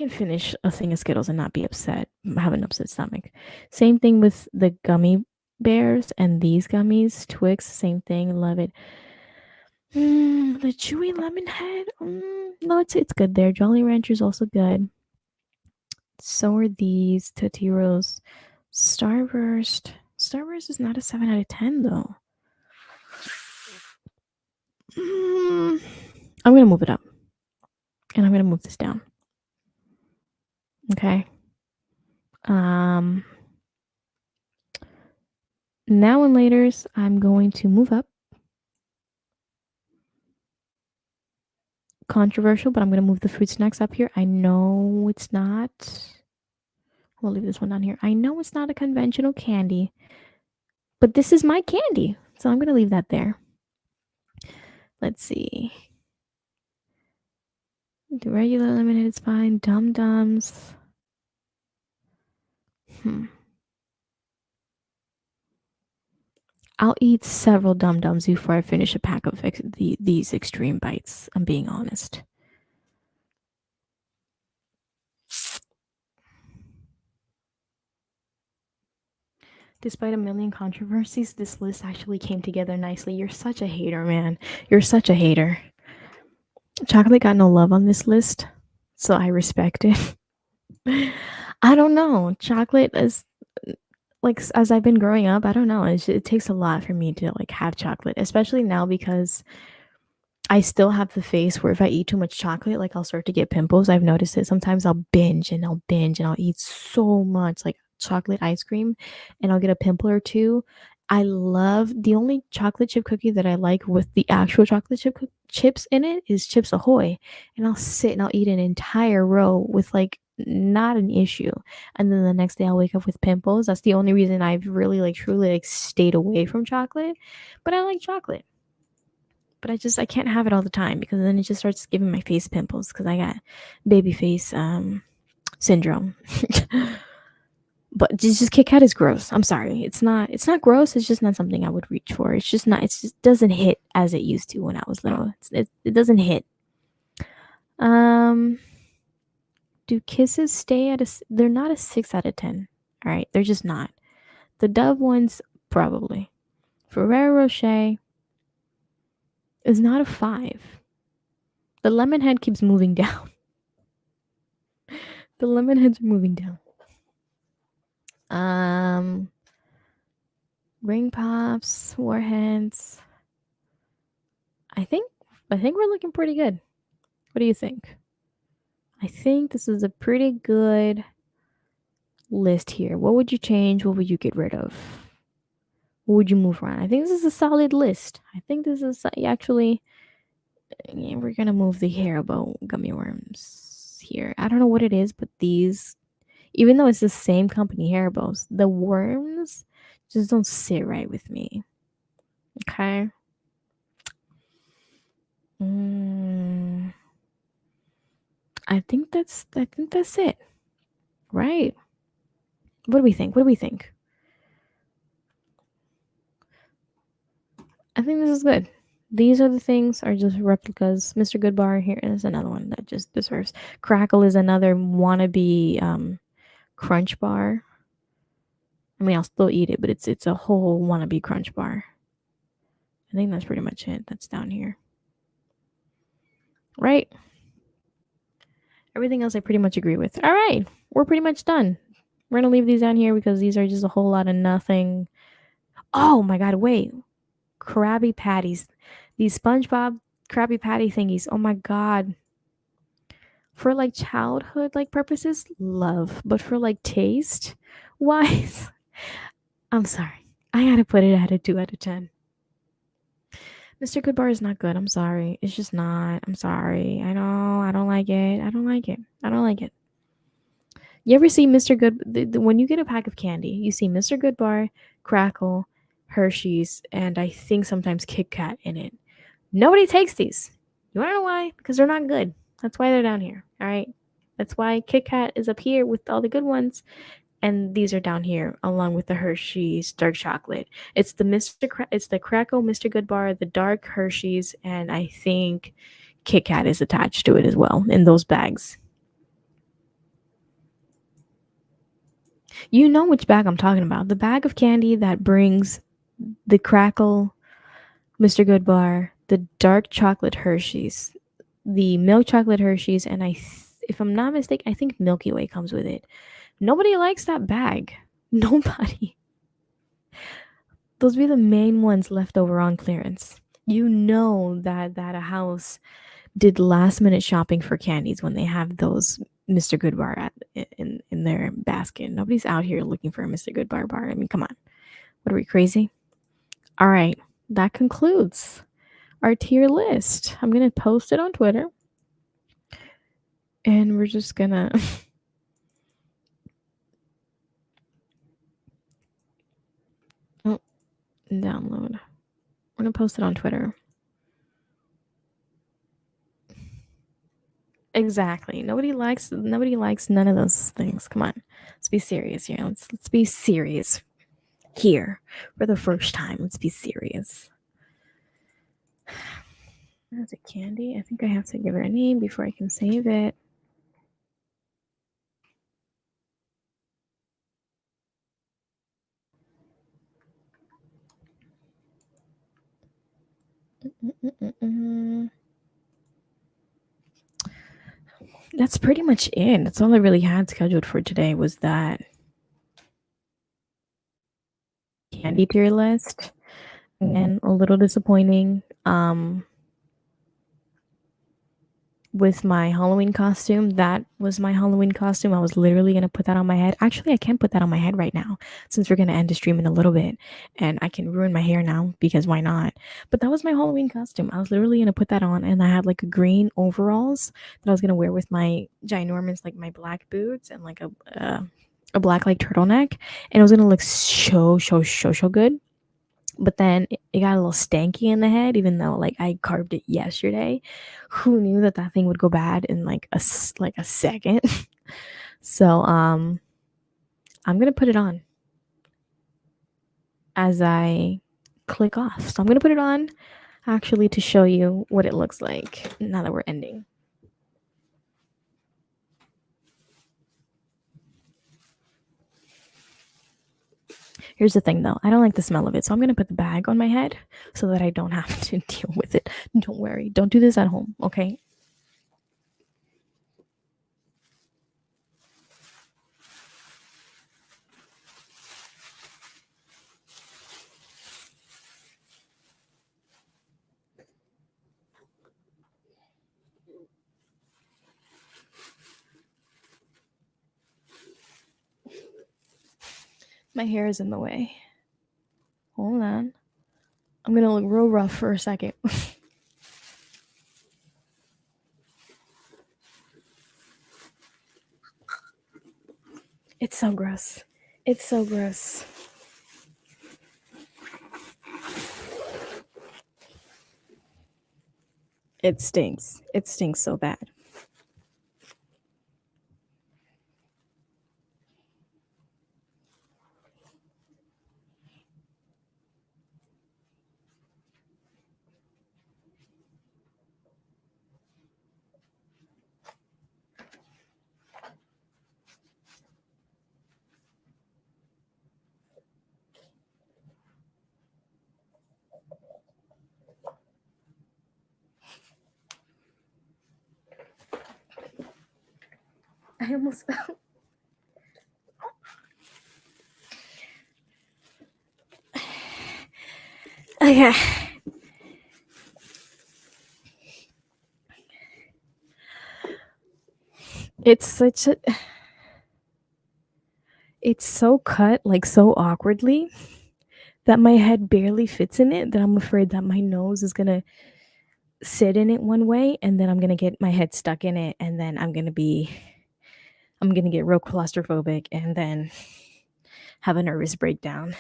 finish a thing of Skittles and not be upset, have an upset stomach. Same thing with the gummy bears and these gummies, Twix, same thing, love it. The chewy lemon head, no, it's good there. Jolly Rancher's also good. So are these Tootsie Rolls. Starburst is not a 7 out of 10 though. I'm gonna move it up, and I'm gonna move this down. Okay. Now and later's, I'm going to move up. Controversial, but I'm going to move the fruit snacks up here. I know it's not. We'll leave this one down here. I know it's not a conventional candy, but this is my candy. So I'm going to leave that there. Let's see. The regular lemonade is fine. Dum Dums. I'll eat several Dum Dums before I finish a pack of these extreme bites. I'm being honest. Despite a million controversies, this list actually came together nicely. You're such a hater, man. You're such a hater. Chocolate got no love on this list, so I respect it. I don't know. Chocolate is like, as I've been growing up, I don't know. It takes a lot for me to like have chocolate, especially now because I still have the face where if I eat too much chocolate, like I'll start to get pimples. I've noticed it. Sometimes I'll binge and I'll eat so much like chocolate ice cream and I'll get a pimple or two. I love the only chocolate chip cookie that I like with the actual chocolate chips in it is Chips Ahoy. And I'll sit and I'll eat an entire row with like not an issue. And then the next day I'll wake up with pimples. That's the only reason I've really like truly like stayed away from chocolate. But I like chocolate. But I can't have it all the time because then it just starts giving my face pimples because I got baby face syndrome. But just Kit Kat is gross. I'm sorry. It's not gross. It's just not something I would reach for. It's just not. It just doesn't hit as it used to when I was little. It doesn't hit. Um, do kisses stay at a? They're not a 6 out of 10. All right, they're just not. The Dove ones probably. Ferrero Rocher is not a 5. The lemon head keeps moving down. The lemon heads are moving down. Um, ring pops, warheads. I think we're looking pretty good. What do you think? I think this is a pretty good list here. What would you change? What would you get rid of? What would you move around? I think this is a solid list. I think this is actually. Yeah, we're gonna move the Haribo gummy worms here. I don't know what it is, but these, even though it's the same company, Haribo's, the worms just don't sit right with me. Okay. Mm, I think that's it. Right. What do we think? What do we think? I think this is good. These are the things are just replicas. Mr. Goodbar here is another one that just deserves. Crackle is another wannabe crunch bar. I mean, I'll still eat it, but it's a whole wannabe crunch bar. I think that's pretty much it. That's down here. Right? Everything else I pretty much agree with. All right. We're pretty much done. We're going to leave these down here because these are just a whole lot of nothing. Oh my God. Wait. Krabby Patties. These SpongeBob Krabby Patty thingies. Oh my God. For like childhood like purposes, love. But for like taste wise, I'm sorry. I gotta put it at a 2 out of 10. Mr. Goodbar is not good. I'm sorry. It's just not. I'm sorry. I know. I don't like it. I don't like it. I don't like it. You ever see Mr. Good? When you get a pack of candy, you see Mr. Goodbar, Crackle, Hershey's, and I think sometimes Kit Kat in it. Nobody takes these. You wanna know why? Because they're not good. That's why they're down here. All right. That's why Kit Kat is up here with all the good ones, and these are down here along with the Hershey's dark chocolate. It's it's the Crackle Mr. Goodbar, the dark Hershey's, and I think Kit Kat is attached to it as well in those bags. You know which bag I'm talking about. The bag of candy that brings the Crackle Mr. Goodbar, the dark chocolate Hershey's, the milk chocolate Hershey's, and if I'm not mistaken, I think Milky Way comes with it. Nobody likes that bag. Nobody. Those be the main ones left over on clearance. You know that a house did last minute shopping for candies when they have those Mr. Goodbar in their basket. Nobody's out here looking for a Mr. Goodbar bar. I mean, come on. What are we crazy? All right, that concludes our tier list. I'm gonna post it on Twitter, and we're just gonna oh, download. We're gonna post it on Twitter. Exactly. Nobody likes none of those things. Come on. Let's be serious here. Let's be serious here for the first time. Let's be serious. That's a candy. I think I have to give it a name before I can save it. That's pretty much it. That's all I really had scheduled for today was that candy tier list. And a little disappointing. with my Halloween costume. That was my Halloween costume. I was literally gonna put that on my head. Actually, I can't put that on my head right now since we're gonna end the stream in a little bit, and I can ruin my hair now because why not? But that was my Halloween costume. I was literally gonna put that on, and I had like a green overalls that I was gonna wear with my ginormous like my black boots and like a black like turtleneck, and it was gonna look so good. But then it got a little stanky in the head, even though like I carved it yesterday. Who knew that that thing would go bad in like a second? So I'm gonna put it on as I click off. So I'm gonna put it on actually to show you what it looks like now that we're ending. Here's the thing though, I don't like the smell of it, so I'm gonna put the bag on my head so that I don't have to deal with it. Don't worry, don't do this at home, okay? My hair is in the way. Hold on. I'm gonna look real rough for a second. It's so gross. It's so gross. It stinks. It stinks so bad. I almost fell. Okay. It's such a. It's so cut, like so awkwardly, that my head barely fits in it, that I'm afraid that my nose is gonna sit in it one way, and then I'm gonna get my head stuck in it, and then I'm gonna get real claustrophobic, and then have a nervous breakdown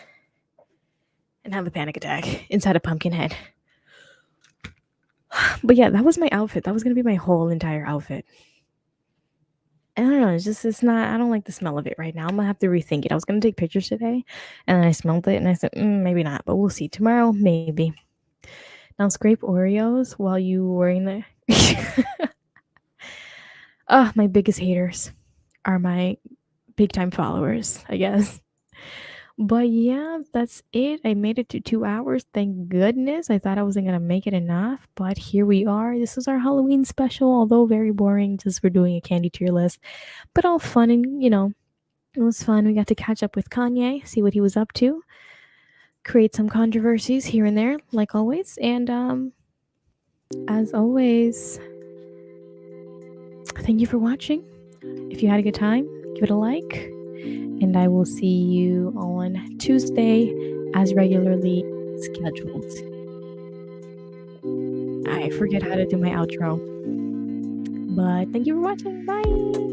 and have a panic attack inside a pumpkin head. But yeah, that was my outfit. That was gonna be my whole entire outfit. I don't know. It's not. I don't like the smell of it right now. I'm gonna have to rethink it. I was gonna take pictures today, and then I smelled it, and I said, maybe not, but we'll see tomorrow. Maybe. Now scrape Oreos while you wearing the. Oh, my biggest haters are my big time followers, I guess. But yeah, that's it. I made it to 2 hours. Thank goodness. I thought I wasn't gonna make it enough, but here we are. This is our Halloween special, although very boring, just we're doing a candy tier list, but all fun and it was fun. We got to catch up with Kanye, see what he was up to, create some controversies here and there, like always. And as always, thank you for watching. If you had a good time, give it a like. And I will see you on Tuesday as regularly scheduled. I forget how to do my outro. But thank you for watching. Bye.